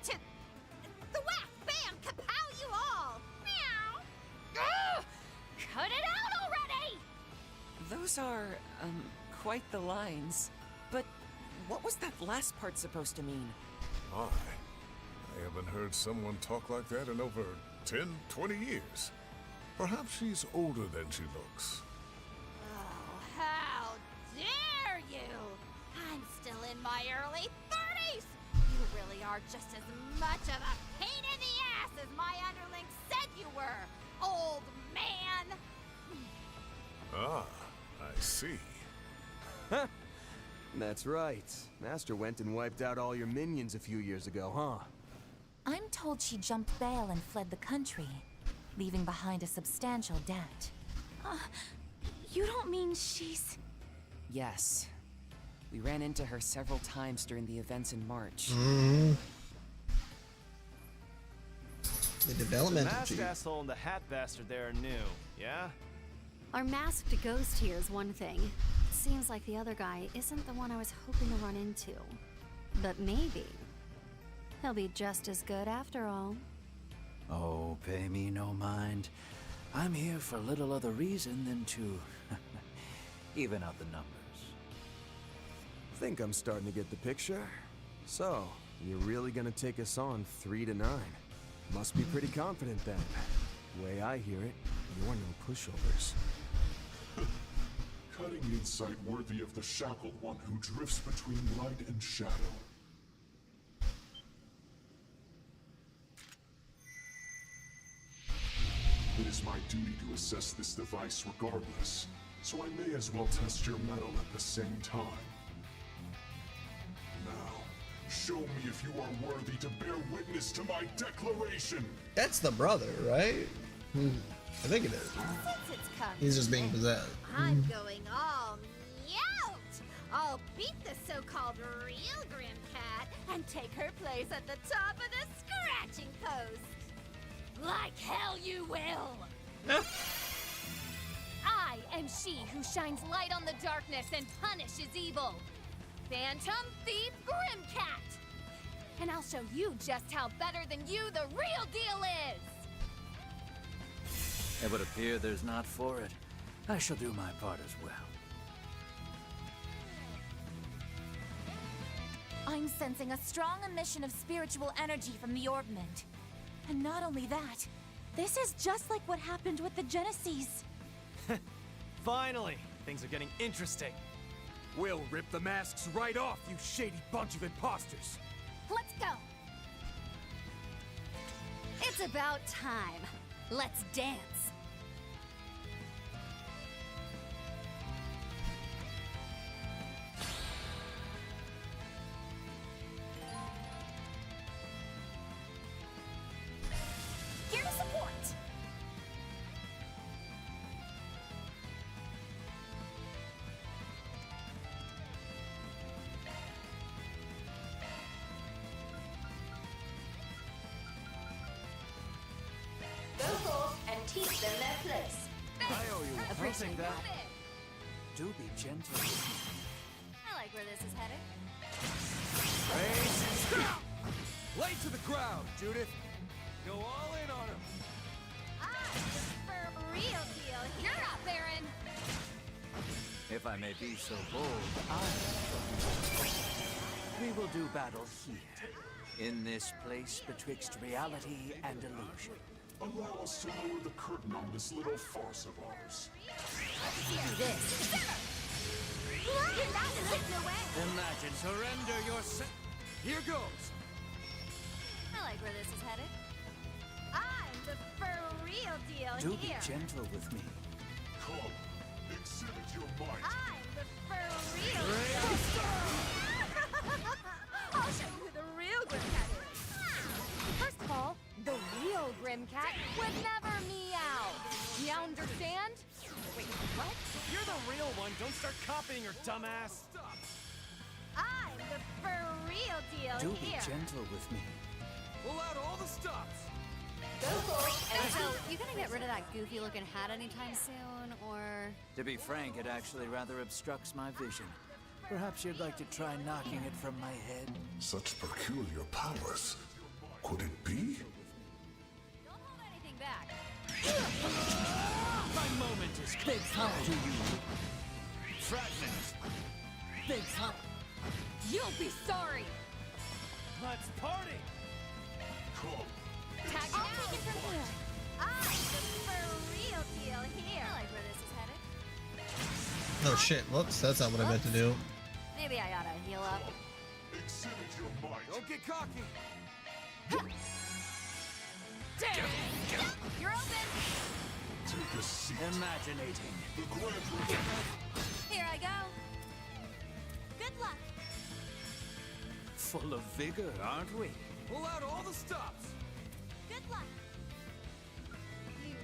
the whack, bam, kapow you all! Meow! Ugh! Cut it out already!
Those are, quite the lines. But what was that last part supposed to mean?
I haven't heard someone talk like that in over 10, 20 years. Perhaps she's older than she looks.
Oh, how dare you! I'm still in my early 30s! You really are just as much of a pain in the ass as my underling said you were, old man!
Ah, I see.
That's right. Master went and wiped out all your minions a few years ago, huh?
I'm told she jumped bail and fled the country, leaving behind a substantial debt.
You don't mean she's...
Yes. We ran into her several times during the events in March.
The development.
The masked asshole and the hat bastard there are new, yeah?
Our masked ghost here is one thing. It seems like the other guy isn't the one I was hoping to run into. But maybe he'll be just as good after all.
Oh, pay me no mind. I'm here for little other reason than to even out the numbers.
Think I'm starting to get the picture. So, you're really gonna take us on 3-9? Must be pretty confident then. Way I hear it, you're no pushovers.
Cutting insight worthy of the shackled one who drifts between light and shadow. It is my duty to assess this device regardless, so I may as well test your mettle at the same time. Now, show me if you are worthy to bear witness to my declaration!
That's the brother, right? I think it is.
Since it's come
He's just being possessed.
I'm going all meowt! I'll beat the so-called real Grim Cat and take her place at the top of the scratching post! Like hell you will!
I am she who shines light on the darkness and punishes evil. Phantom Thief Grimcat! And I'll show you just how better than you the real deal is!
It would appear there's not for it. I shall do my part as well.
I'm sensing a strong emission of spiritual energy from the Orbment. And not only that, this is just like what happened with the Genesis.
Finally! Things are getting interesting.
We'll rip the masks right off, you shady bunch of imposters!
Let's go!
It's about time. Let's dance.
Here to support!
Go forth and teach them their place.
I owe you one.
Appreciate
that.
Do be gentle.
I like where this is headed.
Lay to the crowd, Judith! Go all in on him!
For real deal,
You're up, Aaron!
If I may be so bold, we will do battle here, in this place betwixt reality and illusion.
Allow us to lower the curtain on this little farce of ours.
Do this.
Imagine, surrender yourself. Here goes.
I like where this is headed.
I'm the for real deal
Do
here.
be gentle with me.
Come, exhibit your might.
I'm the for real deal. I'll show you who the real Grimcat is.
First of all, the real Grimcat would never meow. You understand? Wait, what?
You're the real one. Don't start copying her, dumbass.
I'm the for real deal
Do
here.
be gentle with me.
Pull out all the stops.
Go forth and
So, you gonna get rid of that goofy looking hat anytime soon, or...
To be frank, it actually rather obstructs my vision. Perhaps you'd like to try knocking it from my head?
Such peculiar powers. Could it be?
moment is
Big time.
to you. Fragment.
Big time.
You'll be sorry.
Let's party.
Tag
I'll
out.
take it from here.
I'm the for real deal here. I like where this is headed.
Oh shit, whoops, that's not what I meant to do.
Maybe I oughta heal up.
Exhibit your might.
Don't get cocky.
Damn. You're open.
Take a seat.
Imaginating.
The grand reveal.
Here I go. Good luck.
Full of vigor, aren't we?
Pull out all the stops.
Good luck.
You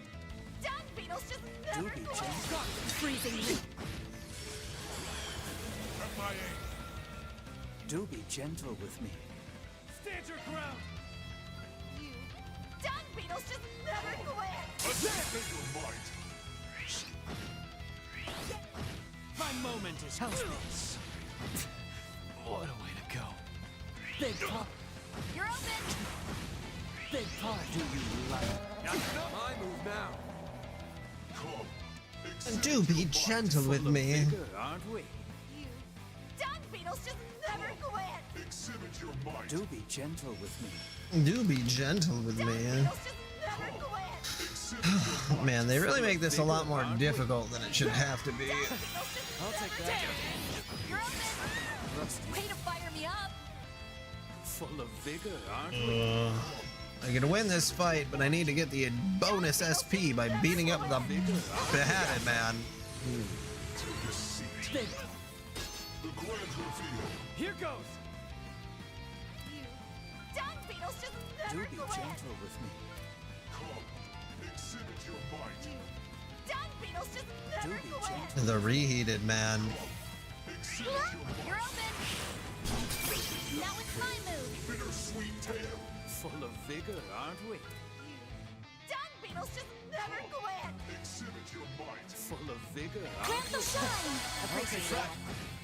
dung beetles just never
Do be
quit.
gentle.
Freezing me.
MIA.
Do be gentle with me.
Stand your ground.
You dung beetles just never quit.
Exhibit your might.
My moment is
Hellspace. What a way to go.
Big time.
You're open.
Big time.
Do you like?
My move now.
Come.
And do be gentle with me.
Vigor, aren't we?
You dung beetles just never quit.
Exhibit your might.
Do be gentle with me.
Do be gentle with me.
Beetles just never quit.
Man, they really make this a lot more difficult than it should have to be.
I'll take that.
You're open. Way to fire me up.
Full of vigor, aren't we?
I can win this fight, but I need to get the bonus SP by beating up the beheaded man.
Take a seat.
Big.
The grand reveal.
Here goes.
You dung beetles just
Do
never
be
quit.
gentle with me.
Come. Exhibit your might.
You dung beetles just
Do
never
be
quit.
gentle.
The reheated man.
Exhibit your might.
You're open.
Now it's my move.
Bittersweet tale.
Full of vigor, aren't we?
You dung beetles just never quit.
Exhibit your might.
Full of vigor,
Grant
aren't
the
we?
shine.
Appreciate that.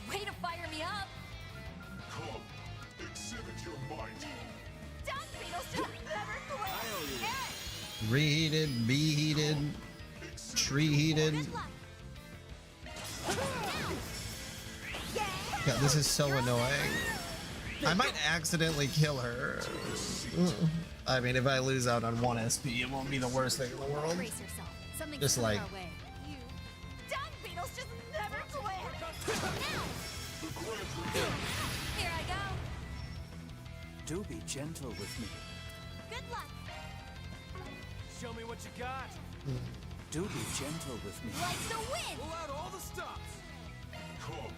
Way to fire me up.
Come. Exhibit your might.
Dung beetles just never quit.
Reheated, beheated, tree heated.
Good luck.
God, this is so annoying. I might accidentally kill her. I mean, if I lose out on 1 SP, it won't be the worst thing in the world.
Brace yourself. Something's
Just
coming
like-
our way.
You dung beetles just never quit.
The grand reveal.
Here I go.
Do be gentle with me.
Good luck.
Show me what you got.
Do be gentle with me.
Like the wind.
Pull out all the stops.
Come.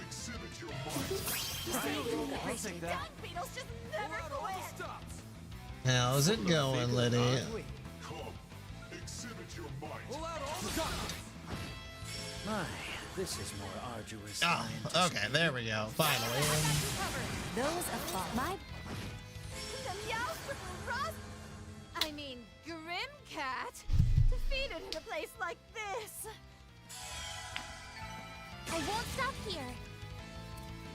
Exhibit your might.
I'll take that.
Dung beetles just
Pull
never
out all the
quit.
stops.
How's it going, Liddy?
Aren't we?
Come. Exhibit your might.
Pull out all the stops.
My, this is more arduous
Oh,
than I
okay, there we go. Finally.
Those of thought. My
The Meowscrew Rust, I mean Grimcat, defeated in a place like this.
I won't stop here.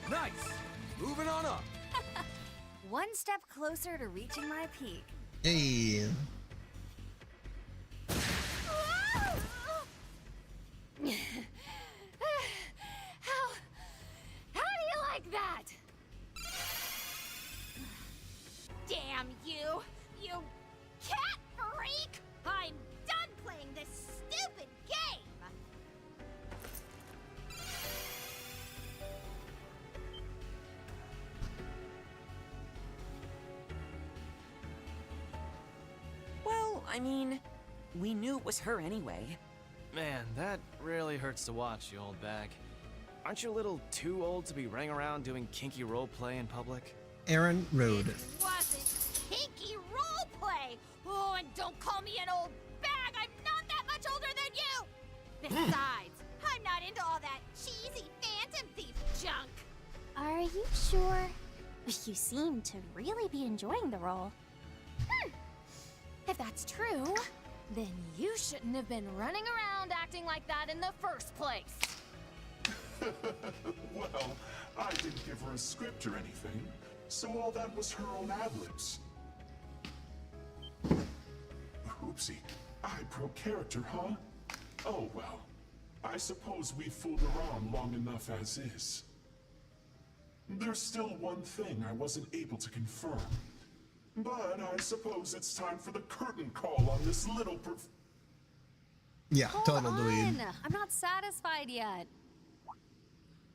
Nice. Moving on up.
one step closer to reaching my peak.
Hey.
How do you like that?
Damn you, you cat freak! I'm done playing this stupid game.
Well, I mean, we knew it was her anyway.
Man, that really hurts to watch, you old bag. Aren't you a little too old to be running around doing kinky roleplay in public?
Aaron Road.
Wasn't kinky roleplay. Oh, and don't call me an old bag. I'm not that much older than you. Besides, I'm not into all that cheesy Phantom Thief junk.
Are you sure? You seem to really be enjoying the role.
If that's true, then you shouldn't have been running around acting like that in the first place.
Well, I didn't give her a script or anything, so all that was her own ad-libs. Oopsie. I broke character, huh? Oh well. I suppose we've fooled around long enough as is. There's still one thing I wasn't able to confirm. But I suppose it's time for the curtain call on this little
Yeah,
Hold
total
on.
dweeb.
I'm not satisfied yet.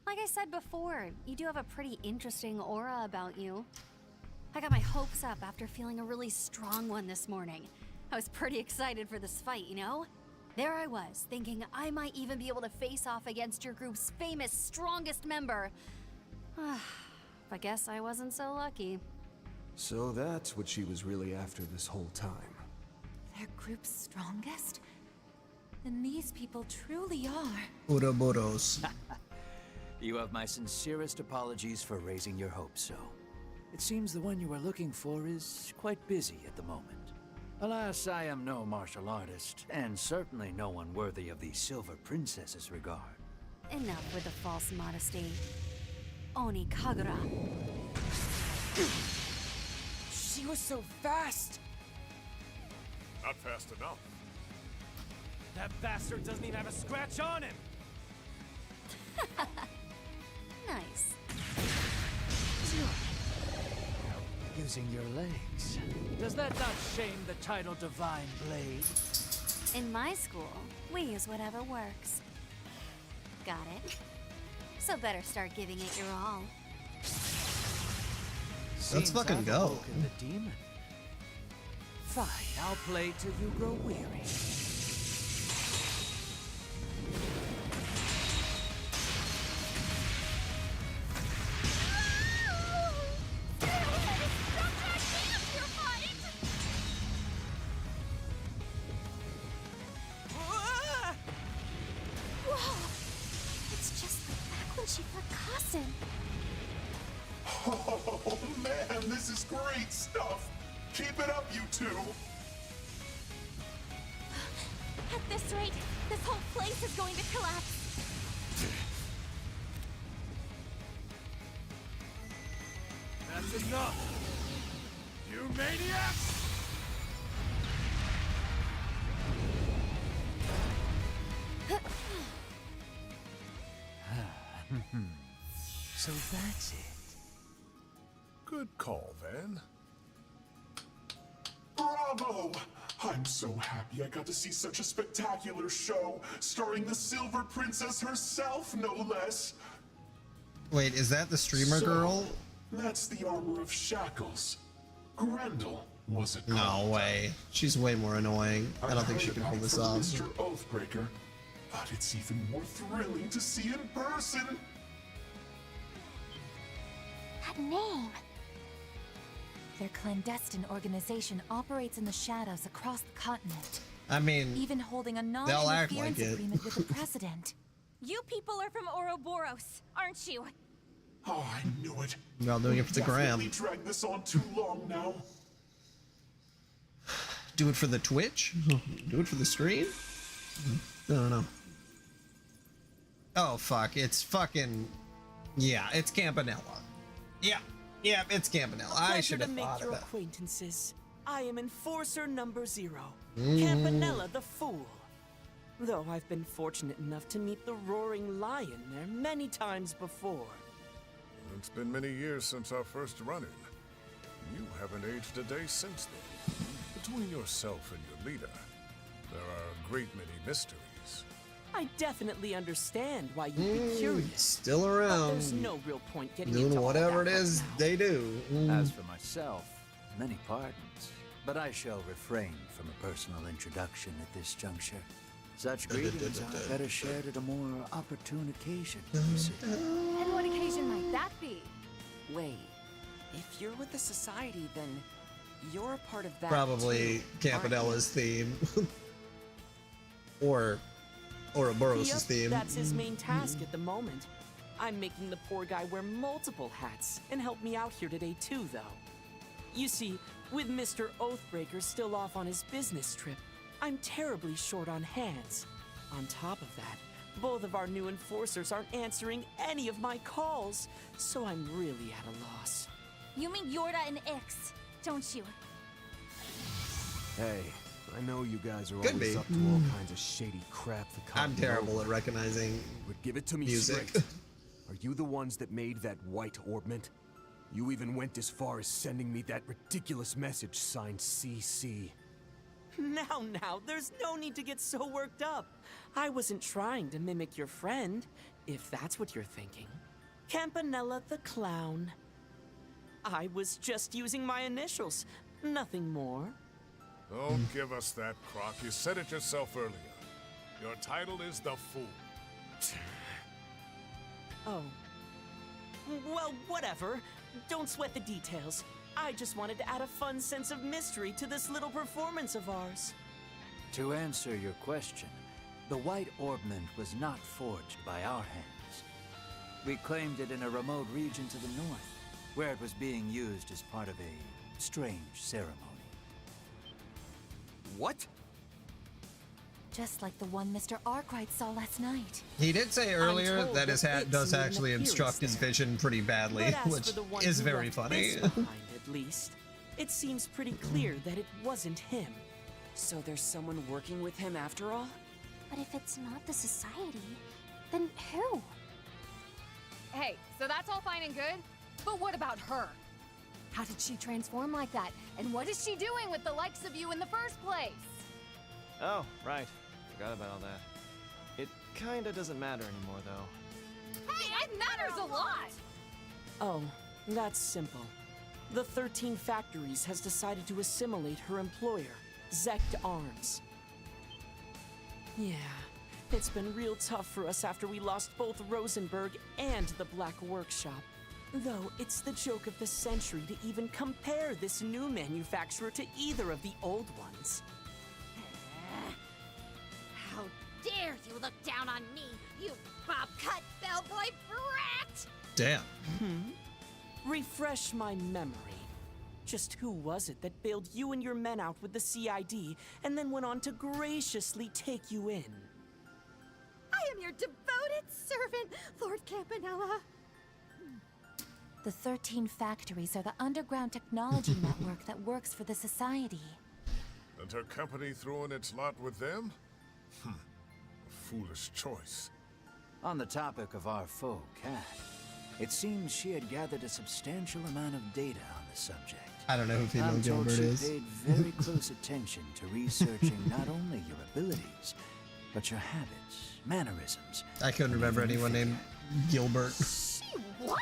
Like I said before, you do have a pretty interesting aura about you. I got my hopes up after feeling a really strong one this morning. I was pretty excited for this fight, you know? There I was, thinking I might even be able to face off against your group's famous strongest member. I guess I wasn't so lucky.
So that's what she was really after this whole time.
Their group's strongest? Then these people truly are.
Ouroboros.
You have my sincerest apologies for raising your hopes so. It seems the one you are looking for is quite busy at the moment. Alas, I am no martial artist, and certainly no one worthy of the Silver Princess's regard.
Enough with the false modesty. Oni Kagura.
She was so fast!
Not fast enough.
That bastard doesn't even have a scratch on him!
Nice.
Using your legs. Does that not shame the title Divine Blade?
In my school, we use whatever works. Got it? So better start giving it your all.
Let's fucking
I've
go.
awoken the demon. Fine, I'll play till you grow weary.
Whoa! It's just like back when she fought Kassen.
Oh man, this is great stuff! Keep it up, you two!
At this rate, this whole place is going to collapse.
That's enough! You maniacs!
So that's it.
Good call, Van.
Bravo! I'm so happy I got to see such a spectacular show, starring the Silver Princess herself, no less.
Wait, is that the streamer
So,
girl?
That's the armor of Shackles. Grendel, was it
No
called?
way. She's way more annoying. I don't think she can pull this off.
Mr. Oathbreaker, but it's even more thrilling to see in person.
That name! Their clandestine organization operates in the shadows across the continent.
I mean,
Even holding a
they'll act
non-interference
like it.
agreement with the president. You people are from Ouroboros, aren't you?
Oh, I knew it.
Y'all doing it for the
Definitely
gram.
dragged this on too long now.
Do it for the Twitch? Do it for the stream? I don't know. Oh, fuck. It's fucking... Yeah, it's Campanella. Yeah, it's Campanella. I
Pleasure
should
to
have
make
thought
your
of that.
acquaintances. I am Enforcer Number 0,
Mm.
Campanella the Fool. Though I've been fortunate enough to meet the Roaring Lion there many times before.
It's been many years since our first run-in. You haven't aged a day since then. Between yourself and your leader, there are a great many mysteries.
I definitely understand why you'd be curious.
Still
But
around.
there's no real point getting
Doing
into all
whatever it
that right
is
now.
they do.
As for myself, many pardons, but I shall refrain from a personal introduction at this juncture. Such greetings are better shared at a more opportune occasion, you see.
And what occasion might that be?
Wait, if you're with the Society, then you're a part of that
Probably
too,
Campanella's theme. or Ouroboros'
Yep,
theme.
that's his main task at the moment. I'm making the poor guy wear multiple hats and help me out here today too, though. You see, with Mr. Oathbreaker still off on his business trip, I'm terribly short on hands. On top of that, both of our new enforcers aren't answering any of my calls, so I'm really at a loss.
You mean Yorda and Ix, don't you?
Hey, I know you guys are
Could
always
be.
up to all kinds of shady crap.
I'm terrible at recognizing
But give it to me
music.
straight. Are you the ones that made that white orbment? You even went as far as sending me that ridiculous message signed CC.
Now, there's no need to get so worked up. I wasn't trying to mimic your friend, if that's what you're thinking. Campanella the Clown. I was just using my initials, nothing more.
Don't give us that, Croc. You said it yourself earlier. Your title is the Fool.
Oh. Well, whatever. Don't sweat the details. I just wanted to add a fun sense of mystery to this little performance of ours.
To answer your question, the white orbment was not forged by our hands. We claimed it in a remote region to the north, where it was being used as part of a strange ceremony.
What?
Just like the one Mr. Arkwright saw last night.
He did say earlier
told
that his
that
hat
it's
does
made an
actually
appearance
obstruct his
there.
vision pretty badly,
But as
which
for the one
is
who
very
left
funny.
this behind, at least, it seems pretty clear that it wasn't him.
So there's someone working with him after all?
But if it's not the society, then who? Hey, so that's all fine and good, but what about her? How did she transform like that? And what is she doing with the likes of you in the first place?
Oh, right. Forgot about all that. It kinda doesn't matter anymore, though.
Hey, it matters a lot!
Oh, that's simple. The 13 Factories has decided to assimilate her employer, Zect Arms. Yeah, it's been real tough for us after we lost both Rosenberg and the Black Workshop. Though it's the joke of the century to even compare this new manufacturer to either of the old ones.
How dare you look down on me, you bob-cut bellboy brat!
Damn.
Refresh my memory. Just who was it that bailed you and your men out with the CID and then went on to graciously take you in?
I am your devoted servant, Lord Campanella.
The 13 Factories are the underground technology network that works for the Society.
And her company threw in its lot with them? A foolish choice.
On the topic of our foe, Cat, it seems she had gathered a substantial amount of data on the subject.
I don't know who female
I'm told
Gilbert
she
is.
paid very close attention to researching not only your abilities, but your habits, mannerisms.
I couldn't remember anyone named Gilbert.
What?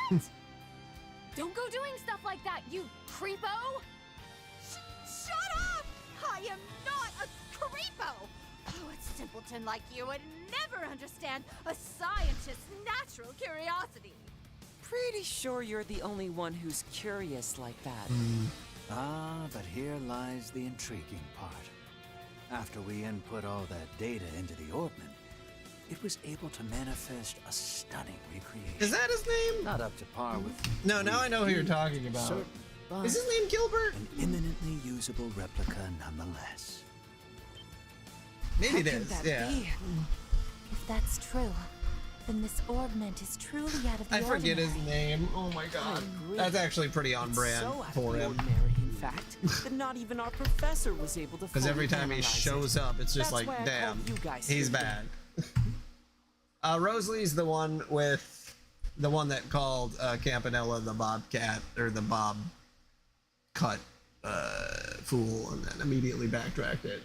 Don't go doing stuff like that, you creepo!
Shut up! I am not a creepo! Oh, a simpleton like you would never understand a scientist's natural curiosity.
Pretty sure you're the only one who's curious like that.
Ah, but here lies the intriguing part. After we input all that data into the orbment, it was able to manifest a stunning recreation.
Is that his name?
Not up to par with...
No, now I know who you're talking about.
certain, but
Is his name Gilbert?
An eminently usable replica nonetheless.
Maybe it
How could
is,
that
yeah.
be? If that's true, then this orbment is truly out of the
I forget his
ordinary.
name. Oh my god.
agree.
That's actually pretty on
It's
brand
so out of
for
the
him.
ordinary, in fact, that not even our professor was able to.
Because every
fully
time he
analyze
shows
it.
up, it's just
That's
like,
why I
damn,
called you guys
he's
here
bad. Rosalie's the one that called Campanella the Bobcat, or the Bob Cut fool, and then immediately backtracked it.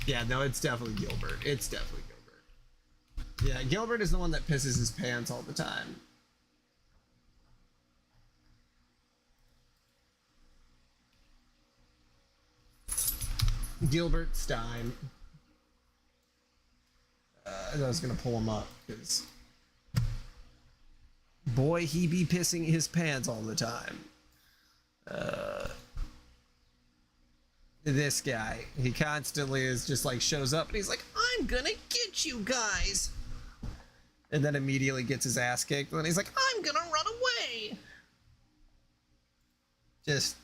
Yeah, no, it's definitely Gilbert. It's definitely Gilbert. Yeah, Gilbert is the one that pisses his pants all the time. Gilbert Stein. I was gonna pull him up because boy, he be pissing his pants all the time. This guy, he constantly is just like shows up and he's like, I'm gonna get you guys, and then immediately gets his ass kicked and then he's like, I'm gonna run away. Just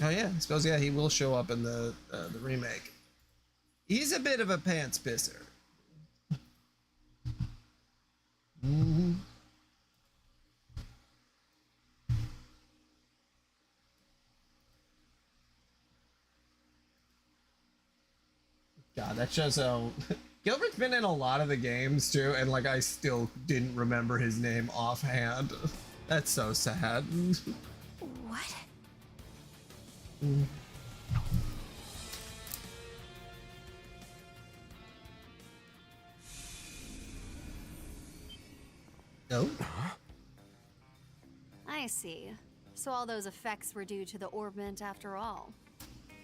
oh yeah, I suppose yeah, he will show up in the remake. He's a bit of a pants pisser. Mm-hmm. God, that shows how Gilbert's been in a lot of the games too, and like I still didn't remember his name offhand. That's so sad.
What?
No.
I see. So all those effects were due to the orbment after all.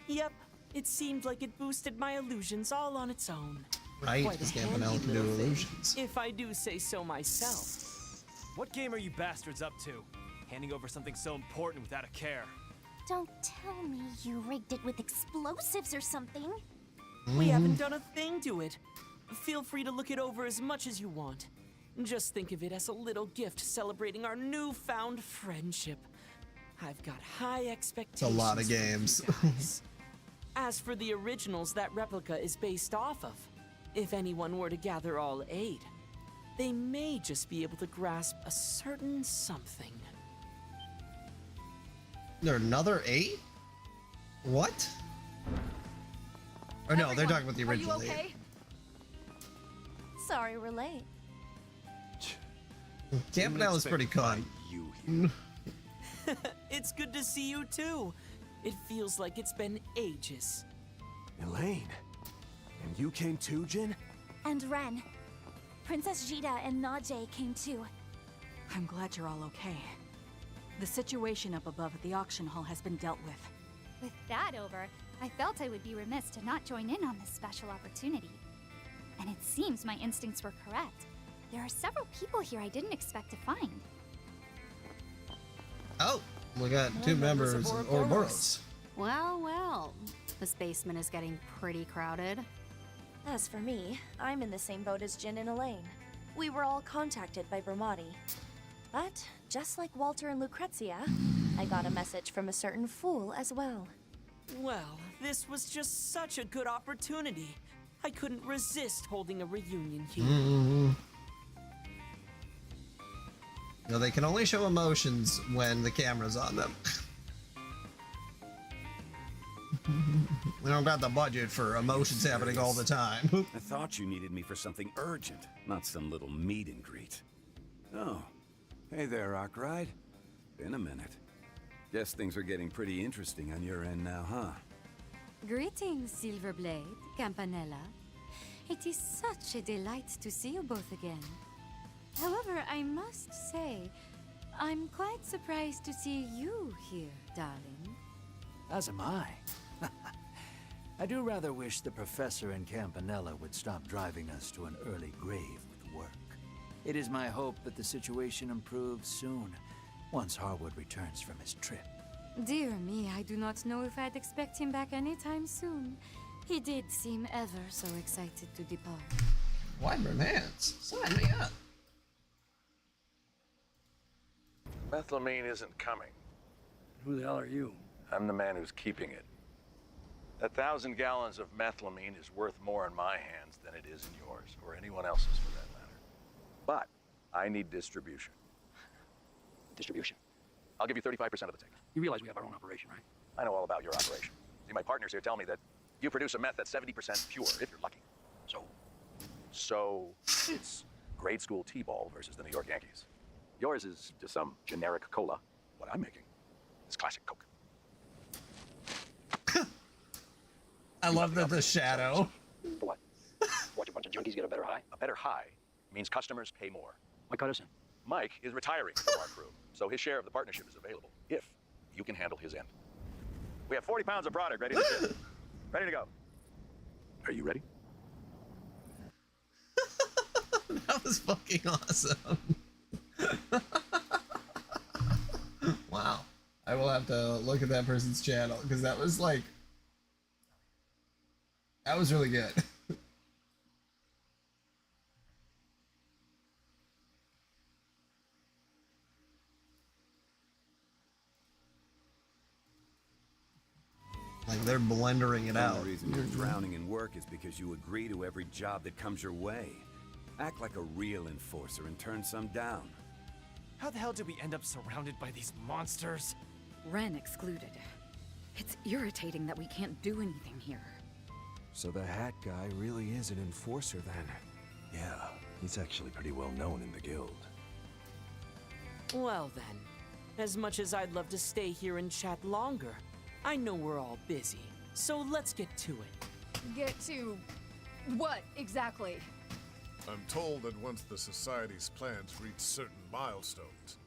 Yep, it seemed like it boosted my illusions all on its own.
Right,
Quite a
because Campanella
handy
can do
little thing,
illusions.
if I do say so myself.
What game are you bastards up to? Handing over something so important without a care.
Don't tell me you rigged it with explosives or something.
We haven't done a thing to it. Feel free to look it over as much as you want. Just think of it as a little gift celebrating our newfound friendship. I've got high expectations.
It's a lot of
for you
games.
guys. As for the originals that replica is based off of, if anyone were to gather all 8, they may just be able to grasp a certain something.
There another 8? What? Or no, they're talking about the original
Are you okay?
8.
Sorry we're late.
Campanella's pretty con.
It's good to see you too. It feels like it's been ages.
Elaine, and you came too, Jin?
And Ren. Princess Jita and Najee came too.
I'm glad you're all okay. The situation up above at the auction hall has been dealt with.
With that over, I felt I would be remiss to not join in on this special opportunity. And it seems my instincts were correct. There are several people here I didn't expect to find.
Oh, we got 2 members of Ouroboros.
Well, well. This basement is getting pretty crowded.
As for me, I'm in the same boat as Jin and Elaine. We were all contacted by Brahmati. But, just like Walter and Lucrezia, I got a message from a certain fool as well.
Well, this was just such a good opportunity. I couldn't resist holding a reunion here.
No, they can only show emotions when the camera's on them. We don't got the budget for emotions happening all the time.
I thought you needed me for something urgent, not some little meet and greet. Oh, hey there, Arkwright. Been a minute. Guess things are getting pretty interesting on your end now, huh?
Greetings, Silverblade, Campanella. It is such a delight to see you both again. However, I must say, I'm quite surprised to see you here, darling.
As am I. I do rather wish the Professor and Campanella would stop driving us to an early grave with work. It is my hope that the situation improves soon, once Harwood returns from his trip.
Dear me, I do not know if I'd expect him back anytime soon. He did seem ever so excited to depart.
Why romance? Sign me up.
Methylamine isn't coming.
Who the hell are you?
I'm the man who's keeping it. 1,000 gallons of methylamine is worth more in my hands than it is in yours, or anyone else's for that matter. But I need distribution.
Distribution.
I'll give you 35% of the take.
You realize we have our own operation, right?
I know all about your operation. See, my partners here tell me that you produce a meth that's 70% pure, if you're lucky. So it's grade school T-ball versus the New York Yankees. Yours is just some generic cola. What I'm making is classic Coke.
I love the shadow.
For what? Watch a bunch of junkies get a better high?
A better high means customers pay more.
Mike cut us in.
Mike is retiring from our crew, so his share of the partnership is available, if you can handle his end. We have 40 pounds of product ready to ship. Ready to go. Are you ready?
That was fucking awesome. Wow. I will have to look at that person's channel, because that was like... That was really good. Like they're blendering it out.
The reason you're drowning in work is because you agree to every job that comes your way. Act like a real enforcer and turn some down.
How the hell did we end up surrounded by these monsters?
Ren excluded. It's irritating that we can't do anything here.
So the Hat Guy really is an enforcer then.
Yeah, he's actually pretty well known in the guild.
Well then, as much as I'd love to stay here and chat longer, I know we're all busy, so let's get to it.
Get to what exactly?
I'm told that once the Society's plans reach certain milestones,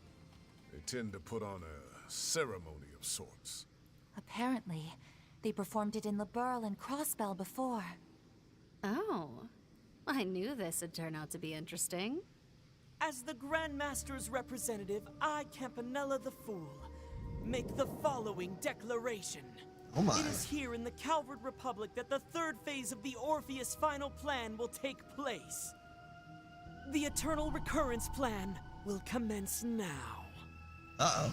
they tend to put on a ceremony of sorts.
Apparently, they performed it in Liberl and Crossbell before.
Oh, I knew this would turn out to be interesting.
As the Grandmaster's representative, I, Campanella the Fool, make the following declaration.
Oh my.
It is here in the Calvard Republic that the third phase of the Orpheus final plan will take place. The Eternal Recurrence plan will commence now.
Uh-oh.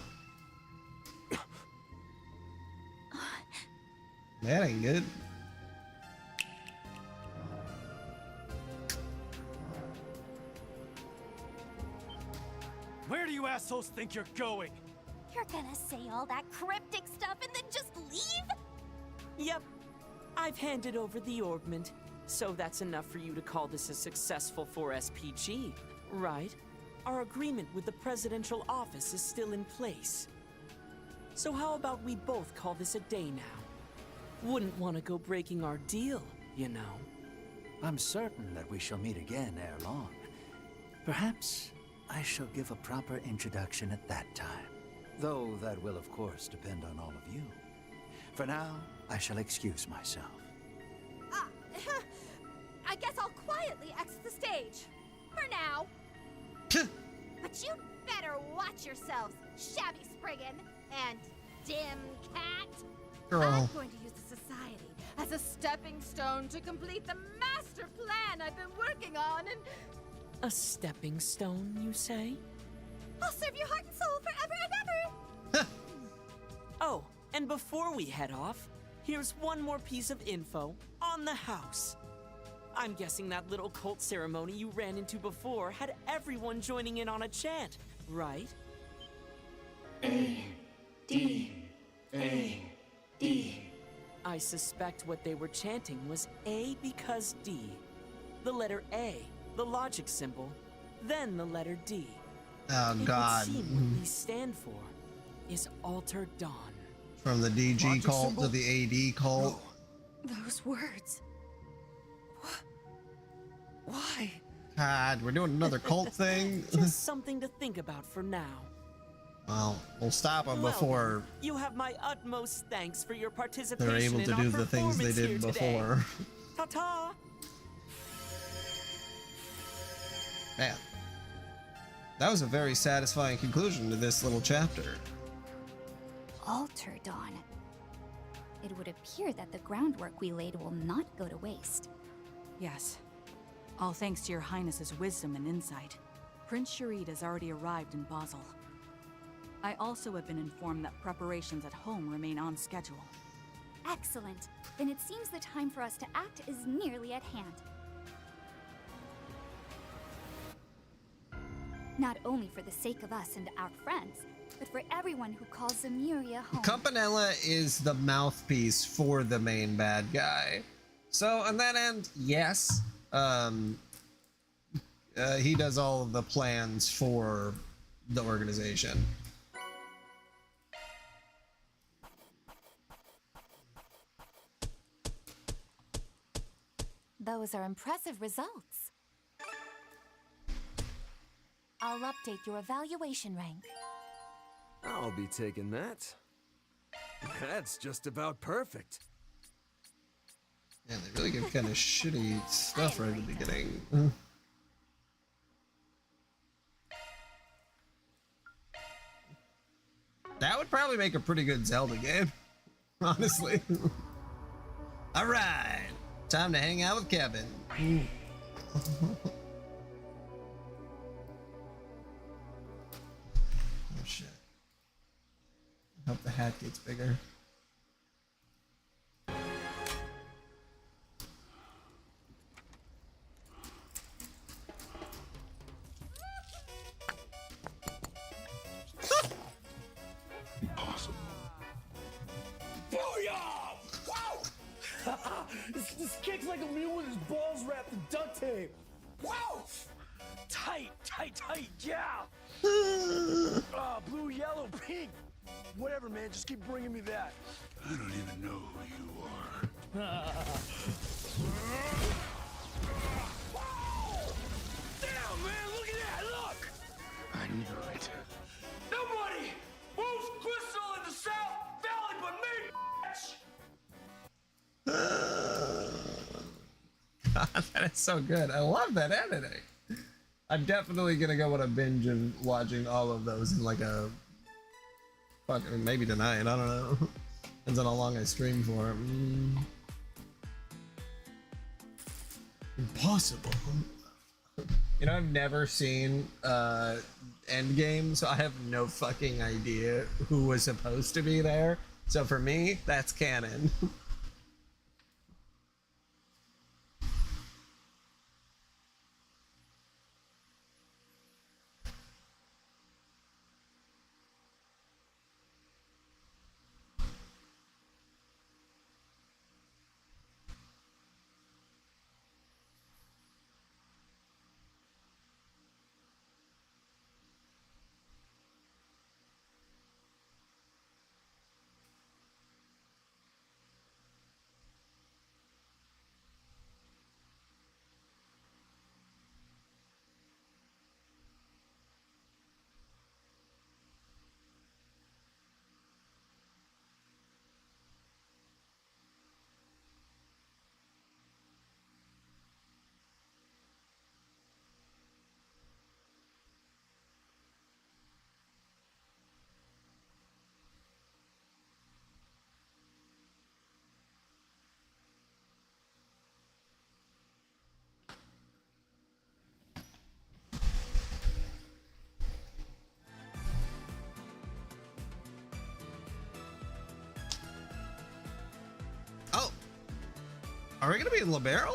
That ain't good.
Where do you assholes think you're going?
You're gonna say all that cryptic stuff and then just leave?
Yep. I've handed over the Orbment, so that's enough for you to call this a successful 4SPG, right? Our agreement with the presidential office is still in place. So how about we both call this a day now? Wouldn't want to go breaking our deal, you know.
I'm certain that we shall meet again ere long. Perhaps I shall give a proper introduction at that time. Though that will, of course, depend on all of you. For now, I shall excuse myself.
I guess I'll quietly exit the stage. For now.
But you better watch yourselves, Shabby Spriggan and Dim Cat.
Girl.
I'm going to use the Society as a stepping stone to complete the master plan I've been working on, and
A stepping stone, you say?
I'll serve your heart and soul forever and ever.
Oh, and before we head off, here's one more piece of info on the house. I'm guessing that little cult ceremony you ran into before had everyone joining in on a chant, right?
A-D-A-D.
I suspect what they were chanting was A because D. The letter A, the logic symbol, then the letter D.
Oh, God.
It would seem what these stand for is Alter Dawn.
From the DG
Logic
cult
symbol?
to the AD cult.
Those words.
Why?
God, we're doing another cult thing.
Just something to think about for now.
Well, we'll stop them
Well,
before
you have my utmost thanks for your participation
they're able to
in our
do the things they
performance
did
here today.
before.
Ta-ta!
Man, that was a very satisfying conclusion to this little chapter.
Alter Dawn. It would appear that the groundwork we laid will not go to waste.
Yes. All thanks to your Highness's wisdom and insight. Prince Sharid has already arrived in Basel. I also have been informed that preparations at home remain on schedule.
Excellent. Then it seems the time for us to act is nearly at hand. Not only for the sake of us and our friends, but for everyone who calls Zemuria home.
Campanella is the mouthpiece for the main bad guy. So on that end, yes. He does all of the plans for the organization.
Those are impressive results. I'll update your evaluation rank.
I'll be taking that. That's just about perfect.
Yeah, they really give kind of shitty stuff right at the beginning. That would probably make a pretty good Zelda game, honestly. All right, time to hang out with Kevin. Oh shit. I hope the hat gets bigger.
Just kicks like a mule with his balls wrapped in duct tape. Wow! Tight, tight, tight, yeah! Blue, yellow, pink. Whatever, man, just keep bringing me that.
I don't even know who you are.
Damn, man, look at that, look!
I knew it.
Nobody moves Crystal in the South Valley but me,
God, that is so good. I love that editing. I'm definitely gonna go on a binge and watching all of those in like a fucking maybe tonight. I don't know. Depends on how long I stream for. Impossible. You know, I've never seen Endgame, so I have no fucking idea who was supposed to be there. So for me, that's canon. Are we gonna be in Libero?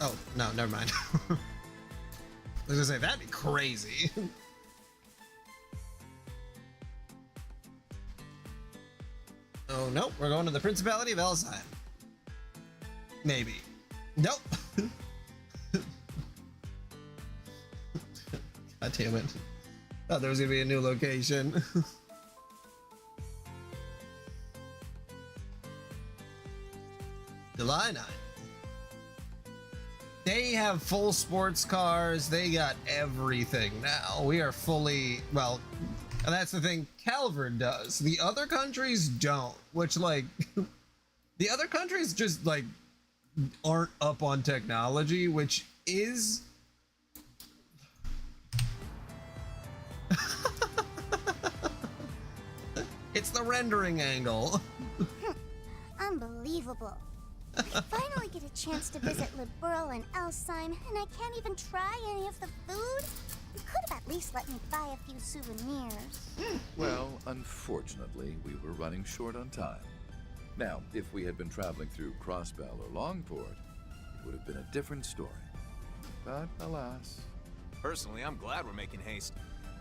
Oh, no, never mind. I was gonna say, that'd be crazy. Oh, nope, we're going to the Principality of Elzheim. Maybe. Nope. God damn it. Thought there was gonna be a new location. July 9th. They have full sports cars. They got everything now. We are fully, well, and that's the thing Calvert does. The other countries don't, which like, the other countries just like aren't up on technology, which is... It's the rendering angle.
Unbelievable. I finally get a chance to visit Liberl and Elzheim, and I can't even try any of the food? You could have at least let me buy a few souvenirs.
Well, unfortunately, we were running short on time. Now, if we had been traveling through Crossbell or Longport, it would have been a different story. But alas.
Personally, I'm glad we're making haste.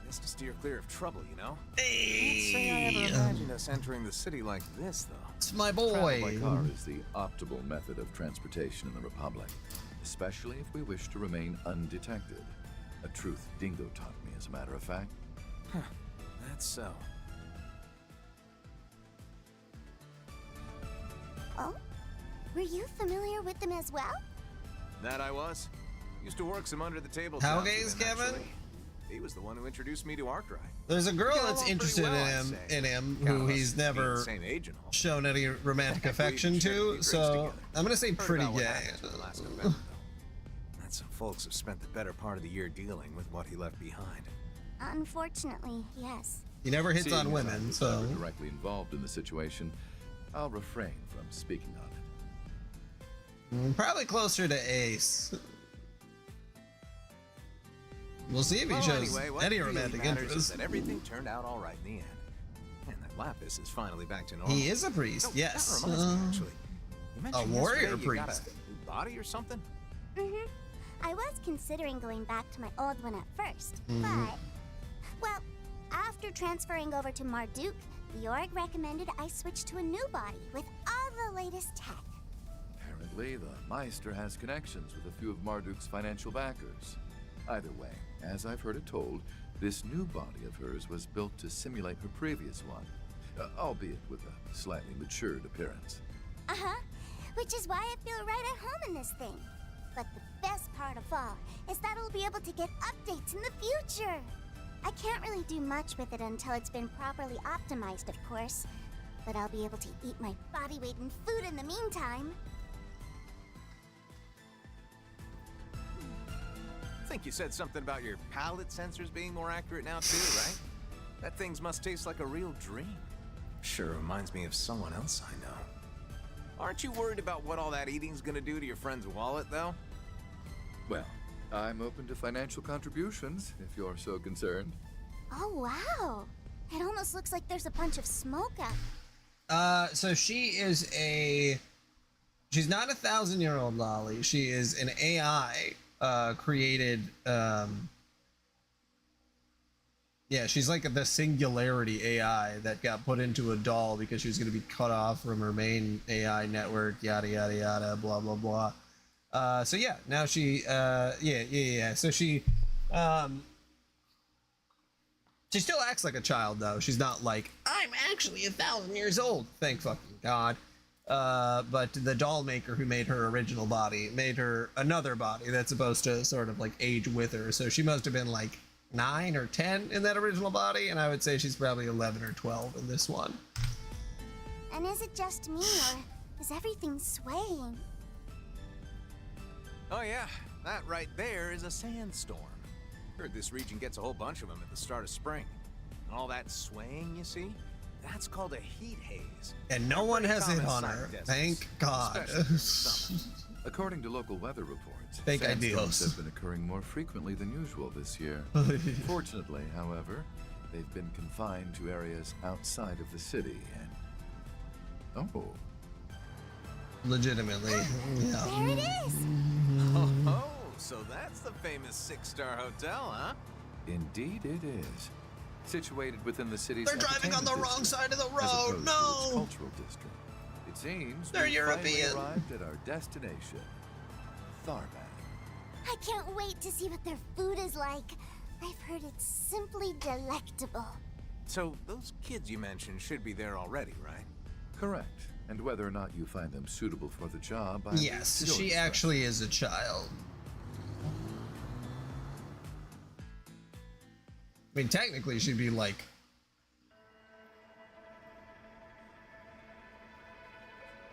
Just to steer clear of trouble, you know?
Hey,
Can't say I ever imagined us entering the city like this, though.
It's my boy.
Travel by car is the optimal method of transportation in the Republic, especially if we wish to remain undetected. A truth Dingo taught me, as a matter of fact.
Huh. That's so.
Oh? Were you familiar with them as well?
That I was. Used to work some under the table.
How
jobs
gay
with
is
him,
Kevin?
actually. He was the one who introduced me to Arkwright.
There's a girl
Get
that's
along
interested
pretty well,
in him
Kinda
who
must
he's
be the
never
same age and all.
shown any romantic
I believe
affection
we shared a few
to,
drinks
so
together.
I'm gonna say
Heard
pretty
about what
gay.
happened to the last November, though. And some folks have spent the better part of the year dealing with what he left behind.
Unfortunately, yes.
He never hits
Seeing
on
as I
women,
was
so
never directly involved in the situation, I'll refrain from speaking on it.
Probably closer to Ace. We'll see if he
Well,
shows
anyway, what
any
really
romantic
matters
interest.
is that everything turned out all right in the end. And that Lapis is finally back to normal.
He is a priest,
Oh,
yes.
That reminds me, actually. You mentioned
warrior
yesterday you got
priest.
a new body or something?
Mm-hmm. I was considering going back to my old one at first,
Mhm.
but... Well, after transferring over to Marduk, the org recommended I switch to a new body with all the latest tech.
Apparently, the Meister has connections with a few of Marduk's financial backers. Either way, as I've heard it told, this new body of hers was built to simulate her previous one, albeit with a slightly matured appearance.
Uh-huh. Which is why I feel right at home in this thing. But the best part of all is that I'll be able to get updates in the future. I can't really do much with it until it's been properly optimized, of course. But I'll be able to eat my body weight in food in the meantime.
I think you said something about your palate sensors being more accurate now too, right? That thing must taste like a real dream. Sure reminds me of someone else I know. Aren't you worried about what all that eating's gonna do to your friend's wallet, though?
Well, I'm open to financial contributions, if you're so concerned.
Oh, wow. It almost looks like there's a bunch of smoke out.
So she's not a 1,000-year-old lolly. She is an AI created. Yeah, she's like the Singularity AI that got put into a doll because she was going to be cut off from her main AI network, yada yada yada, blah blah blah. So yeah, now she so she still acts like a child though. She's not like, I'm actually 1,000 years old, thank fucking God. But the doll maker who made her original body made her another body that's supposed to sort of like age with her. So she must have been like 9 or 10 in that original body, and I would say she's probably 11 or 12 in this one.
And is it just me, or is everything swaying?
Oh yeah, that right there is a sandstorm. Heard this region gets a whole bunch of them at the start of spring. And all that swaying you see, that's called a heat haze.
And no one has hit on her, thank God.
According to local weather reports,
fake ideals
sandstorms have been occurring more frequently than usual this year. Fortunately, however, they've been confined to areas outside of the city and... Oh.
Legitimately. Yeah.
There it is!
Oh, so that's the famous 6-star hotel, huh?
Indeed it is. Situated within the city's...
They're driving on the wrong side of the road, no!
Cultural district. It seems
they're European.
Arrived at our destination, Tharbad.
I can't wait to see what their food is like. I've heard it's simply delectable.
So those kids you mentioned should be there already, right?
Correct. And whether or not you find them suitable for the job,
yes, she actually is a child. I mean, technically, she'd be like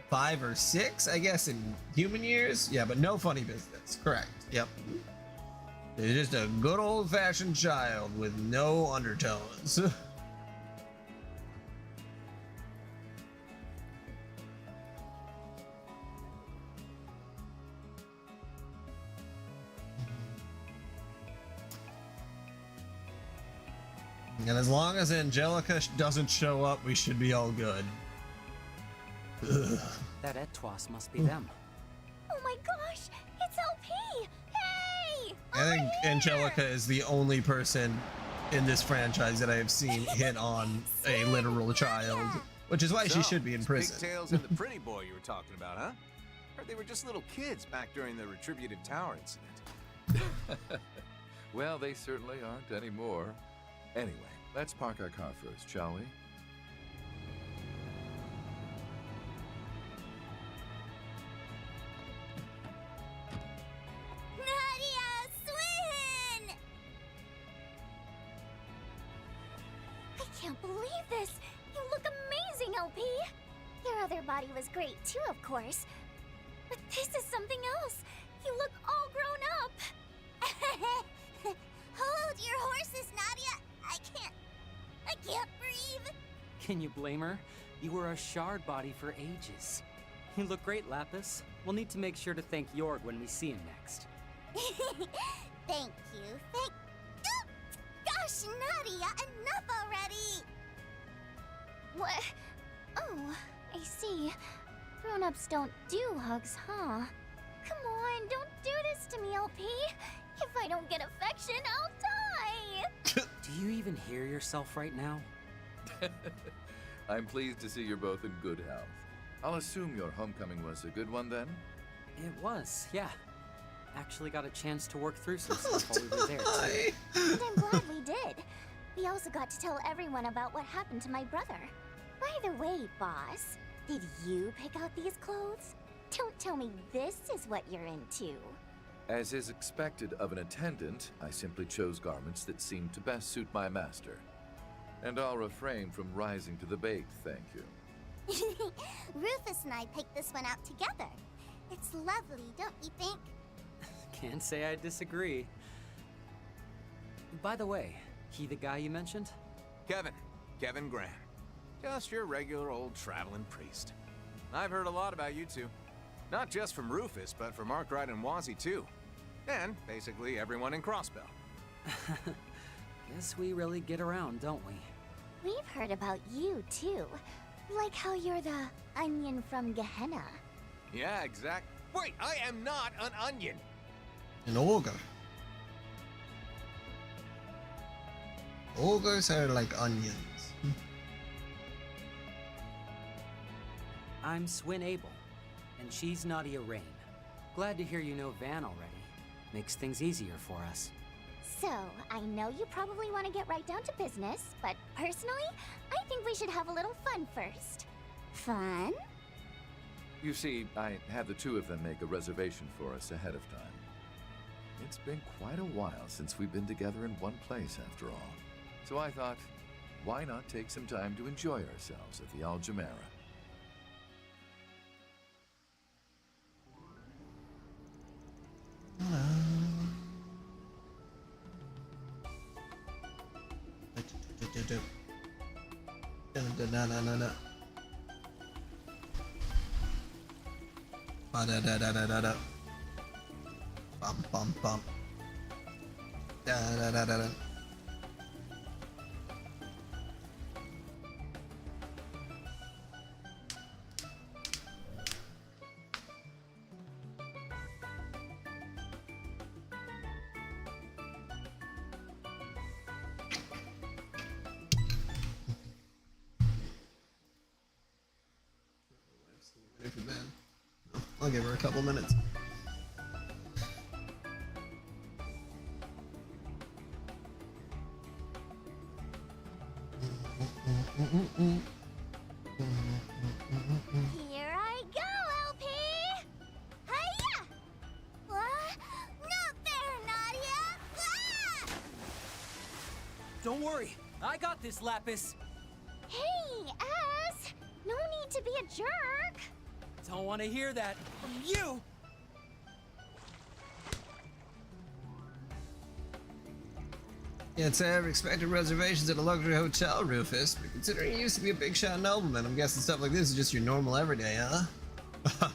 5 or 6, I guess, in human years. Yeah, but no funny business. Correct. Yep. It's just a good old-fashioned child with no undertones. And as long as Angelica doesn't show up, we should be all good. Ugh.
That Etwas must be them.
Oh my gosh, it's LP! Hey!
I think Angelica is the only person in this franchise that I have seen hit on a literal child, which is why she should be in prison.
Pigtails and the pretty boy you were talking about, huh? Heard they were just little kids back during the Retributive Tower incident.
Well, they certainly aren't anymore. Anyway, let's park our car first, shall we?
Nadia, Swin! I can't believe this! You look amazing, LP! Your other body was great too, of course. But this is something else! You look all grown up! Hold your horses, Nadia! I can't breathe!
Can you blame her? You were a shard body for ages. You look great, Lapis. We'll need to make sure to thank Jorg when we see him next.
Thank you, Gosh, Nadia, enough already!
What? Oh, I see. Grown-ups don't do hugs, huh? Come on, don't do this to me, LP. If I don't get affection, I'll die!
Do you even hear yourself right now?
I'm pleased to see you're both in good health. I'll assume your homecoming was a good one then?
It was, yeah. Actually got a chance to work through some stuff while we were there, too.
And I'm glad we did. We also got to tell everyone about what happened to my brother. By the way, boss, did you pick out these clothes? Don't tell me this is what you're into.
As is expected of an attendant, I simply chose garments that seemed to best suit my master. And I'll refrain from rising to the bait, thank you.
Rufus and I picked this one out together. It's lovely, don't you think?
Can't say I disagree. By the way, he the guy you mentioned?
Kevin Graham. Just your regular old traveling priest. I've heard a lot about you two. Not just from Rufus, but from Arkwright and Wazzy too. And basically everyone in Crossbell.
Guess we really get around, don't we?
We've heard about you too. Like how you're the onion from Gehenna.
Yeah, exact. Wait, I am not an onion.
An ogre. Ogres are like onions.
I'm Swin Abel, and she's Nadia Rain. Glad to hear you know Van already. Makes things easier for us.
So, I know you probably want to get right down to business, but personally, I think we should have a little fun first. Fun?
You see, I had the two of them make a reservation for us ahead of time. It's been quite a while since we've been together in one place, after all. So I thought, why not take some time to enjoy ourselves at the Aljamara?
Bum bum bum. Da da da da da. I'll give her a couple minutes.
Here I go, LP! Hiya! Not there, Nadia! Ah!
Don't worry, I got this, Lapis.
Hey, ass! No need to be a jerk!
Don't want to hear that from you!
Can't say I've expected reservations at a luxury hotel, Rufus, but considering you used to be a big shot nobleman, I'm guessing stuff like this is just your normal everyday, huh?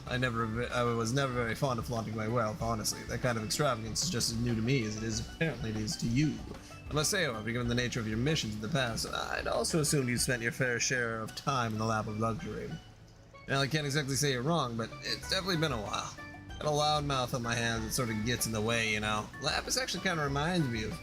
I was never very fond of flaunting my wealth, honestly. That kind of extravagance is just as new to me as it is apparently it is to you. I must say, however, given the nature of your missions in the past, I'd also assumed you spent your fair share of time in the lap of luxury. Well, I can't exactly say you're wrong, but it's definitely been a while. Got a loud mouth on my hands that sort of gets in the way, you know. Lapis actually kind of reminds me of...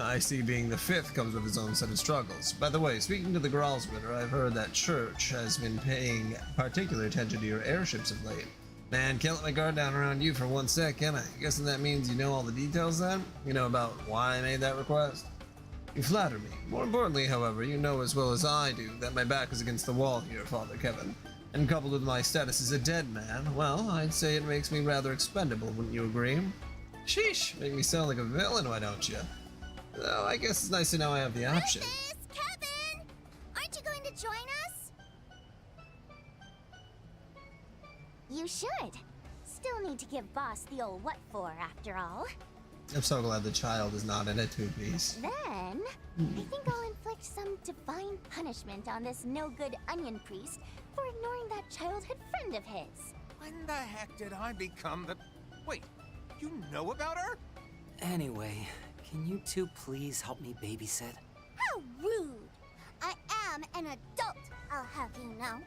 I see being the fifth comes with its own set of struggles. By the way, speaking to the Gralswitter, I've heard that Church has been paying particular attention to your airships of late. Man, can't let my guard down around you for one sec, can I? Guessing that means you know all the details then? You know about why I made that request? You flatter me. More importantly, however, you know as well as I do that my back is against the wall here, Father Kevin. And coupled with my status as a dead man, well, I'd say it makes me rather expendable, wouldn't you agree? Sheesh, make me sound like a villain, why don't you? Well, I guess it's nice to know I have the option.
Rufus! Kevin! Aren't you going to join us? You should. Still need to give Boss the old what for, after all.
I'm so glad the child is not in a two-piece.
Then, I think I'll inflict some divine punishment on this no-good onion priest for ignoring that childhood friend of his.
When the heck did I become the... Wait, you know about her?
Anyway, can you two please help me babysit?
How rude! I am an adult, I'll have you know.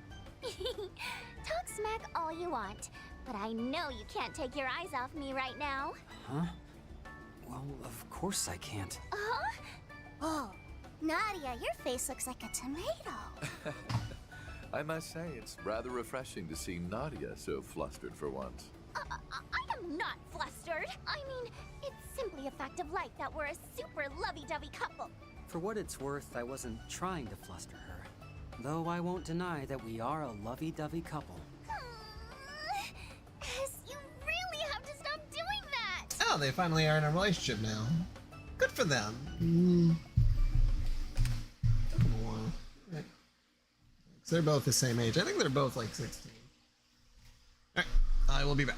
Talk smack all you want, but I know you can't take your eyes off me right now.
Huh? Well, of course I can't.
Oh, Nadia, your face looks like a tomato.
I must say, it's rather refreshing to see Nadia so flustered for once.
I am not flustered. I mean, it's simply a fact of life that we're a super lovey-dovey couple.
For what it's worth, I wasn't trying to fluster her. Though I won't deny that we are a lovey-dovey couple.
You really have to stop doing that!
Oh, they finally are in a relationship now. Good for them. Took them a while. Right. So they're both the same age. I think they're both like 16. Alright, I will be back.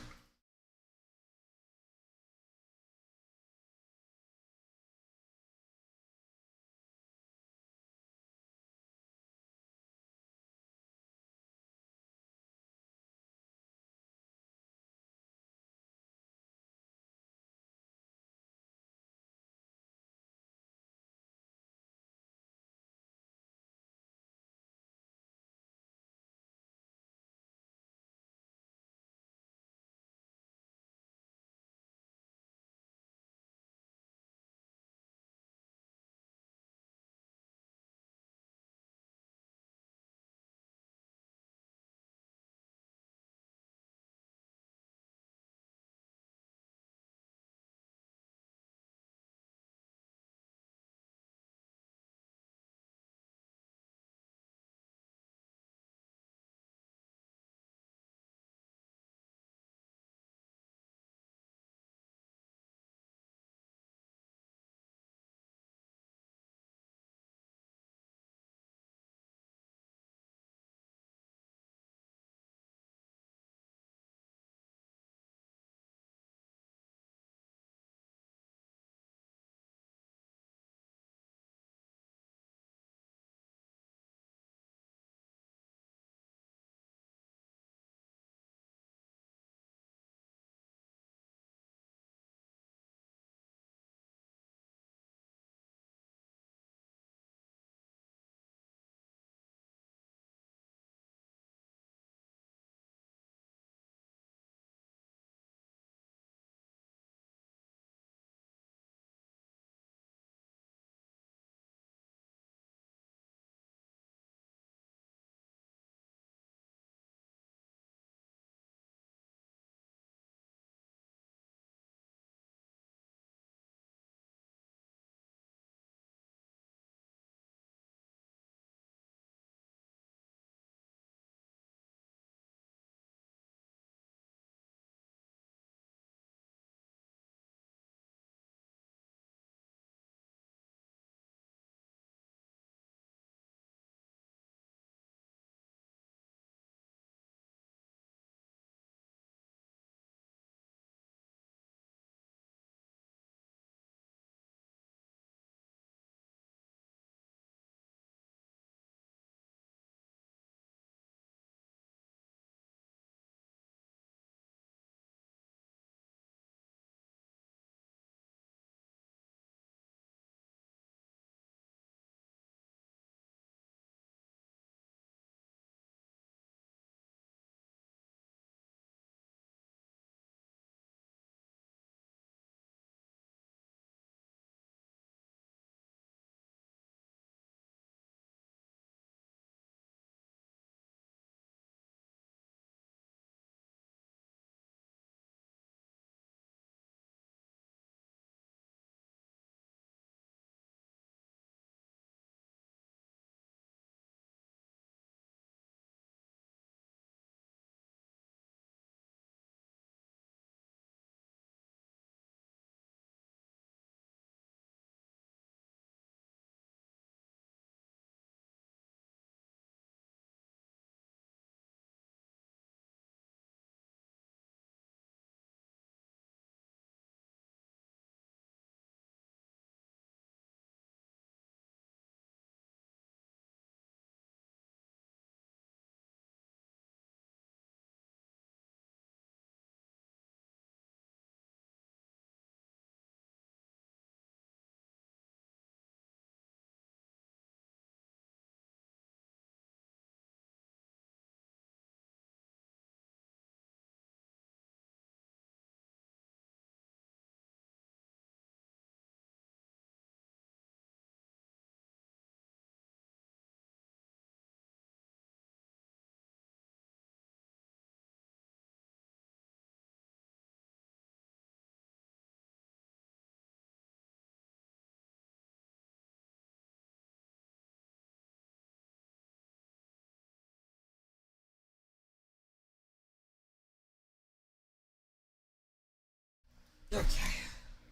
Okay.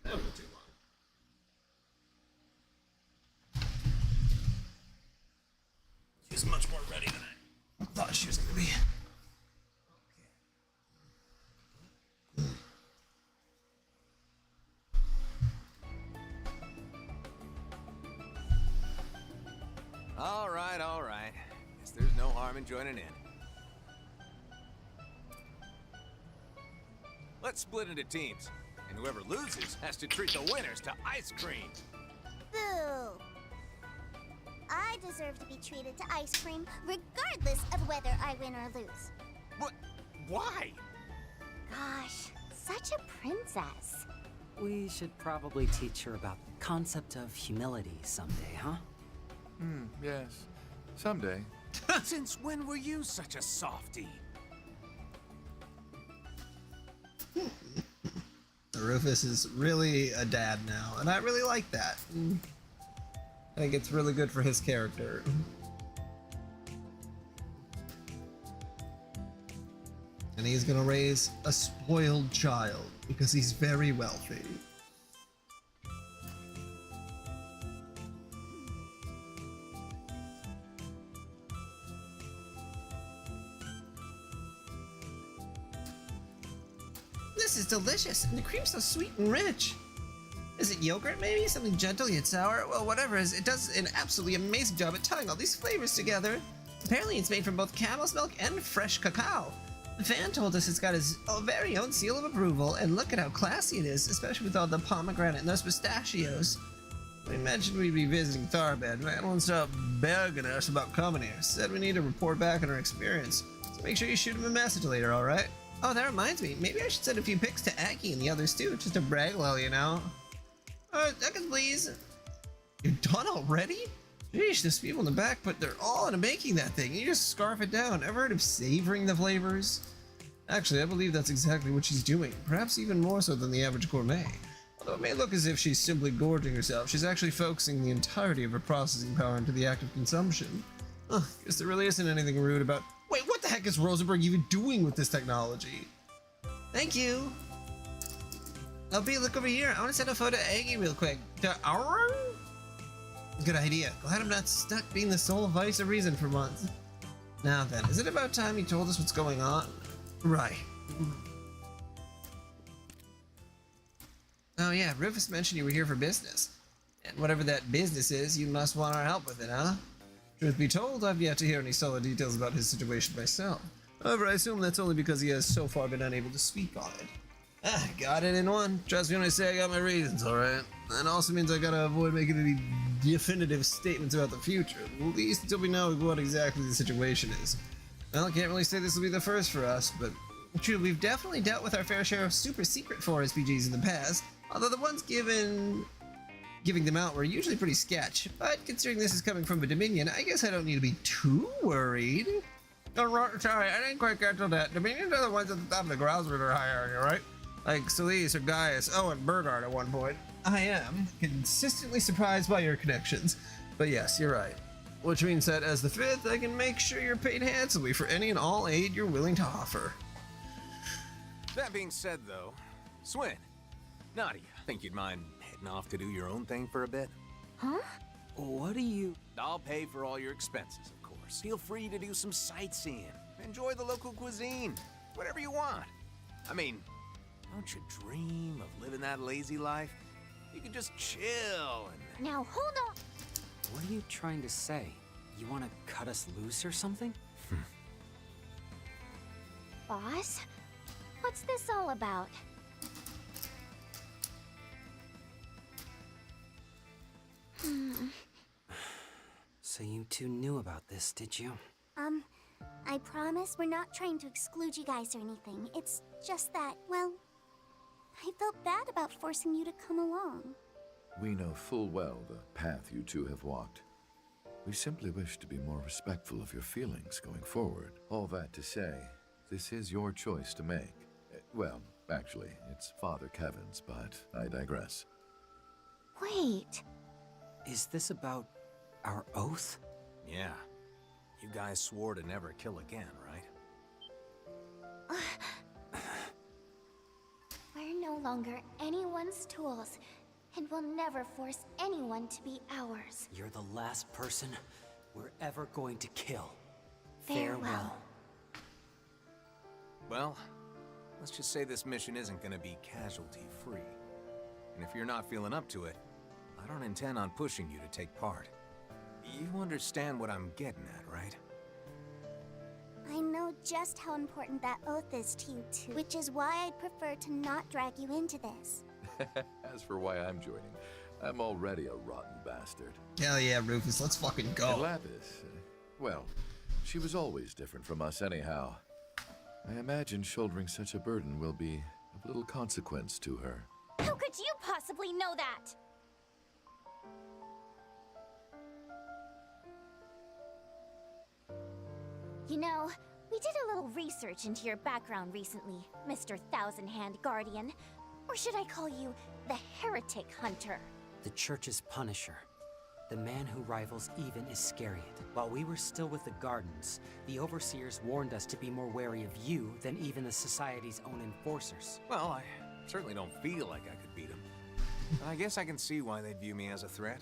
That won't too long. She's much more ready than I thought she was going to be.
All right. Guess there's no harm in joining in. Let's split into teams, and whoever loses has to treat the winners to ice cream.
Boo! I deserve to be treated to ice cream, regardless of whether I win or lose.
What? Why?
Gosh, such a princess.
We should probably teach her about the concept of humility someday, huh?
Yes. Someday.
Since when were you such a softie?
Rufus is really a dad now, and I really like that. I think it's really good for his character. And he's gonna raise a spoiled child because he's very wealthy. This is delicious, and the cream's so sweet and rich. Is it yogurt, maybe? Something gentle yet sour? Well, whatever it is, it does an absolutely amazing job at tying all these flavors together. Apparently it's made from both camel's milk and fresh cacao. Van told us it's got his very own seal of approval, and look at how classy it is, especially with all the pomegranate and those pistachios. We mentioned we'd be visiting Tharbad. Van won't stop begging us about coming here. Said we need to report back on our experience. So make sure you shoot him a message later, alright? Oh, that reminds me. Maybe I should send a few pics to Aggie and the others too, just to brag a little, you know? Seconds, please. You're done already? Sheesh, there's people in the back, but they're all into making that thing. You just scarf it down. Ever heard of savoring the flavors? Actually, I believe that's exactly what she's doing. Perhaps even more so than the average gourmet. Although it may look as if she's simply gorging herself, she's actually focusing the entirety of her processing power into the act of consumption. Guess there really isn't anything rude about... Wait, what the heck is Rosenberg even doing with this technology? Thank you. LB, look over here. I want to send a photo to Aggie real quick. To Auron? Good idea. Glad I'm not stuck being the sole voice of reason for once. Now then, is it about time you told us what's going on? Right. Oh yeah, Rufus mentioned you were here for business. And whatever that business is, you must want our help with it, huh? Truth be told, I've yet to hear any solid details about his situation myself. However, I assume that's only because he has so far been unable to speak on it. Got it in one. Trust me when I say I got my reasons, alright? That also means I gotta avoid making any definitive statements about the future, at least until we know what exactly the situation is. Well, I can't really say this will be the first for us, but true, we've definitely dealt with our fair share of super secret 4SPGs in the past, although the ones giving them out were usually pretty sketch. But considering this is coming from a Dominion, I guess I don't need to be too worried. Oh, sorry, I didn't quite get to that. Dominions are the ones at the top of the Grausritter hierarchy, right? Like Solis or Gaius, and Burgard at one point. I am consistently surprised by your connections, but yes, you're right. Which means that as the 5th, I can make sure you're paid handsomely for any and all aid you're willing to offer.
That being said, though, Swin, Nadia, think you'd mind heading off to do your own thing for a bit?
Huh?
What do you...
I'll pay for all your expenses, of course. Feel free to do some sightseeing. Enjoy the local cuisine. Whatever you want. I mean, don't you dream of living that lazy life? You could just chill and...
Now hold on.
What are you trying to say? You want to cut us loose or something?
Boss, what's this all about?
So you two knew about this, did you?
I promise we're not trying to exclude you guys or anything. It's just that, well, I felt bad about forcing you to come along.
We know full well the path you two have walked. We simply wish to be more respectful of your feelings going forward. All that to say, this is your choice to make. Well, actually, it's Father Kevin's, but I digress.
Wait.
Is this about our oath?
Yeah. You guys swore to never kill again, right?
We're no no longer anyone's tools, and will never force anyone to be ours.
You're the last person we're ever going to kill.
Farewell.
Well, let's just say this mission isn't gonna be casualty-free. And if you're not feeling up to it, I don't intend on pushing you to take part. You understand what I'm getting at, right?
I know just how important that oath is to you too, which is why I'd prefer to not drag you into this.
As for why I'm joining, I'm already a rotten bastard.
Hell yeah, Rufus, let's fucking go.
And Lapis, well, she was always different from us anyhow. I imagine shouldering such a burden will be of little consequence to her.
How could you possibly know that? You know, we did a little research into your background recently, Mr. Thousand Hand Guardian. Or should I call you the Heretic Hunter?
The Church's Punisher. The man who rivals even Iscariot. While we were still with the Gardens, the Overseers warned us to be more wary of you than even the Society's own enforcers.
Well, I certainly don't feel like I could beat him. I guess I can see why they'd view me as a threat.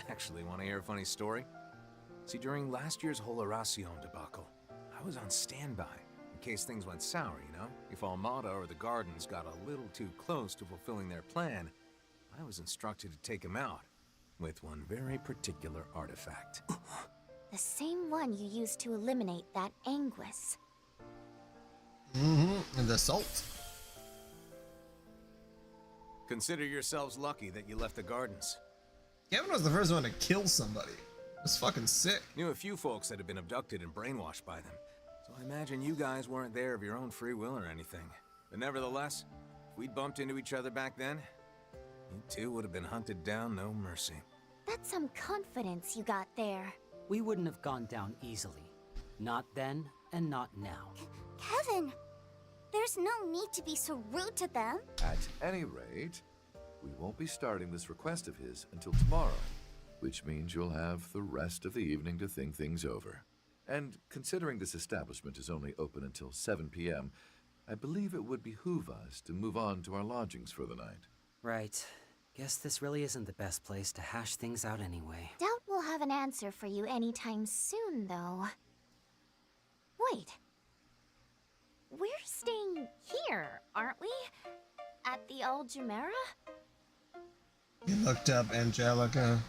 Actually, want to hear a funny story? See, during last year's whole Horacion debacle, I was on standby in case things went sour, you know? If Armada or the Gardens got a little too close to fulfilling their plan, I was instructed to take them out with one very particular artifact.
The same one you used to eliminate that Anguis.
And the salt.
Consider yourselves lucky that you left the Gardens.
Kevin was the first one to kill somebody. It's fucking sick.
Knew a few folks that had been abducted and brainwashed by them. So I imagine you guys weren't there of your own free will or anything. But nevertheless, if we'd bumped into each other back then, you two would have been hunted down, no mercy.
That's some confidence you got there.
We wouldn't have gone down easily. Not then, and not now.
Kevin, there's no need to be so rude to them.
At any rate, we won't be starting this request of his until tomorrow, which means you'll have the rest of the evening to think things over. And considering this establishment is only open until 7 p.m., I believe it would behoove us to move on to our lodgings for the night.
Right. Guess this really isn't the best place to hash things out anyway.
Doubt we'll have an answer for you anytime soon, though. Wait. We're staying here, aren't we? At the Old Jumeirah?
You looked up Angelica.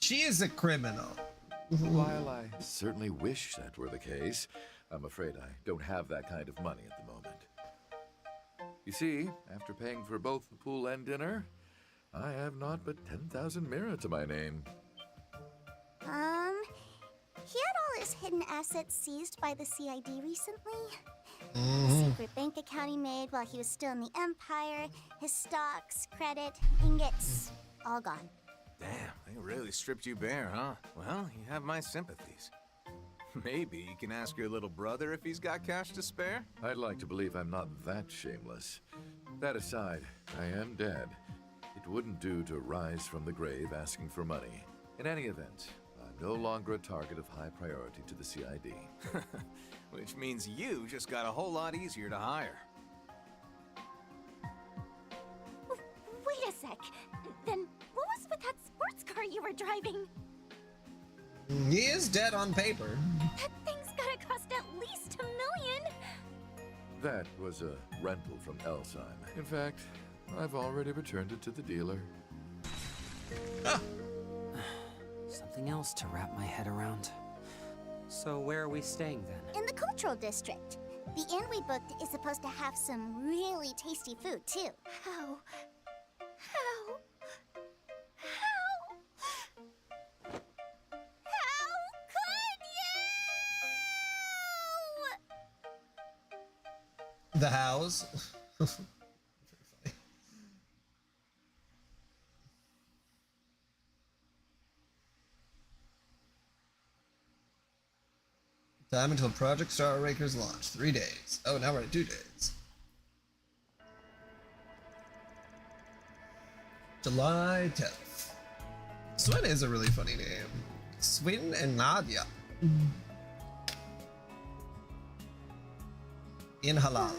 She is a criminal.
While I certainly wish that were the case, I'm afraid I don't have that kind of money at the moment. You see, after paying for both the pool and dinner, I have not but 10,000 mira to my name.
He had all his hidden assets seized by the CID recently. The secret bank account he made while he was still in the Empire, his stocks, credit, ingots, all gone.
Damn, they really stripped you bare, huh? Well, you have my sympathies. Maybe you can ask your little brother if he's got cash to spare?
I'd like to believe I'm not that shameless. That aside, I am dead. It wouldn't do to rise from the grave asking for money. In any event, I'm no longer a target of high priority to the CID.
Which means you just got a whole lot easier to hire.
Wait a sec. Then what was with that sports car you were driving?
He is dead on paper.
That thing's gotta cost at least $1 million.
That was a rental from Elsheim. In fact, I've already returned it to the dealer.
Something else to wrap my head around. So where are we staying then?
In the cultural district. The inn we booked is supposed to have some really tasty food, too. How could you?
The house. Time until Project Star Raker's launch. 3 days. Oh, now we're at 2 days. July 10th. Sven is a really funny name. Sweden and Nadia. In Halal.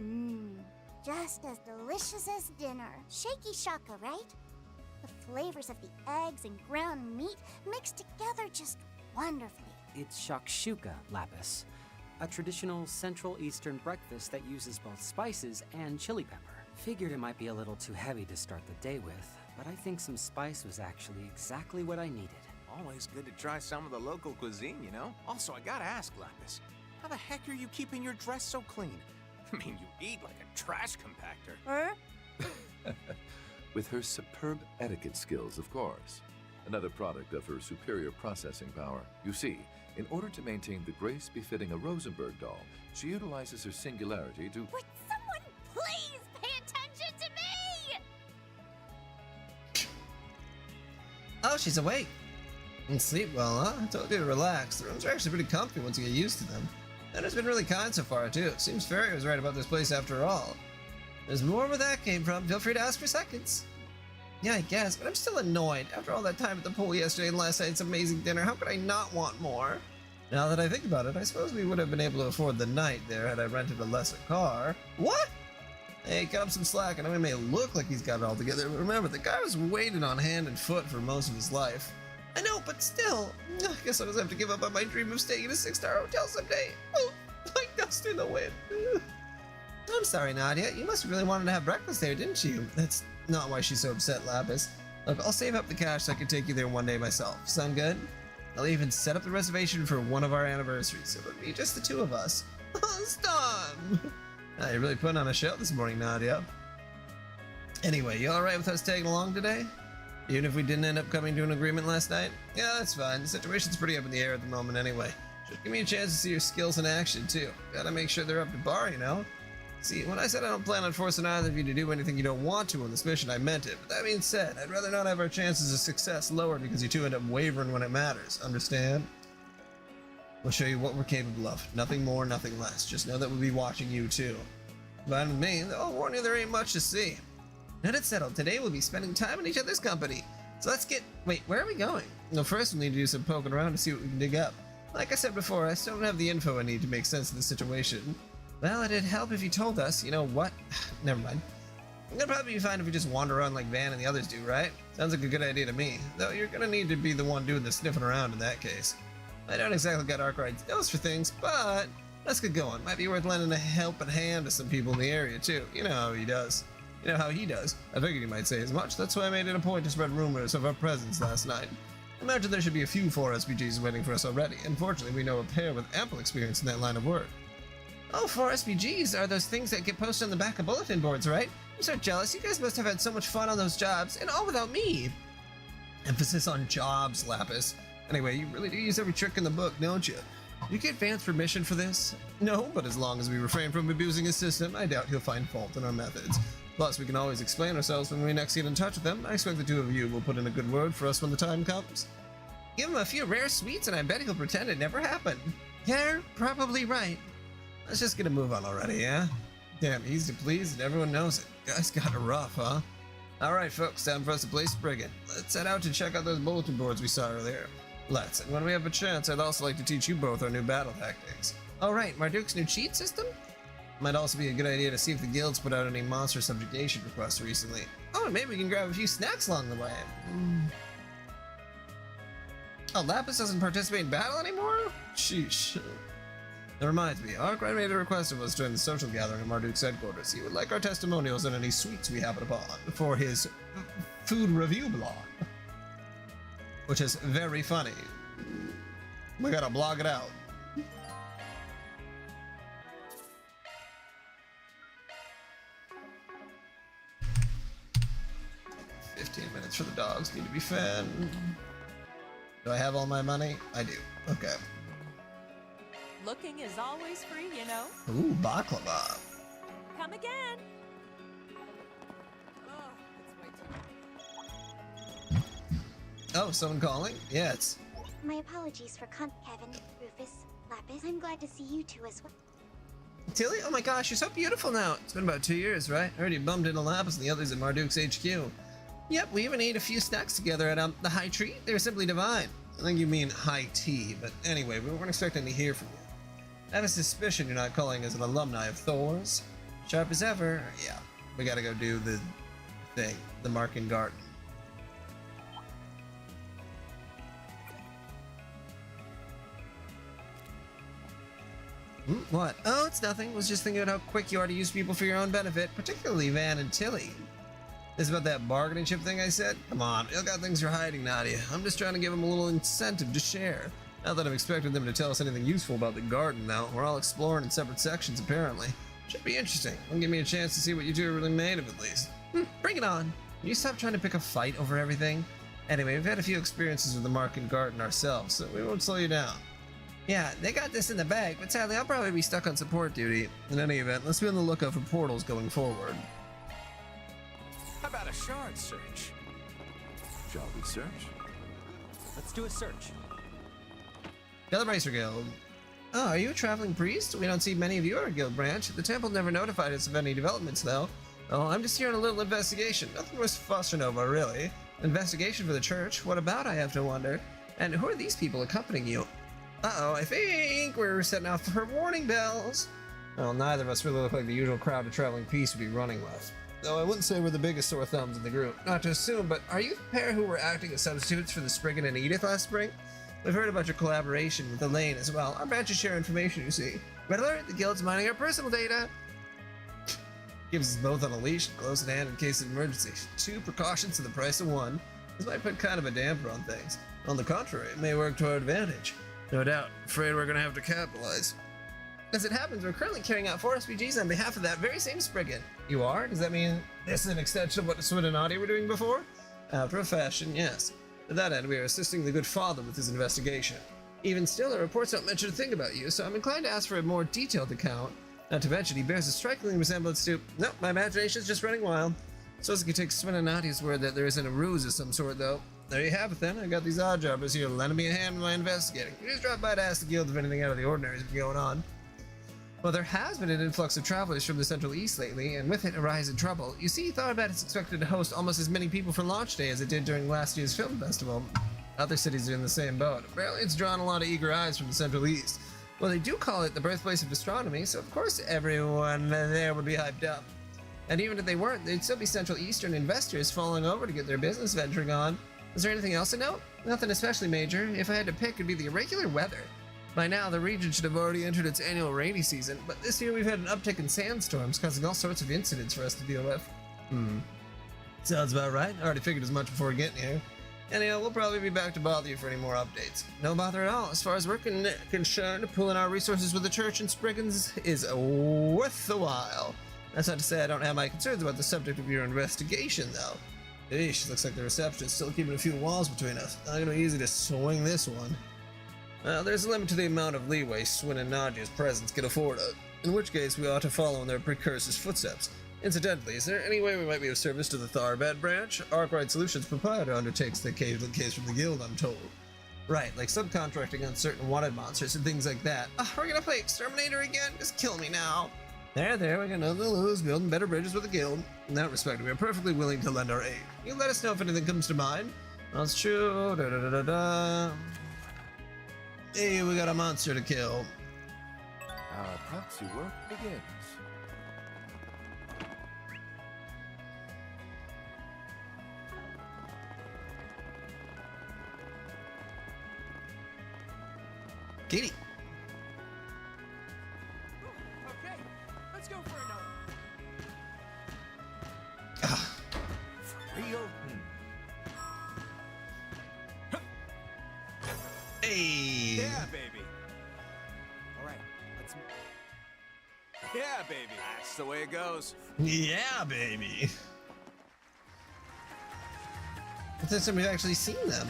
Mmm, just as delicious as dinner. Shaky shaka, right? The flavors of the eggs and ground meat mixed together just wonderfully.
It's shakshuka, Lapis. A traditional Central Eastern breakfast that uses both spices and chili pepper. Figured it might be a little too heavy to start the day with, but I think some spice was actually exactly what I needed.
Always good to try some of the local cuisine, you know? Also, I gotta ask, Lapis, how the heck are you keeping your dress so clean? I mean, you eat like a trash compactor.
With her superb etiquette skills, of course. Another product of her superior processing power. You see, in order to maintain the grace befitting a Rosenberg doll, she utilizes her singularity to...
Would someone please pay attention to me?
Oh, she's awake. And sleep well, huh? I told you to relax. The rooms are actually pretty comfy once you get used to them. And it's been really kind so far, too. Seems Fairy was right about this place after all. There's more where that came from. Feel free to ask for seconds. Yeah, I guess, but I'm still annoyed. After all that time at the pool yesterday and last night's amazing dinner, how could I not want more? Now that I think about it, I suppose we would have been able to afford the night there had I rented a lesser car. What? Hey, cut up some slack. I know he may look like he's got it all together, but remember, the guy was waiting on hand and foot for most of his life. I know, but still, I guess I'll just have to give up on my dream of staying in a 6-star hotel someday. Oh, like dust in the wind. I'm sorry, Nadia. You must have really wanted to have breakfast there, didn't you? That's not why she's so upset, Lapis. Look, I'll save up the cash so I can take you there one day myself. Sound good? I'll even set up the reservation for one of our anniversaries. It would be just the two of us. Stop! You're really putting on a show this morning, Nadia. Anyway, you alright with us tagging along today? Even if we didn't end up coming to an agreement last night? Yeah, that's fine. The situation's pretty up in the air at the moment anyway. Just give me a chance to see your skills in action, too. Gotta make sure they're up to par, you know? See, when I said I don't plan on forcing either of you to do anything you don't want to on this mission, I meant it. But that being said, I'd rather not have our chances of success lowered because you two end up wavering when it matters. Understand? We'll show you what we're capable of. Nothing more, nothing less. Just know that we'll be watching you, too. Fine with me. I'll warn you there ain't much to see. Now it's settled. Today we'll be spending time in each other's company. So let's get... Wait, where are we going? Well, first we'll need to do some poking around to see what we can dig up. Like I said before, I still don't have the info I need to make sense of the situation. Well, it'd help if you told us. You know what? Never mind. It'd probably be fine if we just wander around like Van and the others do, right? Sounds like a good idea to me. Though you're gonna need to be the one doing the sniffing around in that case. I don't exactly got Arkwright's nose for things, but let's get going. Might be worth lending a helping hand to some people in the area, too. You know how he does. You know how he does. I figured you might say as much. That's why I made it a point to spread rumors of our presence last night. Imagine there should be a few 4 SPGs waiting for us already. Unfortunately, we know a pair with ample experience in that line of work. Oh, 4 SPGs are those things that get posted on the back of bulletin boards, right? I'm so jealous. You guys must have had so much fun on those jobs, and all without me. Emphasis on jobs, Lapis. Anyway, you really do use every trick in the book, don't you? You get Vance permission for this? No, but as long as we refrain from abusing his system, I doubt he'll find fault in our methods. Plus, we can always explain ourselves when we next get in touch with him. I expect the two of you will put in a good word for us when the time comes. Give him a few rare sweets and I bet he'll pretend it never happened. You're probably right. Let's just get a move on already, yeah? Damn, easy to please and everyone knows it. Guys got it rough, huh? Alright folks, time for us to place Brigand. Let's head out to check out those bulletin boards we saw earlier. Let's, and when we have a chance, I'd also like to teach you both our new battle tactics. Alright, Marduk's new cheat system? Might also be a good idea to see if the guilds put out any monster subjugation requests recently. Oh, and maybe we can grab a few snacks along the way. Oh, Lapis doesn't participate in battle anymore? Sheesh. That reminds me, Arkwright made a request of us during the social gathering at Marduk's headquarters. He would like our testimonials on any sweets we happen upon for his food review blog. Which is very funny. We gotta blog it out. $15 for the dogs need to be fed. Do I have all my money? I do. Okay.
Looking is always free, you know.
Ooh, baklava.
Come again.
Oh, someone calling? Yeah, it's...
My apologies for Kevin, Rufus, Lapis. I'm glad to see you two as well.
Tilly? Oh my gosh, you're so beautiful now. It's been about 2 years, right? I already bumped into Lapis and the others at Marduk's HQ. Yep, we even ate a few snacks together at the High Tree. They were simply divine. I think you mean high tea, but anyway, we weren't expecting to hear from you. I have a suspicion you're not calling as an alumni of Thor's. Sharp as ever. Yeah, we gotta go do the thing, the Marken Garden. What? Oh, it's nothing. Was just thinking about how quick you are to use people for your own benefit, particularly Van and Tilly. This about that bargaining chip thing I said? Come on, you got things you're hiding, Nadia. I'm just trying to give them a little incentive to share. Not that I'm expecting them to tell us anything useful about the garden, though. We're all exploring in separate sections, apparently. Should be interesting. It'll give me a chance to see what you two are really made of, at least. Bring it on. Can you stop trying to pick a fight over everything? Anyway, we've had a few experiences with the Marken Garden ourselves, so we won't slow you down. Yeah, they got this in the bag, but sadly I'll probably be stuck on support duty. In any event, let's be on the lookout for portals going forward.
How about a shard search?
Shall we search?
Let's do a search.
Gather Bracer Guild. Oh, are you a traveling priest? We don't see many of you at our guild branch. The temple never notified us of any developments, though. Oh, I'm just here on a little investigation. Nothing worth fussing over, really. Investigation for the church? What about, I have to wonder? And who are these people accompanying you? Uh-oh, I think we're setting off for warning bells. Well, neither of us really look like the usual crowd of traveling priests would be running with. Though I wouldn't say we're the biggest sore thumbs in the group. Not to assume, but are you the pair who were acting as substitutes for the Spriggan and Edith last spring? We've heard about your collaboration with Elaine as well. Our branches share information, you see. Red alert, the guild's mining our personal data. Gives us both on a leash, close at hand in case of emergency. 2 precautions to the price of 1. This might put kind of a damper on things. On the contrary, it may work to our advantage. No doubt. Afraid we're gonna have to capitalize. As it happens, we're currently carrying out 4 SPGs on behalf of that very same Spriggan. You are? Does that mean this is an extension of what Swin and Nadia were doing before? After a fashion, yes. To that end, we are assisting the good father with his investigation. Even still, the reports don't mention a thing about you, so I'm inclined to ask for a more detailed account. Not to mention, he bears a striking resemblance to... Nope, my imagination's just running wild. Suppose I could take Swin and Nadia's word that there isn't a ruse of some sort, though. There you have it then. I got these odd jobbers here lending me a hand in my investigating. You just drop by to ask the guild if anything out of the ordinary has been going on. Well, there has been an influx of travelers from the Central East lately, and with it a rise in trouble. You see, Tharbad is expected to host almost as many people for launch day as it did during last year's film festival. Other cities are in the same boat. Apparently it's drawn a lot of eager eyes from the Central East. Well, they do call it the birthplace of astronomy, so of course everyone there would be hyped up. And even if they weren't, there'd still be Central Eastern investors falling over to get their business venturing on. Is there anything else to note? Nothing especially major. If I had to pick, it'd be the irregular weather. By now, the region should have already entered its annual rainy season, but this year we've had an uptick in sandstorms, causing all sorts of incidents for us to deal with. Sounds about right. I already figured as much before getting here. Anyhow, we'll probably be back to bother you for any more updates. No bother at all. As far as we're concerned, pooling our resources with the church and Spriggans is worth the while. That's not to say I don't have my concerns about the subject of your investigation, though. Eesh, looks like the reception is still keeping a few walls between us. Not gonna be easy to swing this one. Well, there's a limit to the amount of leeway Swin and Nadia's presence can afford us, in which case we ought to follow in their precursors' footsteps. Incidentally, is there any way we might be of service to the Tharbad branch? Arkwright Solutions proprietor undertakes the occasional case from the guild, I'm told. Right, like subcontracting on certain wanted monsters and things like that. We're gonna play Exterminator again? Just kill me now. There, we got nothing to lose, building better bridges with the guild. In that respect, we are perfectly willing to lend our aid. You let us know if anything comes to mind. That's true. Hey, we got a monster to kill.
Our proxy work begins.
Katie.
Okay, let's go for another.
For real?
Hey.
Yeah, baby. All right, let's. Yeah, baby.
That's the way it goes.
Yeah, baby. It's the first time we've actually seen them.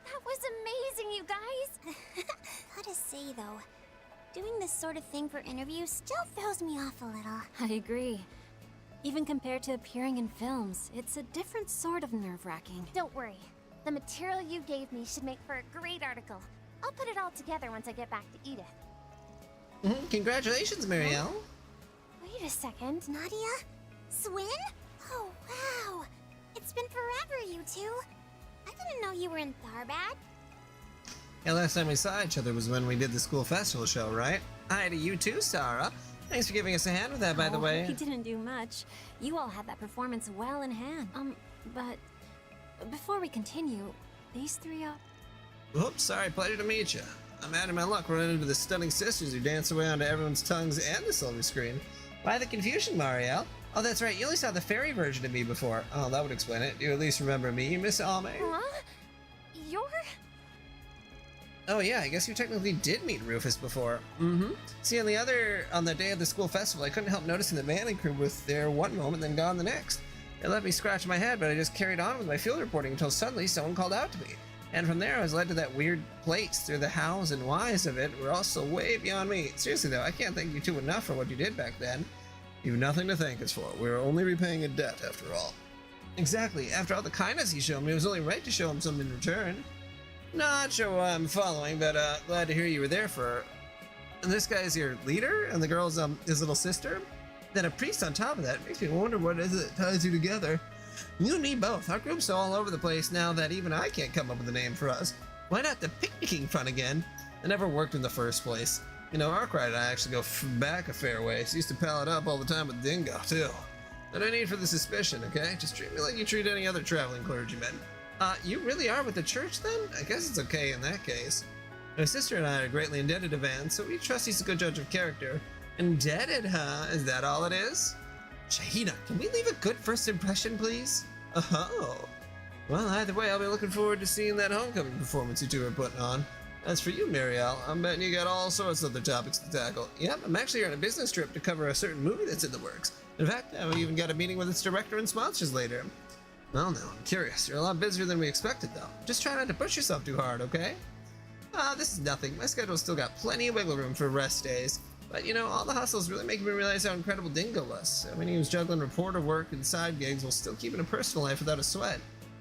That was amazing, you guys! Gotta say, though, doing this sort of thing for interviews still throws me off a little.
I agree. Even compared to appearing in films, it's a different sort of nerve-wracking.
Don't worry. The material you gave me should make for a great article. I'll put it all together once I get back to Edith.
Congratulations, Marielle.
Wait a second. Nadia? Swin? Oh, wow. It's been forever, you two. I didn't know you were in Tharbad.
Yeah, last time we saw each other was when we did the school festival show, right? Hi to you too, Sarah. Thanks for giving us a hand with that, by the way.
He didn't do much. You all had that performance well in hand. But before we continue, these three are...
Oops, sorry, pleasure to meet you. I'm out of my luck running into the stunning sisters who dance away onto everyone's tongues and the silver screen. Why the confusion, Marielle? Oh, that's right, you only saw the fairy version of me before. Oh, that would explain it. You at least remember me, Miss Alme?
Huh? You're...
Oh yeah, I guess you technically did meet Rufus before. Mm-hmm. See, on the day of the school festival, I couldn't help noticing the Manning crew was there one moment, then gone the next. It left me scratching my head, but I just carried on with my field reporting until suddenly someone called out to me. And from there, I was led to that weird place. Through the hows and whys of it were also way beyond me. Seriously though, I can't thank you two enough for what you did back then. You've nothing to thank us for. We were only repaying a debt, after all. Exactly. After all the kindness he showed me, it was only right to show him something in return. Not sure why I'm following, but glad to hear you were there for... And this guy is your leader, and the girl's his little sister? Then a priest on top of that makes me wonder what is it that ties you together. You and me both. Our group's all over the place now that even I can't come up with a name for us. Why not the picnicking front again? It never worked in the first place. You know, Arkwright and I actually go back a fair ways. Used to pal it up all the time with Dingo, too. No need for the suspicion, okay? Just treat me like you treat any other traveling clergyman. You really are with the church then? I guess it's okay in that case. My sister and I are greatly indebted to Van, so we trust he's a good judge of character. Indebted, huh? Is that all it is? Shahida, can we leave a good first impression, please? Oh. Well, either way, I'll be looking forward to seeing that homecoming performance you two are putting on. As for you, Marielle, I'm betting you got all sorts of other topics to tackle. Yep, I'm actually here on a business trip to cover a certain movie that's in the works. In fact, I've even got a meeting with its director and sponsors later. Well, no, I'm curious. You're a lot busier than we expected, though. Just try not to push yourself too hard, okay? This is nothing. My schedule's still got plenty of wiggle room for rest days. But, you know, all the hustle's really making me realize how incredible Dingo was. I mean, he was juggling reporter work and side gigs while still keeping a personal life without a sweat.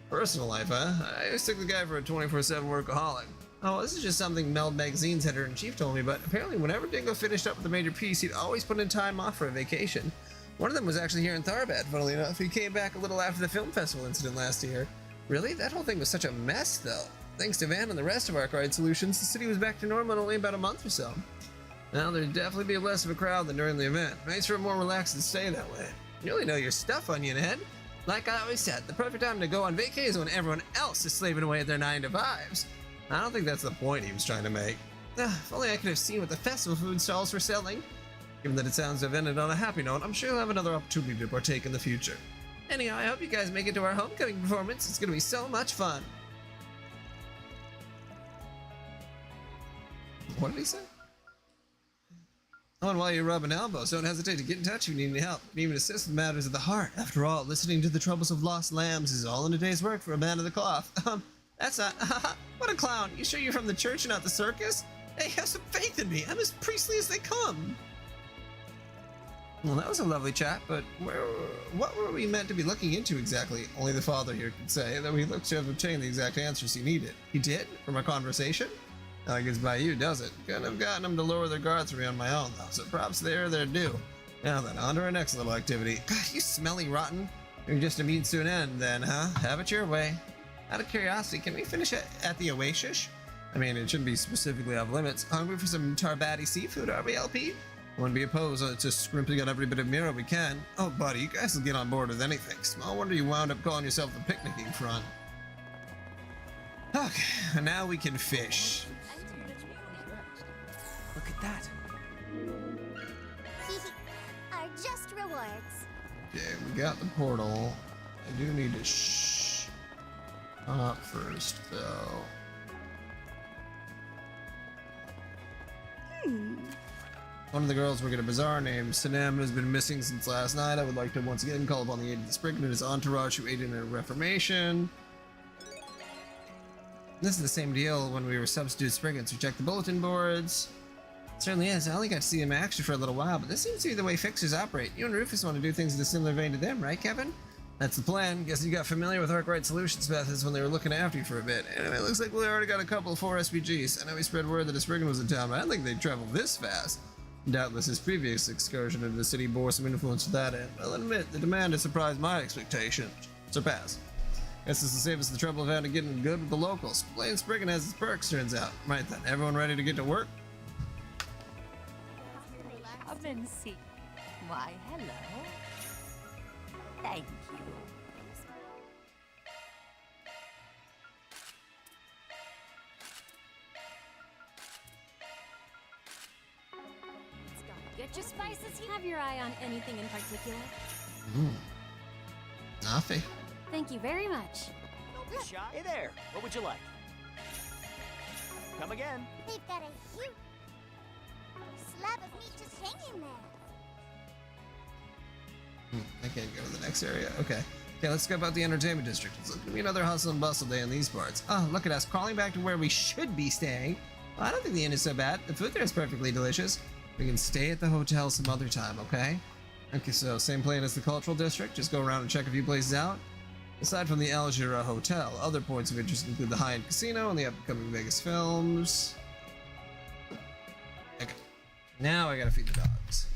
Personal life, huh? I just took the guy for a 24/7 workaholic. Oh, this is just something Meld Magazine's editor-in-chief told me, but apparently whenever Dingo finished up with a major piece, he'd always put in time off for a vacation. One of them was actually here in Tharbad, funnily enough. He came back a little after the film festival incident last year. Really? That whole thing was such a mess, though. Thanks to Van and the rest of Arkwright Solutions, the city was back to normal in only about a month or so. Now, there'd definitely be less of a crowd than during the event. Makes for a more relaxed stay that way. You really know your stuff, Onion Head. Like I always said, the perfect time to go on vacay is when everyone else is slaving away at their 9-to-5s. I don't think that's the point he was trying to make. If only I could have seen what the festival food stalls were selling. Given that it sounds to have ended on a happy note, I'm sure you'll have another opportunity to partake in the future. Anyhow, I hope you guys make it to our homecoming performance. It's gonna be so much fun. What did he say? Oh, and while you're rubbing elbows, don't hesitate to get in touch if you need any help. You can even assist with matters of the heart. After all, listening to the troubles of lost lambs is all in a day's work for a man of the cloth. That's not... What a clown. You sure you're from the church and not the circus? Hey, have some faith in me. I'm as priestly as they come. Well, that was a lovely chat, but what were we meant to be looking into exactly? Only the father here could say, though he looks to have obtained the exact answers he needed. He did? From our conversation? Not like it's by you, does it? Couldn't have gotten them to lower their guards for me on my own, though, so props there, they're due. Now then, on to our next little activity. God, you smelly rotten. You're just a means to an end, then, huh? Have it your way. Out of curiosity, can we finish it at the Oasis? I mean, it shouldn't be specifically off limits. Hungry for some Tarbadi seafood, are we, LP? Wouldn't be opposed to scrimping on every bit of Mira we can. Oh, buddy, you guys will get on board with anything. Small wonder you wound up calling yourself the picnicking front. Okay, and now we can fish.
Look at that.
Our just rewards.
Okay, we got the portal. I do need to up first, though. One of the girls work at a bazaar named Sanem has been missing since last night. I would like to once again call upon the aid of the Spriggan and his entourage who aided in a reformation. This is the same deal when we were substitute Spriggans. We checked the bulletin boards. It certainly is. I only got to see him action for a little while, but this seems to be the way fixers operate. You and Rufus want to do things in a similar vein to them, right, Kevin? That's the plan. Guess you got familiar with Arkwright Solutions methods when they were looking after you for a bit. Anyway, it looks like we already got a couple of 4 SPGs. I know we spread word that a Spriggan was in town, but I didn't think they'd travel this fast. Doubtless his previous excursion into the city bore some influence to that end. I'll admit, the demand has surprised my expectations. Surpassed. Guess this will save us the trouble of having to get in good with the locals. Playing Spriggan has its perks, turns out. Right then, everyone ready to get to work?
Come and see. Why, hello. Thank you.
Get your spices here. Have your eye on anything in particular?
Nothing.
Thank you very much.
Don't be shy. Hey there. What would you like? Come again.
They've got a huge slab of meat just hanging there.
I can't go to the next area. Okay. Okay, let's go about the entertainment district. It's going to be another hustle and bustle day in these parts. Oh, look at us crawling back to where we should be staying. Well, I don't think the inn is so bad. The food there is perfectly delicious. We can stay at the hotel some other time, okay? Okay, so same plan as the cultural district. Just go around and check a few places out. Aside from the Al Ghura Hotel, other points of interest include the high-end casino and the upcoming Vegas films. Okay. Now I gotta feed the dogs.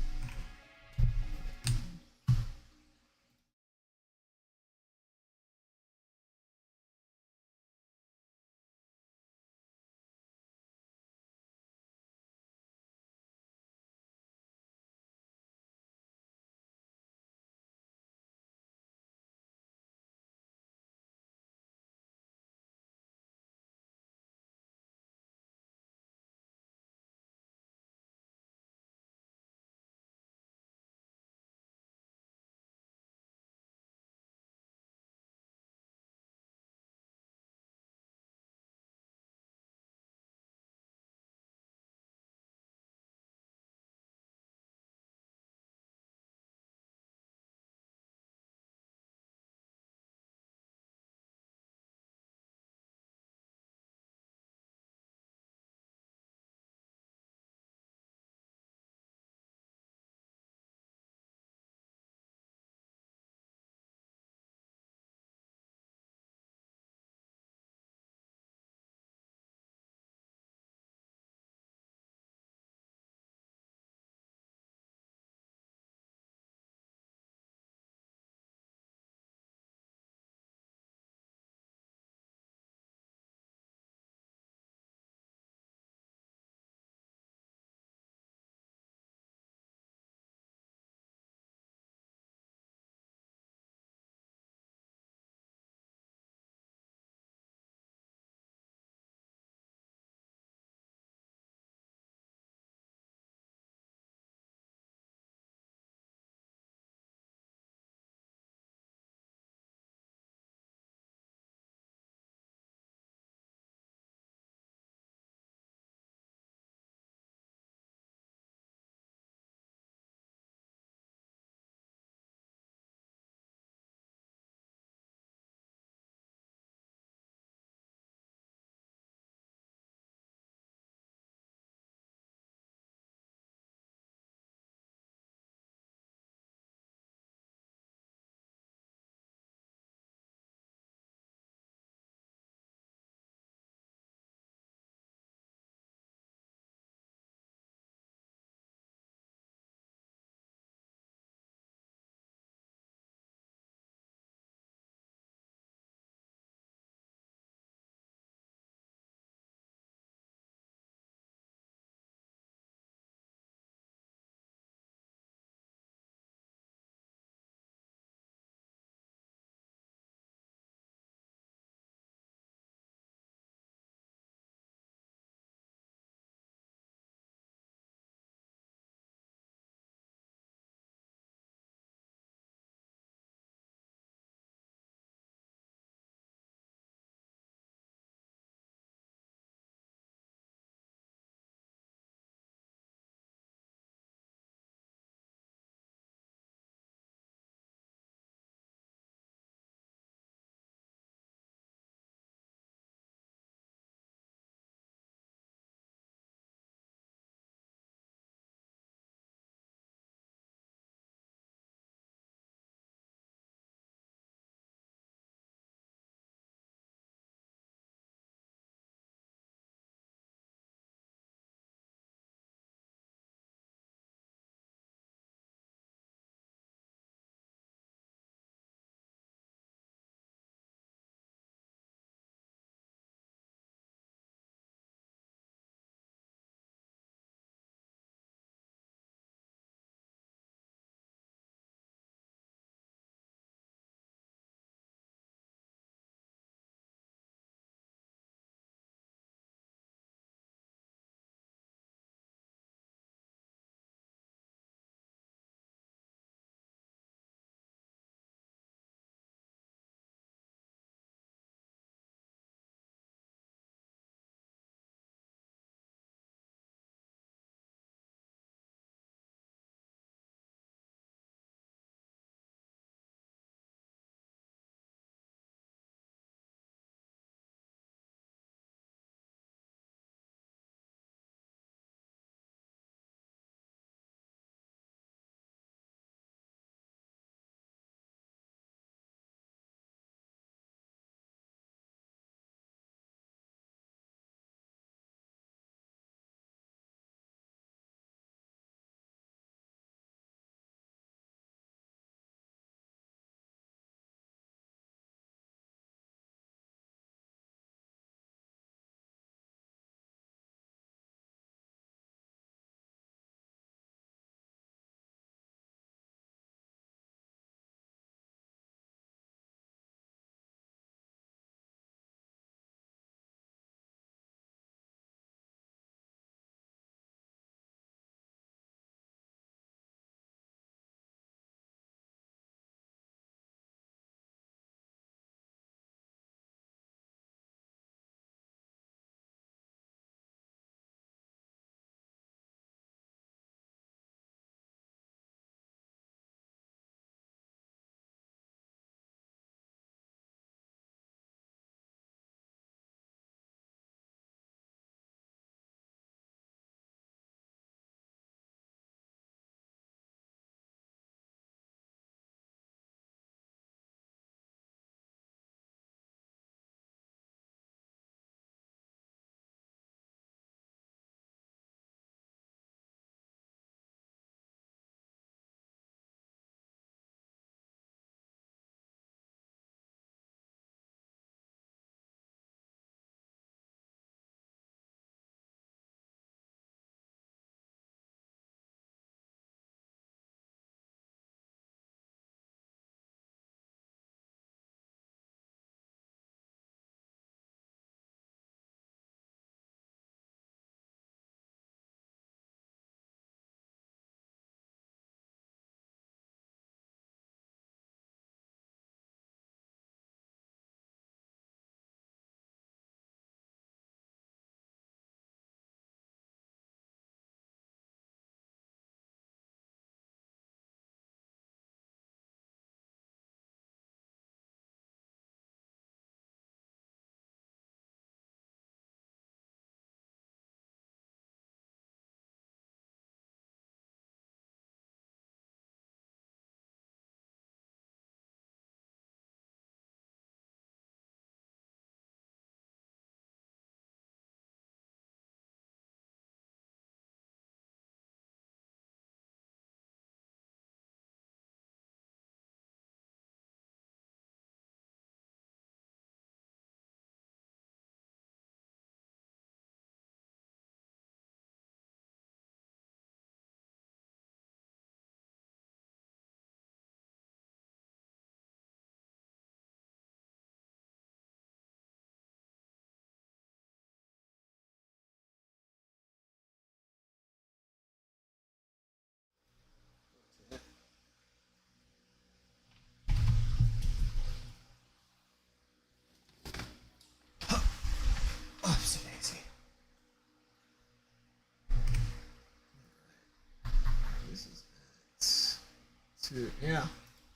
Yeah.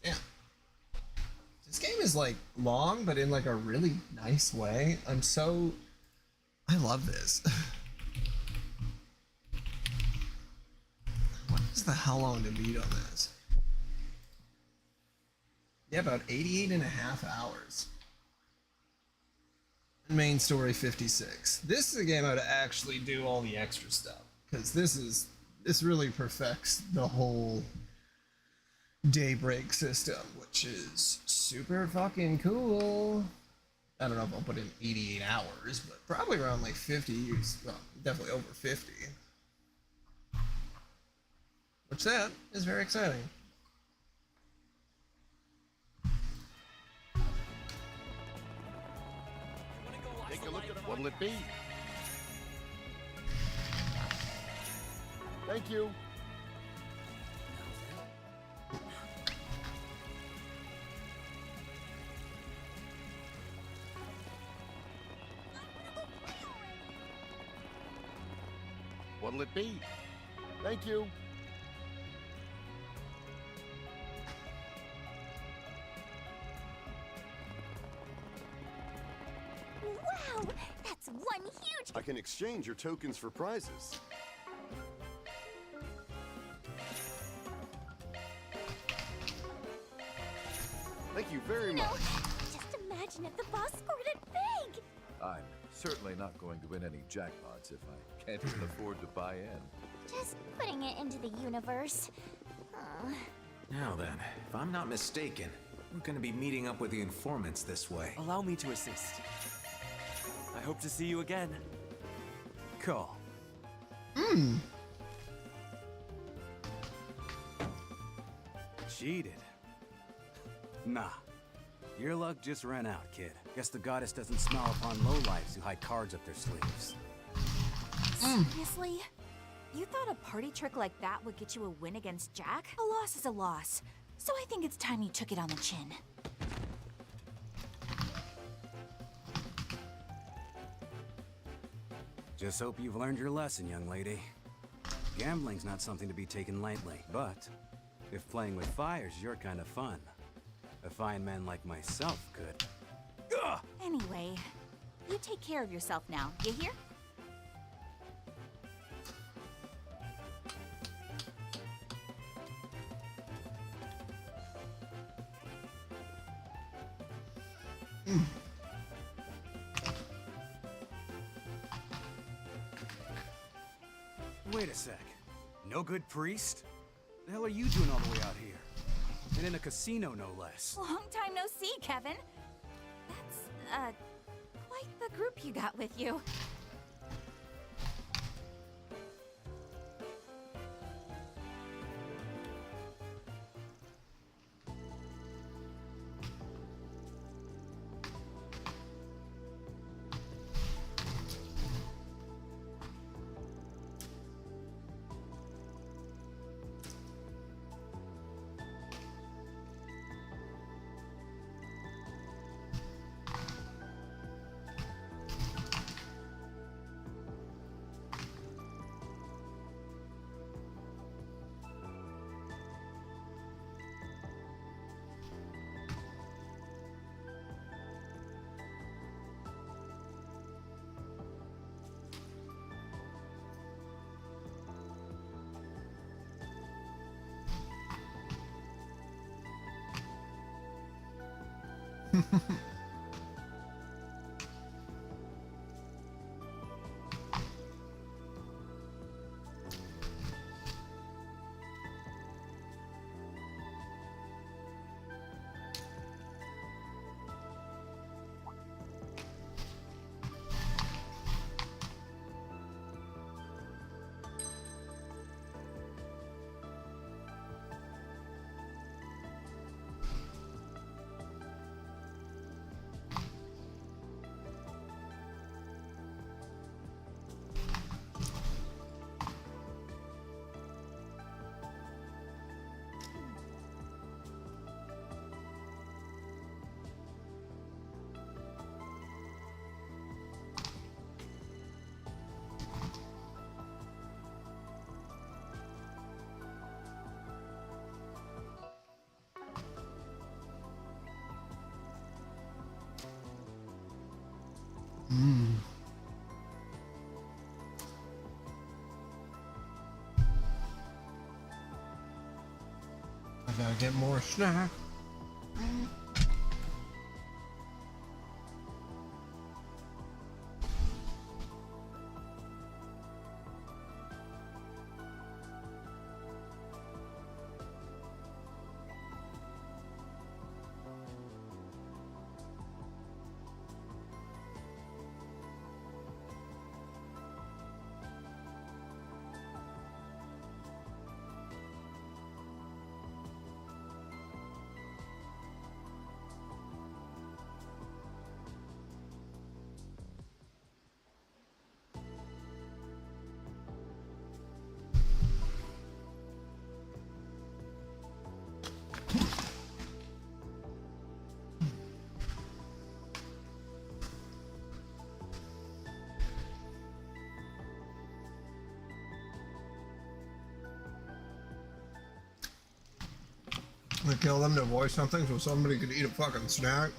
Yeah. This game is like long, but in like a really nice way. I love this. What is the how long to beat on this? Yeah, about 88 and a half hours. Main story 56. This is a game I would actually do all the extra stuff, because this really perfects the whole daybreak system, which is super fucking cool. I don't know if I'll put in 88 hours, but probably around like 50 years. Well, definitely over 50. Which that is very exciting.
Take a look at what'll it be? Thank you. What'll it be? Thank you.
Wow, that's one huge...
I can exchange your tokens for prizes. Thank you very much.
Just imagine if the boss scored it big!
I'm certainly not going to win any jackpots if I can't even afford to buy in.
Just putting it into the universe.
Now then, if I'm not mistaken, we're gonna be meeting up with the informants this way.
Allow me to assist. I hope to see you again. Call.
Cheated. Nah. Your luck just ran out, kid. Guess the goddess doesn't smile upon lowlifes who hide cards up their sleeves.
Seriously? You thought a party trick like that would get you a win against Jack? A loss is a loss. So I think it's time you took it on the chin.
Just hope you've learned your lesson, young lady. Gambling's not something to be taken lightly, but if playing with fire's your kind of fun, a fine man like myself could.
Anyway, you take care of yourself now, you hear?
Wait a sec. No good priest? The hell are you doing all the way out here? And in a casino, no less.
Long time no see, Kevin. That's, quite the group you got with you.
Gotta get more snack. They kill them to avoid something so somebody could eat a fucking snack.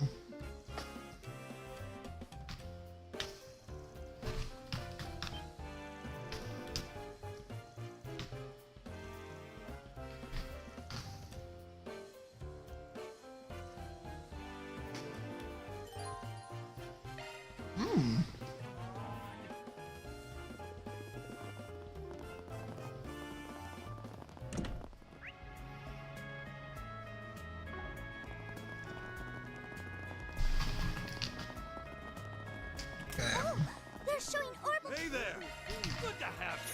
They're showing orbital.
Hey there! Good to have you.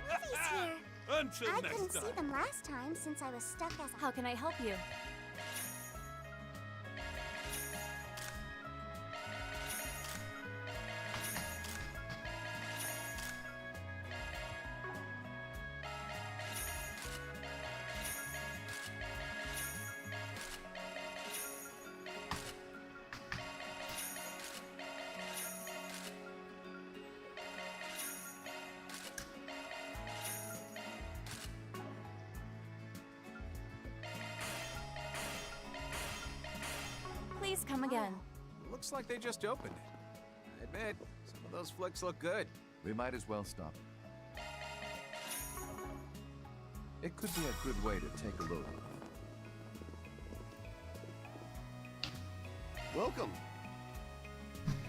Ruby's here.
Until
I
next
couldn't
time.
see them last time since I was stuck as a...
How can I help you? Please come again.
Looks like they just opened it. I admit, some of those flicks look good.
We might as well stop. It could be a good way to take a look.
Welcome.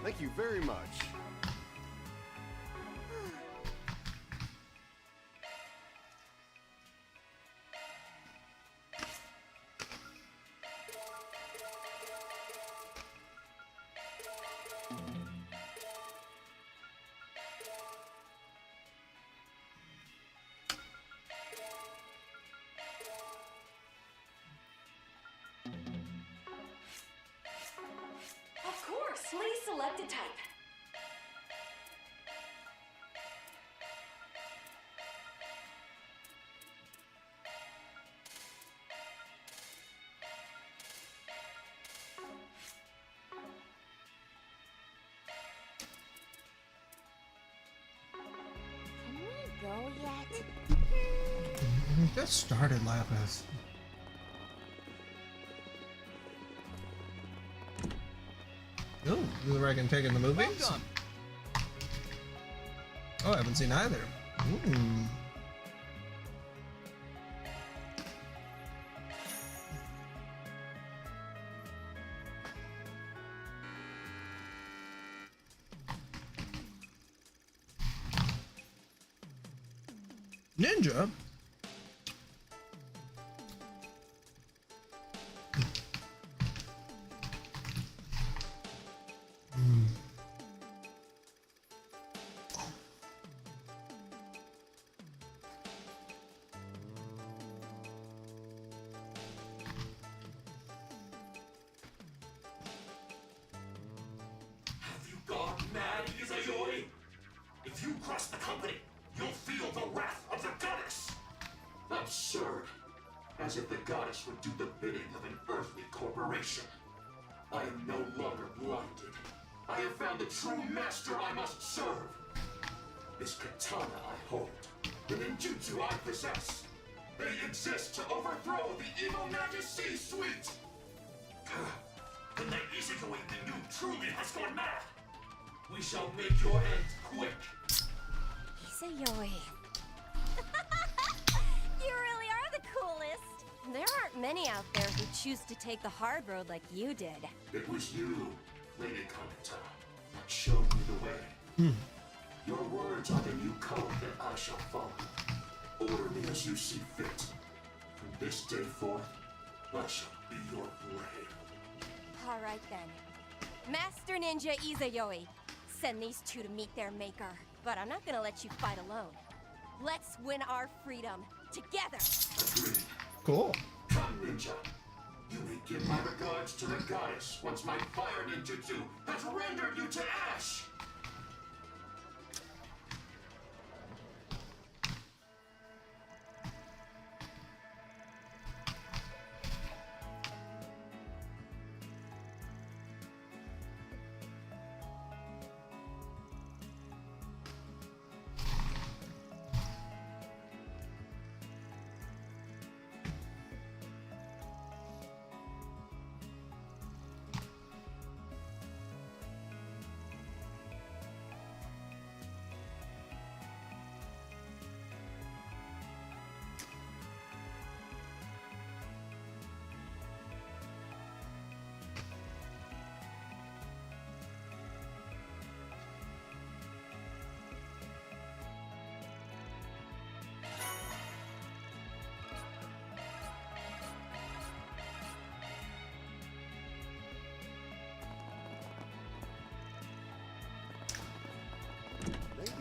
Thank you very much.
Of course, please select a type.
Can we go yet?
We just started, Lapis. Oh, this is where I can take in the movies? Oh, I haven't seen either. Ooh. Ninja?
Gone mad, Izayori? If you cross the company, you'll feel the wrath of the goddess! Absurd. As if the goddess would do the bidding of an earthly corporation. I am no longer blinded. I have found the true master I must serve. This katana I hold, the ninjutsu I possess, they exist to overthrow the evil Magus C-suite! Then that Izayori we knew truly has gone mad! We shall make your end quick.
Izayoi. You really are the coolest. There aren't many out there who choose to take the hard road like you did.
It was you, Lady Kanata, that showed me the way. Your words are the new code that I shall follow. Order me as you see fit. From this day forth, I shall be your blade.
All right then. Master Ninja Izayoi, send these two to meet their maker. But I'm not gonna let you fight alone. Let's win our freedom together.
Cool.
Come, Ninja. You may give my regards to the goddess once my fire ninjutsu has rendered you to ash.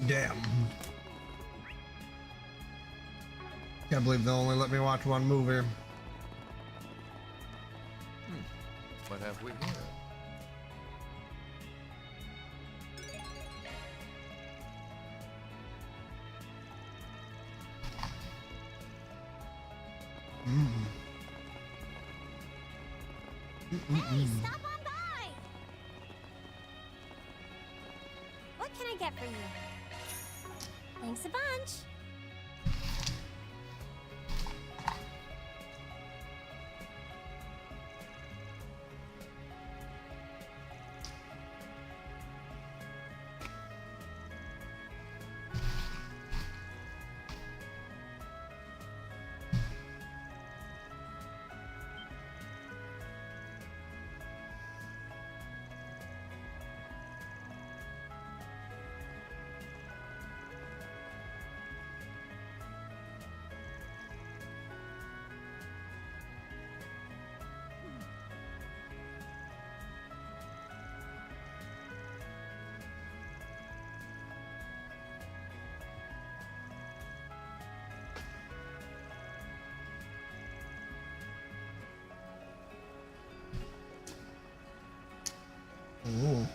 Damn. Can't believe they'll only let me watch one movie.
What have we here?
Hey, stop on by! What can I get for you? Thanks a bunch.
Ooh.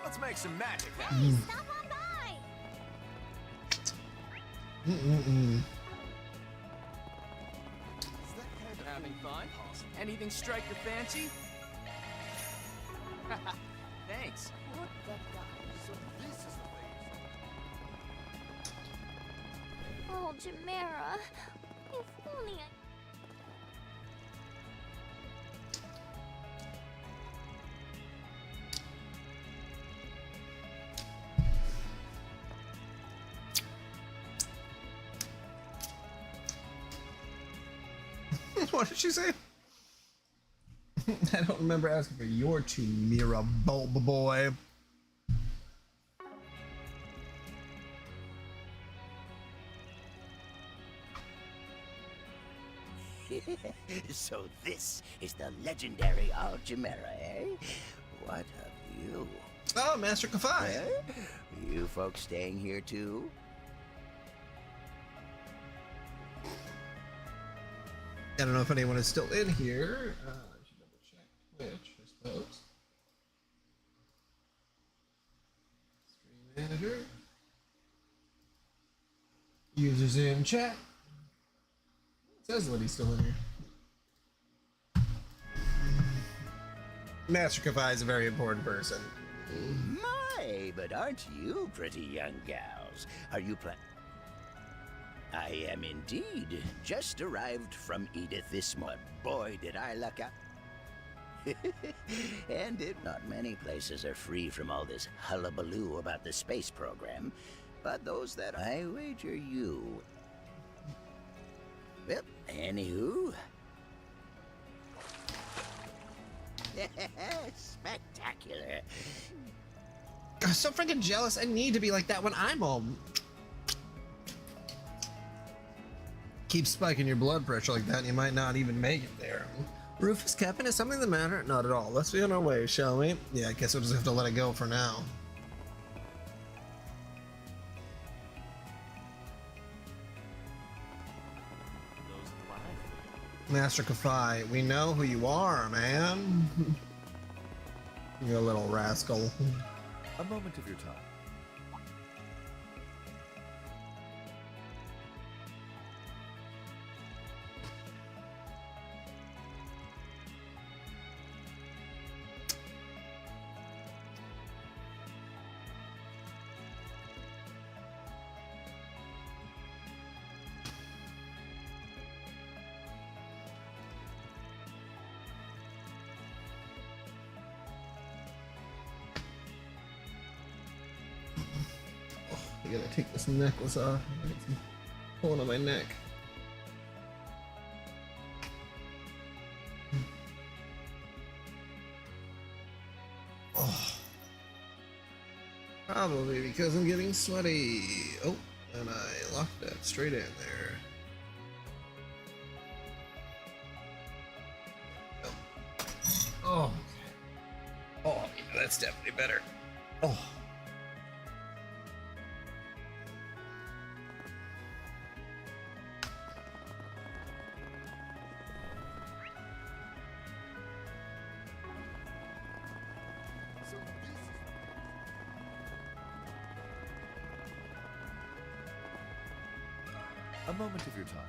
Let's make some magic happen.
Hey, stop on by!
Having fun? Anything strike your fancy? Thanks.
Oh, Chimera. If only I...
What did she say? I don't remember asking for your Chimera bulb boy.
So this is the legendary Alchimera, eh? What of you?
Oh, Master Kafai.
You folks staying here too?
I don't know if anyone is still in here. I should double check Twitch, I suppose. Stream manager. Users in chat. It says that he's still in here. Master Kafai is a very important person.
My, but aren't you pretty young gals? Are you I am indeed. Just arrived from Edith this morning. Boy, did I luck out. And not many places are free from all this hullabaloo about the space program. But those that I wager you. Well, anywho. Spectacular.
I'm so freaking jealous. I need to be like that when I'm home. Keep spiking your blood pressure like that and you might not even make it there. Rufus, Captain, is something the matter? Not at all. Let's be on our way, shall we? Yeah, I guess we'll just have to let it go for now. Master Kafai, we know who you are, man. You little rascal.
A moment of your time.
I gotta take this necklace off. It's pulling on my neck. Oh. Probably because I'm getting sweaty. Oh, and I locked that straight in there. Oh. Oh, yeah, that's definitely better. Oh.
A moment of your time.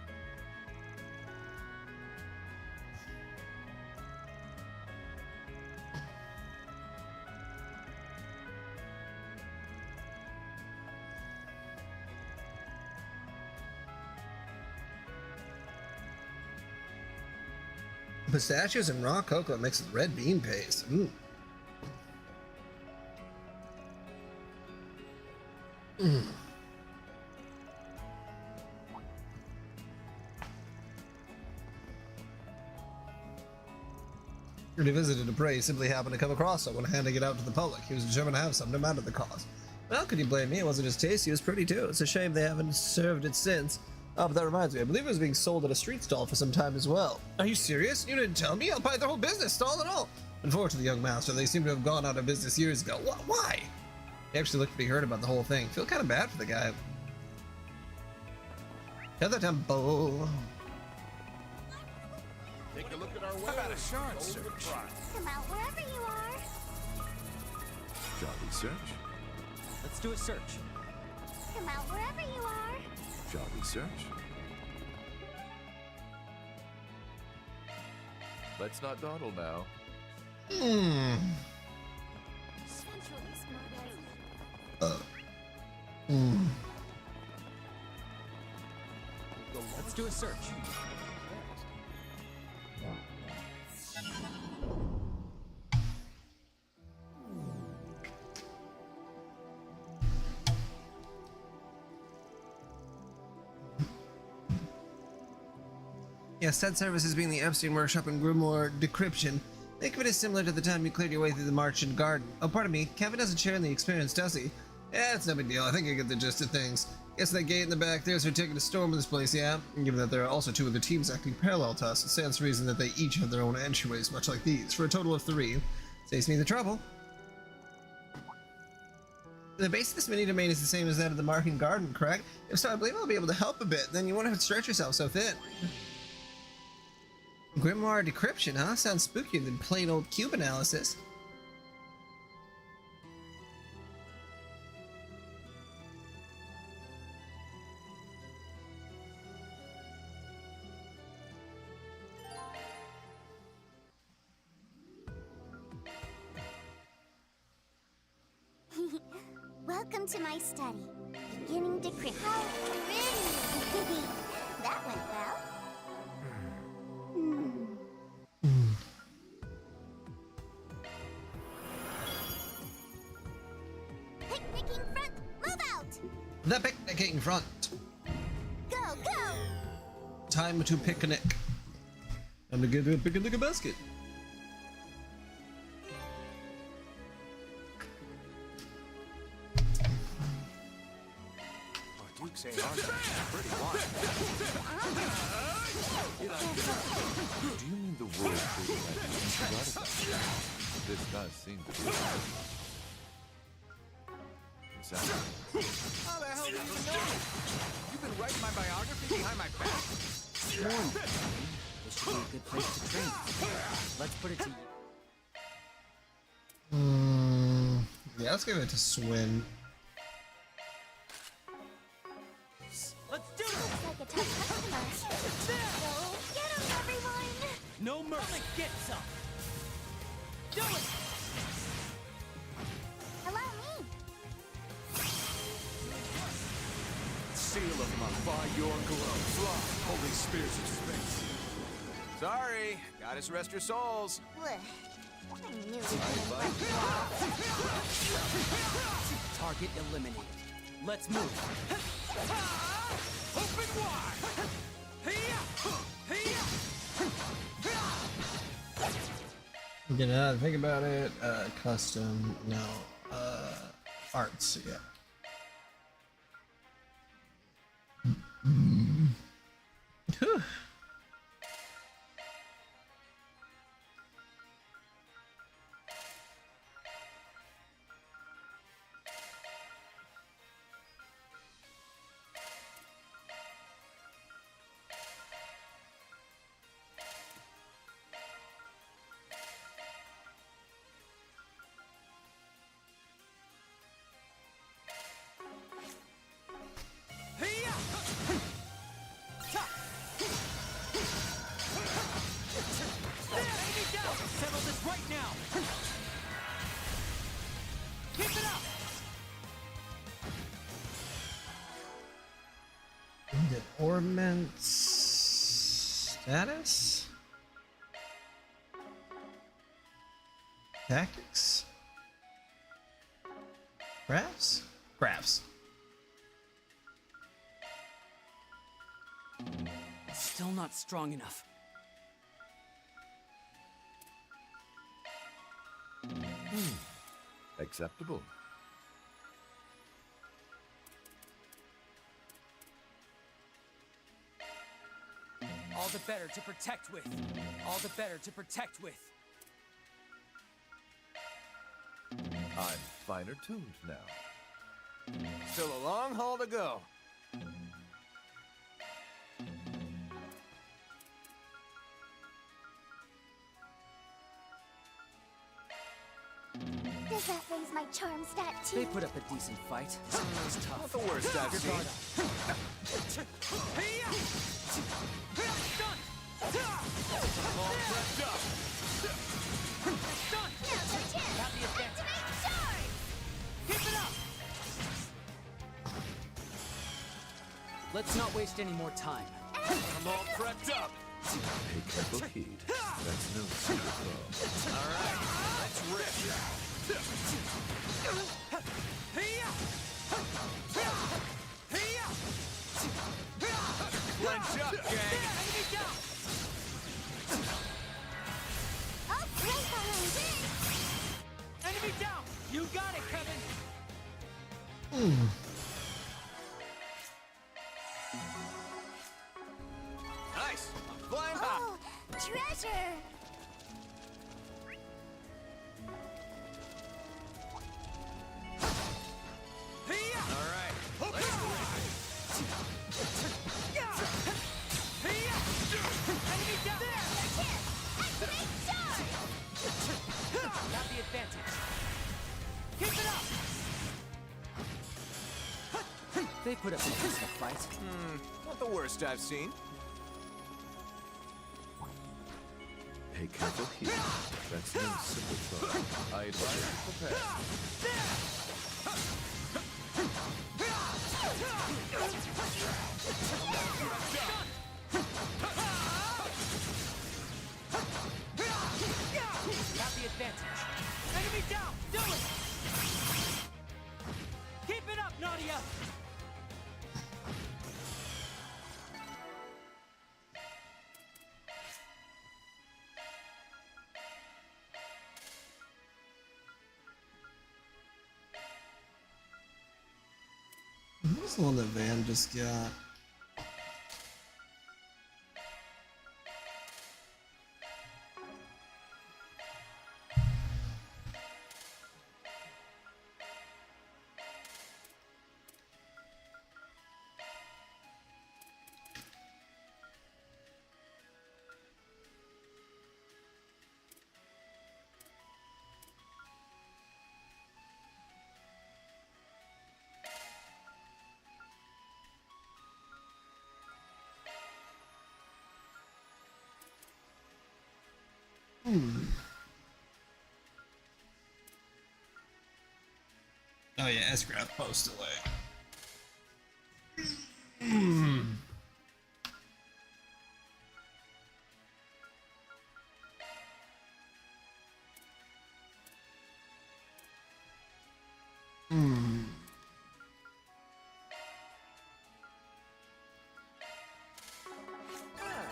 Pistachios and raw cocoa mixed with red bean paste. Mm. Mm. When he visited a prey, he simply happened to come across someone handing it out to the public. He was determined to have some, no matter the cost. Well, could you blame me? It wasn't just tasty, it was pretty too. It's a shame they haven't served it since. Oh, but that reminds me, I believe it was being sold at a street stall for some time as well. Are you serious? You didn't tell me? I'll buy the whole business, stall and all. Unfortunately, young master, they seem to have gone out of business years ago. Why? He actually looked to be heard about the whole thing. Feel kind of bad for the guy. Heather Temple.
Take a look at our way.
How about a shard search?
Come out wherever you are.
Shall we search?
Let's do a search.
Come out wherever you are.
Shall we search? Let's not dawdle now.
Hmm. Hmm.
Let's do a search.
Yes, said services being the Epstein Workshop and Grimoire Decryption. Think of it as similar to the time you cleared your way through the Martian Garden. Oh, pardon me, Kevin doesn't share in the experience, does he? Yeah, it's no big deal. I think I get the gist of things. Guess that gate in the back there's her ticket to storm this place, yeah? And given that there are also two other teams acting parallel to us, it stands to reason that they each have their own entryways, much like these, for a total of 3. Saves me the trouble. The base of this mini-domain is the same as that of the Martian Garden, correct? If so, I believe I'll be able to help a bit. Then you won't have to stretch yourself so thin. Grimoire decryption, huh? Sounds spookier than plain old cube analysis.
Welcome to my study. Beginning decryption. How pretty! That went well. Picnicking front, move out!
The picnicking front.
Go, go!
Time to picnic. Time to get a picnic basket.
Duke's AR is pretty wide.
Do you mean the world truly has been This does seem to be exactly.
How the hell did you know? You've been writing my biography behind my back?
Sworn. This should be a good place to train. Let's put it to you.
Yeah, let's give it to Swin.
Let's do it!
Looks like a tough customer. Go get him, everyone!
No mercy. Get some. Do it!
Allow me.
Seal of by your glow. Fly, holy spirits of space. Sorry, goddess rest your souls.
Blech. I knew it.
Target eliminated. Let's move.
Open wide!
Think about it. Custom, no. Arts, yeah. Whew.
Settle this right now! Keep it up!
Ended ordnance status? Tactics? Graphs? Graphs.
Still not strong enough.
Acceptable.
All the better to protect with. All the better to protect with.
I'm finer tuned now.
Still a long haul to go.
Does that raise my charm stat too?
They put up a decent fight. It was tough.
Not the worst I've seen. I'm all prepped up.
Now's your chance! Activate charge!
Keep it up!
Let's not waste any more time.
I'm all prepped up.
Pay careful heed. That's no secret though.
All right, let's rip. Clench up, gang.
Oh, right behind this!
Enemy down! You got it, Kevin!
Nice. I'm flying high.
Oh, treasure!
All right, let's
Enemy down!
They put up a decent fight.
Not the worst I've seen.
Pay careful here. That's no simple throw. I advise you prepare.
Got the advantage. Enemy down! Do it! Keep it up, Nadia!
Who's the one that Van just got? Oh yeah, Escraft post away.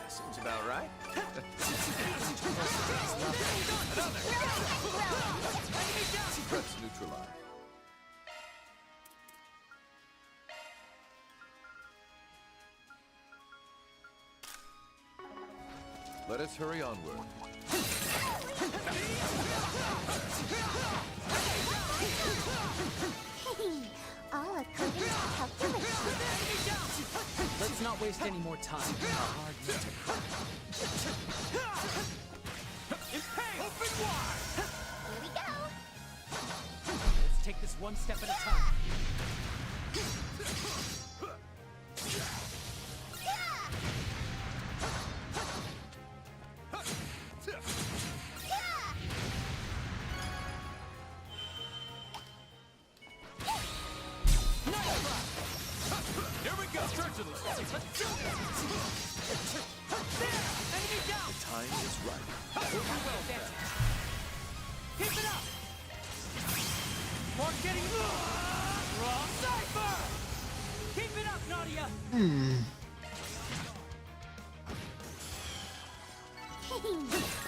Seems about right.
Threats neutralized. Let us hurry onward.
All according to calculation.
Let's not waste any more time. A hard nut to crack. Impale! Open wide!
Here we go.
Let's take this one step at a time.
Here we go! Certainly! Let's do this!
There! Enemy down!
The time is right.
Keep it up! More getting wrong Cypher! Keep it up, Nadia!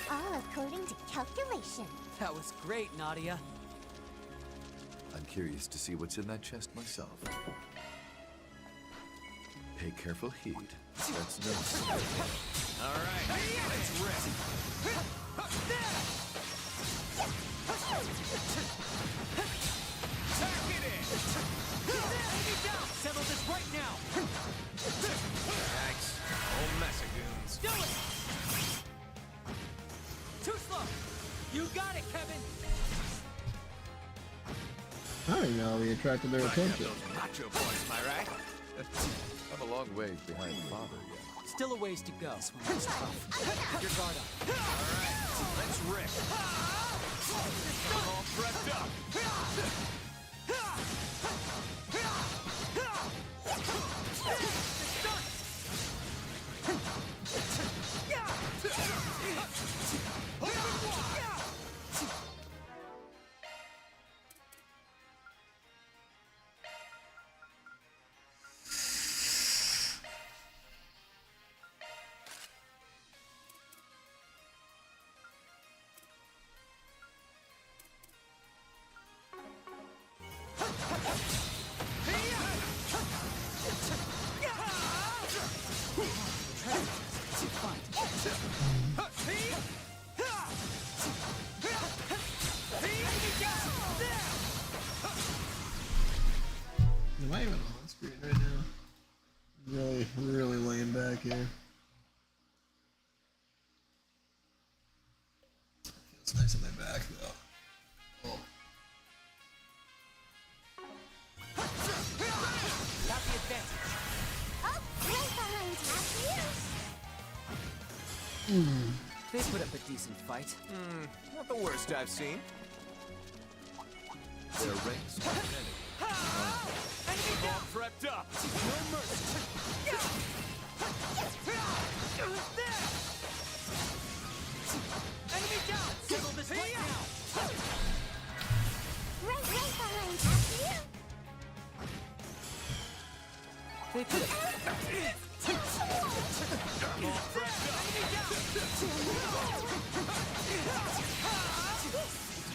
All according to calculation.
That was great, Nadia.
I'm curious to see what's in that chest myself. Pay careful heed. That's no simple thing.
All right, let's rip.
Tack it in!
Enemy down! Settle this right now!
Yikes. Whole mess of goons.
Do it! Too slow! You got it, Kevin!
I don't know. We attracted their attention.
Macho boys, am I right?
I'm a long ways behind Father yet.
Still a ways to go. This one was tough. Your guard up.
All right, let's rip.
I'm all prepped up!
Am I even on screen right now? Really laying back here. Feels nice on my back though. Oh.
Got the
They put up a decent fight.
Not the worst I've seen.
Their ranks are many.
Enemy all prepped up. No mercy. Enemy down. Settle this right now.
Right behind you.
They put up...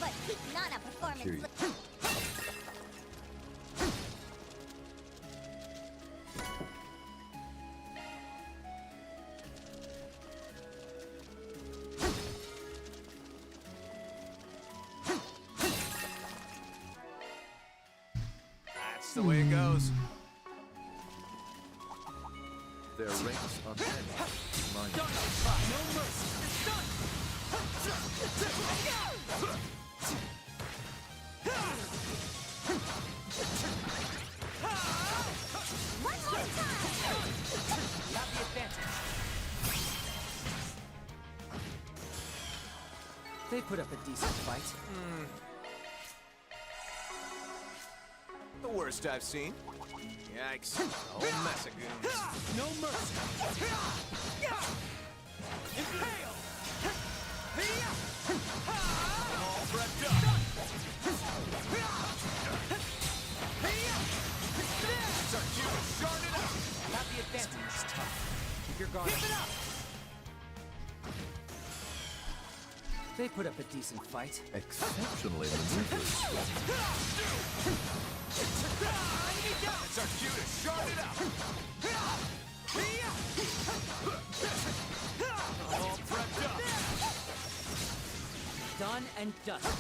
But peak Nana performance.
That's the way it goes.
Their ranks are many. Mind you.
No mercy. It's done.
One more time.
Got the advantage. They put up a decent fight.
The worst I've seen. Yikes. A whole mess of goons.
No mercy. Impale. All prepped up.
Start shooting, shard it up.
Got the advantage. It's tough. Keep your guard.
Keep it up.
They put up a decent fight.
Exceptionally maneuverous.
Start shooting, shard it up.
All prepped up.
Done and dusted.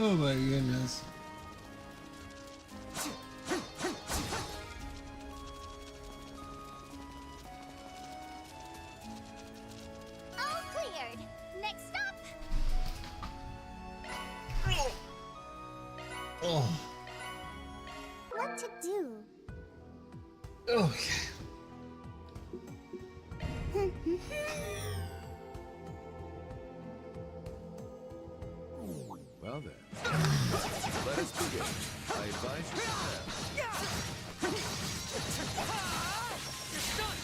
Oh my goodness.
All cleared. Next stop.
Oh.
What to do?
Okay.
Well then, let us begin. I advise you to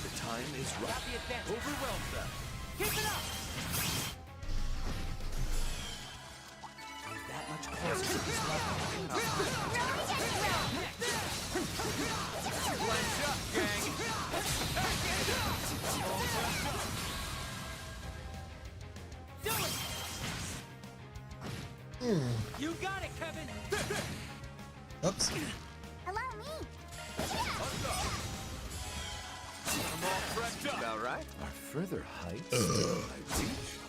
The time is right.
The advantage.
Overwhelm them. Keep it up.
That much closer to this level.
Clench up, gang.
Do it. You got it, Kevin.
Oops.
Allow me.
I'm all prepped up. About right?
Are further heights still I reach?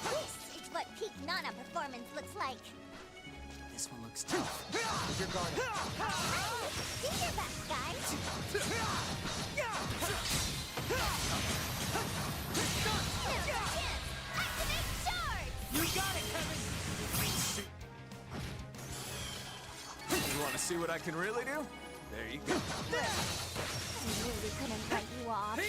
This is what peak Nana performance looks like.
This one looks tough. Keep your guard up.
Alright, do your best, guys. Activate charge!
You got it, Kevin.
You want to see what I can really do? There you go.
I really couldn't write you off.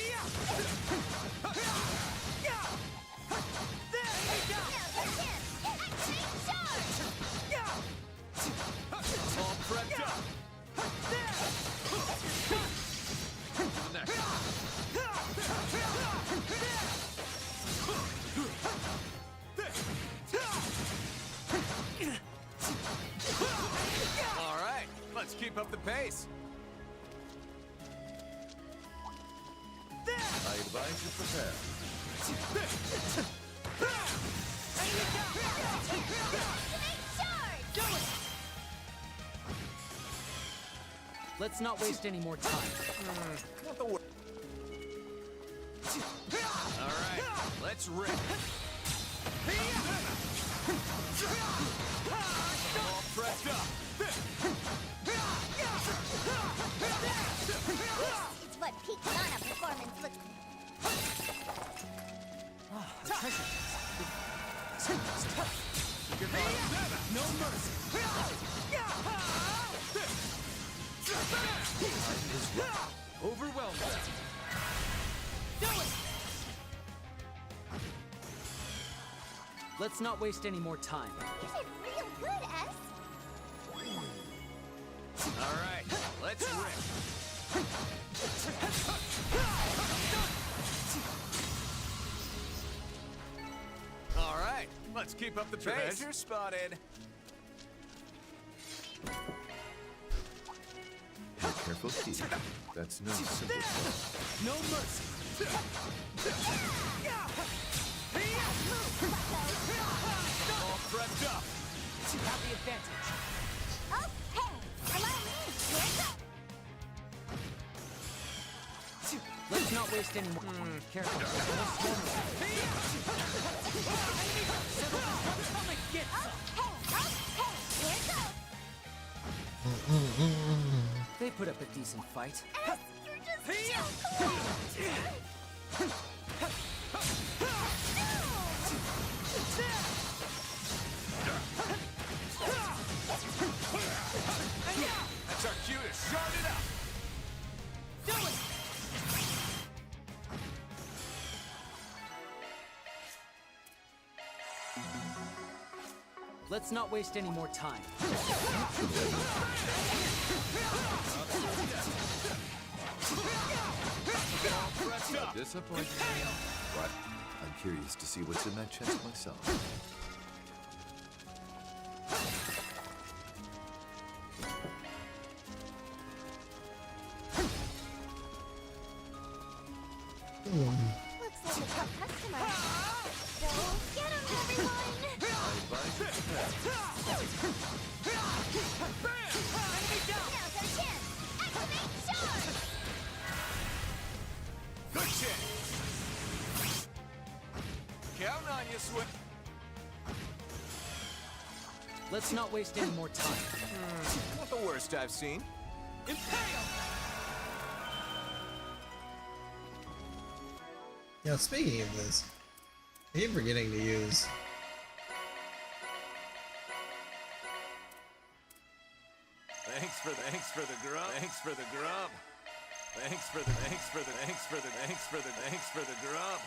All prepped up. To the next. All right, let's keep up the pace.
I advise you prepare.
Let's not waste any more time.
Not the worst. Let's rip. All pressed up.
It's what peak Nana performance looks like.
No mercy. Overwhelmed.
Do it! Let's not waste any more time.
You did real good, S.
All right, let's rip. All right, let's keep up the pace. Treasure spotted.
Pay careful heed. That's no simple thing.
No mercy.
All prepped up.
Have the advantage.
Okay, allow me. Here goes.
Let's not waste any more. Careful. Come and get some.
Here goes.
They put up a decent fight.
S, you're just too cool.
That's our cue to start it up.
Do it! Let's not waste any more time.
Disappointing, but I'm curious to see what's in that chest myself.
Looks like a tough customer. Go get him, everyone!
I advise you
Now's our chance! Activate charge!
Good shit. Count on you, Swift.
Let's not waste any more time.
Not the worst I've seen.
Impale!
Yeah, speaking of this, I keep forgetting to use.
Thanks for the grub. Thanks for the grub. Thanks for the grub.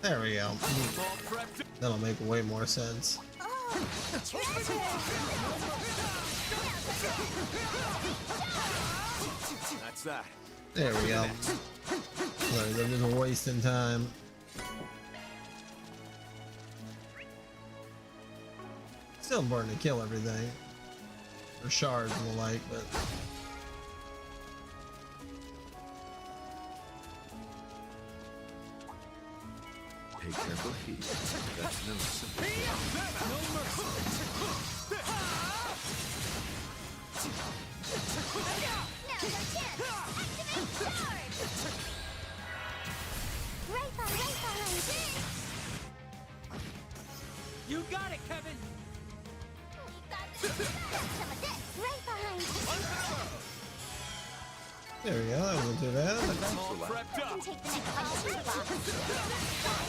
There we go. That'll make way more sense.
That's that.
There we go. Sorry, they're just wasting time. Still important to kill everything. Or shards and the like, but...
Pay careful heed. That's no simple thing.
No mercy.
Now's our chance! Activate charge! Right behind you!
You got it, Kevin!
Some of this! Right behind you!
There we go, that wasn't too bad.
All prepped up.
Take the next opportunity block.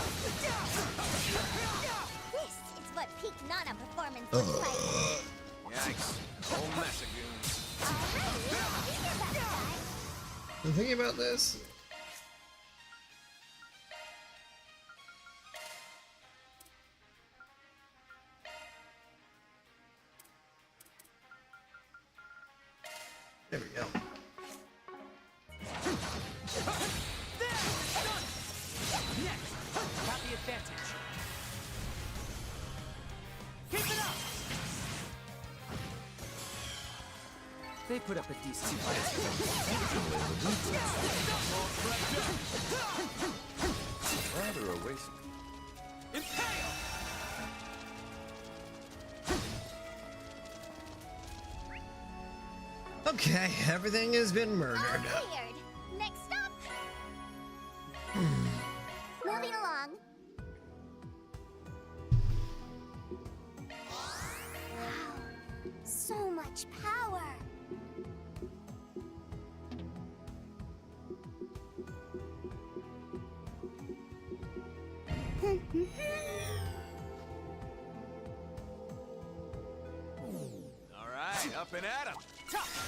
This is what peak Nana performance looks like.
Yikes. Whole mess of goons.
I'm thinking about this. There we go.
Next, got the advantage. Keep it up! They put up a decent fight.
Rather a waste.
Impale!
Okay, everything has been murdered.
Cleared. Next stop. Moving along. Wow, so much power.
All right, up and at 'em.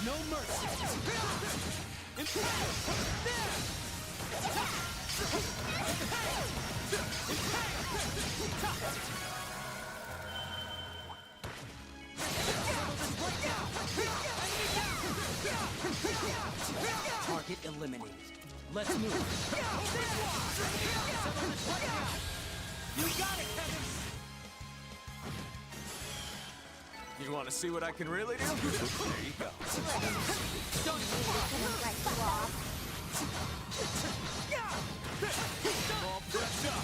No mercy. Target eliminated. Let's move.
You got it, Kevin. You want to see what I can really do? There you go. All prepped up.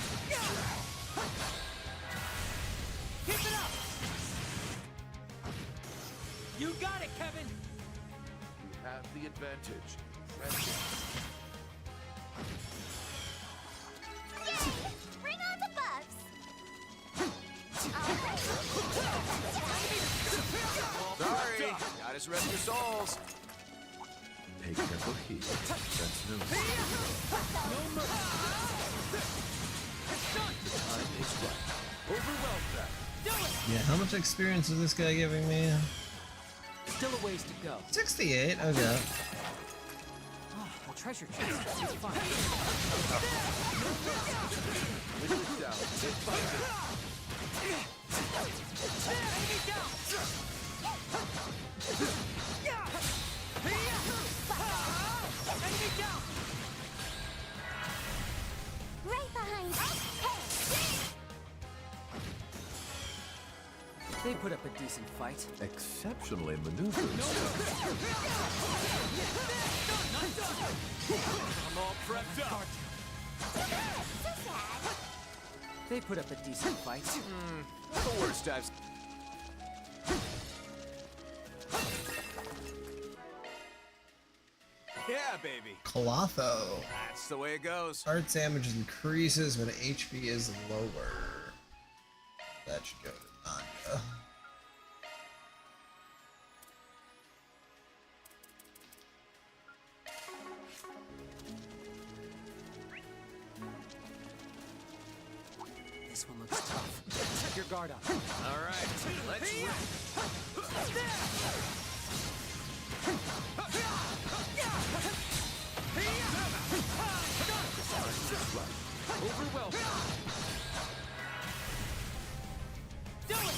Keep it up. You got it, Kevin.
You have the advantage.
Yay! Bring on the buffs.
Sorry, gotta rest your souls.
Take careful heed. That's no.
No mercy.
The time is right.
Overwhelm them. Do it.
Yeah, how much experience is this guy giving me?
Still a ways to go.
68, okay.
Oh, a treasure chest. It's fine.
Lift it down. Sit by it.
Right behind.
They put up a decent fight.
Exceptionally maneuvered.
I'm all prepped up.
They put up a decent fight.
The worst I've. Yeah, baby.
Clotho.
That's the way it goes.
Heart damage increases when HP is lower. That should go to Nanya.
This one looks tough. Keep your guard up.
All right, let's
Overwhelm. Do it.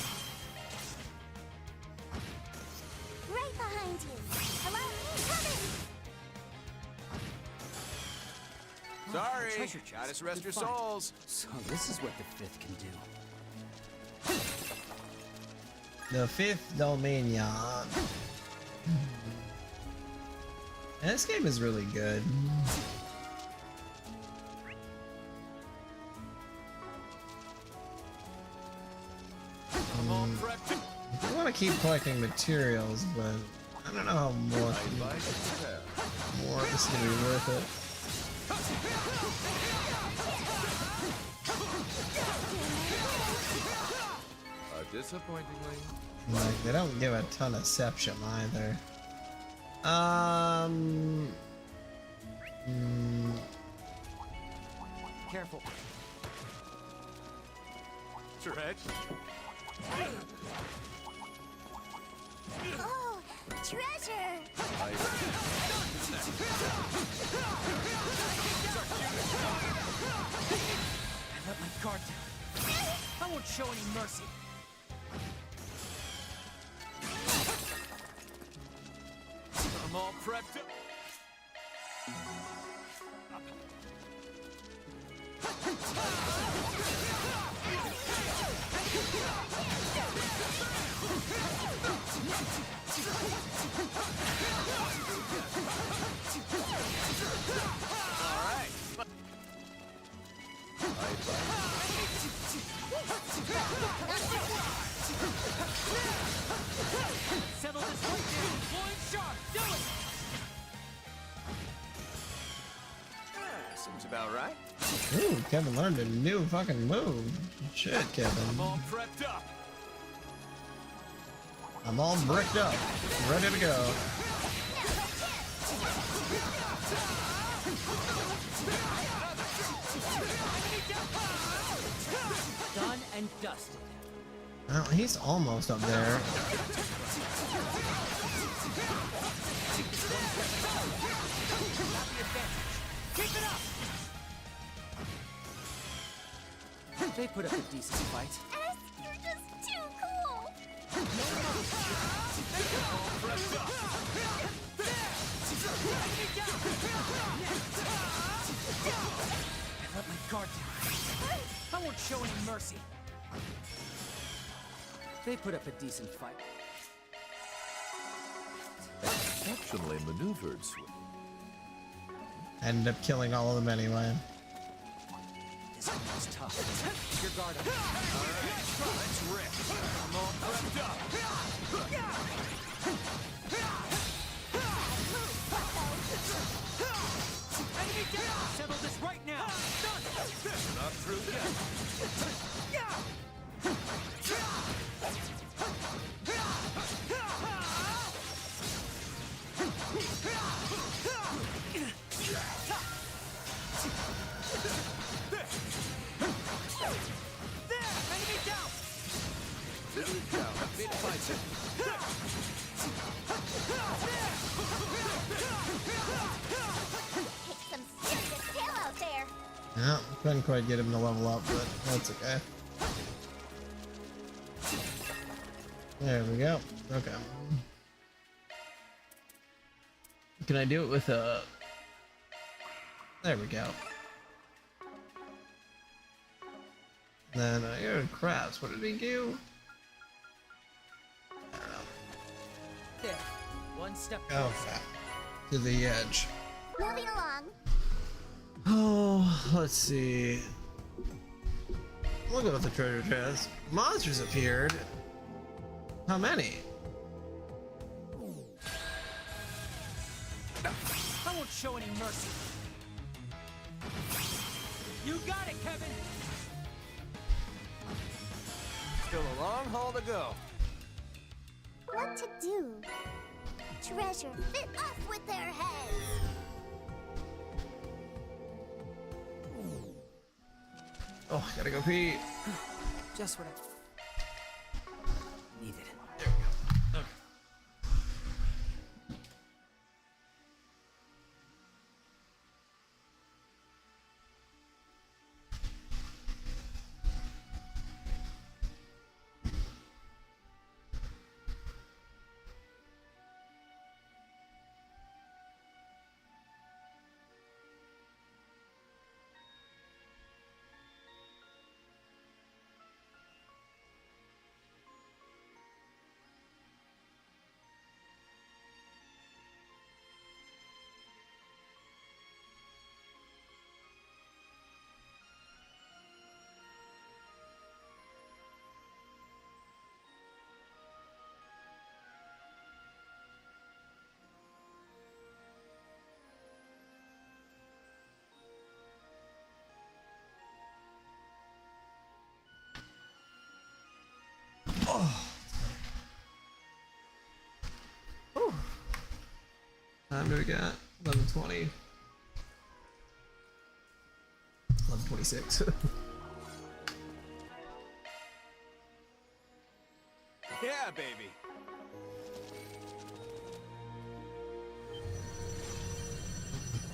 Right behind you. Hello? Coming!
Sorry,
Treasure chest.
gotta rest
Good
your
find.
souls.
So this is what the fifth can do.
The fifth Dominion. And this game is really good.
I'm all prepped.
I want to keep collecting materials, but I don't know how more of this is gonna be worth it.
Disappointingly.
Like, they don't give a ton of Septium either.
Careful.
Stretch.
Oh, treasure!
I let my guard down. I won't show any mercy.
I'm
I'm all prepped up.
Settle this right down. Point sharp. Do it.
Seems about right.
Ooh, Kevin learned a new fucking move. Shit, Kevin.
I'm all prepped up.
I'm all bricked up, ready to go.
Done and dusted.
Well, he's almost up there.
Keep it up. They put up a decent fight.
S, you're just too cool.
I let my guard down. I won't show any mercy. They put up a decent fight.
Exceptionally maneuvered, Swift.
Ended up killing all of them anyway.
This one was tough. Your guard up.
Alright, let's rip. I'm all prepped up.
Enemy down! Settle this right now! Done!
Not through yet.
Enemy down!
Literally down. Mid-fight.
Take some serious tail out there.
Yeah, couldn't quite get him to level up, but that's okay. There we go. Okay. Can I do it with a... There we go. Then here, crafts. What did he do? I don't know.
There. One step
Oh,
closer.
to the edge.
Moving along.
Oh, let's see. Look at the treasure chest. Monsters appeared. How many?
I won't show any mercy. You got it, Kevin!
Still a long haul to go.
What to do? Treasure fit off with their heads.
Oh, gotta go pee.
Just what I needed.
There we go. Okay. Oh. Whew. Time do we got? 11:20. 11:26.
Yeah, baby.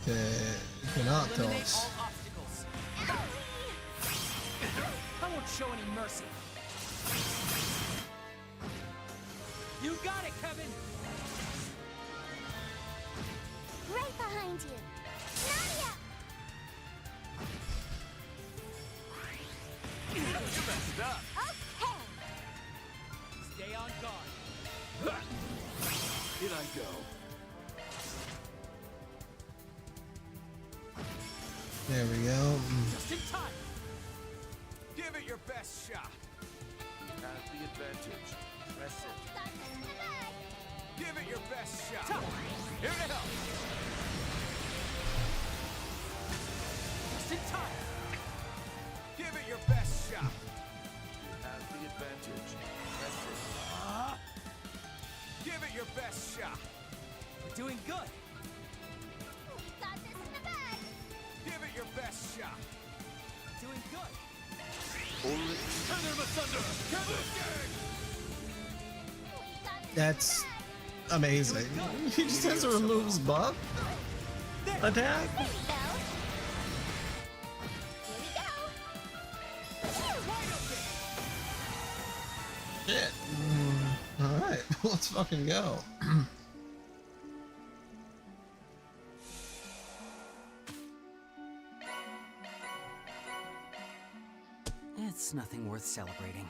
Eliminate
Thanatos.
all obstacles. I won't show any mercy. You got it, Kevin!
find you. Nadia!
You messed up.
Okay.
Stay on guard. In I go.
There we go.
Just in time. Give it your best shot.
You have the advantage. Press it.
Give it your best shot. Here to help. Just in time. Give it your best shot.
You have the advantage. Press it.
Give it your best shot. We're doing good.
Got this in the bag.
Give it your best shot. Doing good.
Turn them asunder.
That's amazing. He just has a removes buff attack. Shit. Alright, let's fucking go.
It's nothing worth celebrating.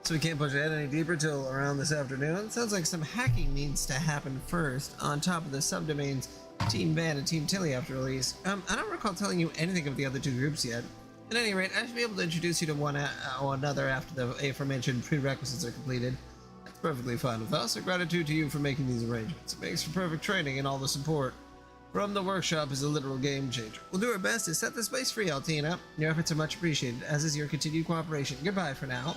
So we can't push ahead any deeper till around this afternoon. Sounds like some hacking needs to happen first, on top of the subdomains Team Van and Team Tilly after release. I don't recall telling you anything of the other two groups yet. At any rate, I should be able to introduce you to one or another after the aforementioned prerequisites are completed. That's perfectly fine with us. A gratitude to you for making these arrangements. It makes for perfect training and all the support from the workshop is a literal game changer. We'll do our best to set the space free, Altina. Your efforts are much appreciated, as is your continued cooperation. Goodbye for now.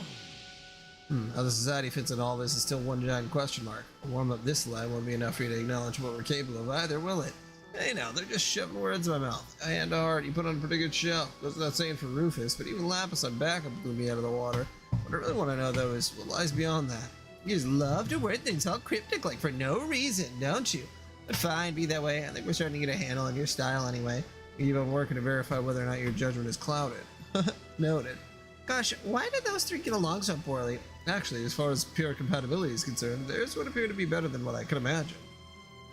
How the society fits in all this is still one giant question mark. A warm up this line won't be enough for you to acknowledge what we're capable of either, will it? Hey now, they're just shoving words in my mouth. A hand to heart, you put on a pretty good show. Goes without saying for Rufus, but even Lapis on backup blew me out of the water. What I really want to know, though, is what lies beyond that. You just love to word things all cryptic, like for no reason, don't you? But fine, be that way. I think we're starting to get a handle on your style anyway. You've been working to verify whether or not your judgment is clouded. Noted. Gosh, why did those three get along so poorly? Actually, as far as pure compatibility is concerned, theirs would appear to be better than what I could imagine.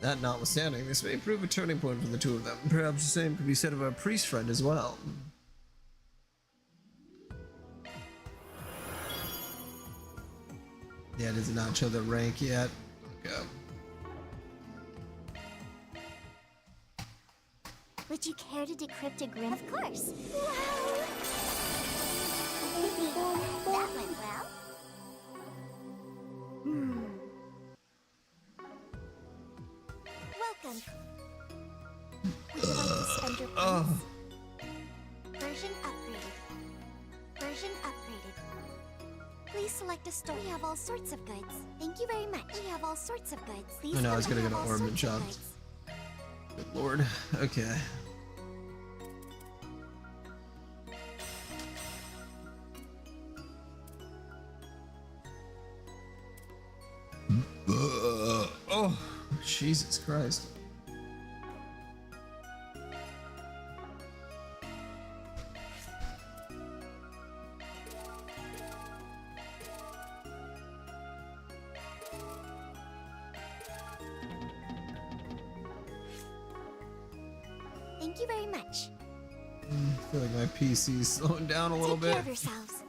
That notwithstanding, this may prove a turning point for the two of them. Perhaps the same could be said of our priest friend as well. Yeah, does it not show the rank yet? Okay.
Would you care to decrypt a Grim? Of course. Wow. That went well. Welcome. Would you like to spend your points? Version upgraded. Version upgraded. Please select a store. We have all sorts of goods. Thank you very much. We have all sorts of goods. Please
I know I was gonna
we
go
have
to
all
Ornament
sorts of
Shops.
goods.
Good lord. Okay. Oh, Jesus Christ.
Thank you very much.
I feel like my PC's slowing down a little
Take
bit.
care of yourselves.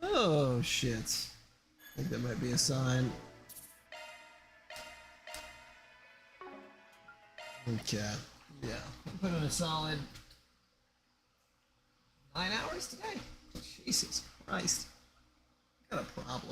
Oh, shit. I think that might be a sign. Okay. Yeah. I'll put in a solid 9 hours today. Jesus Christ. Got a problem.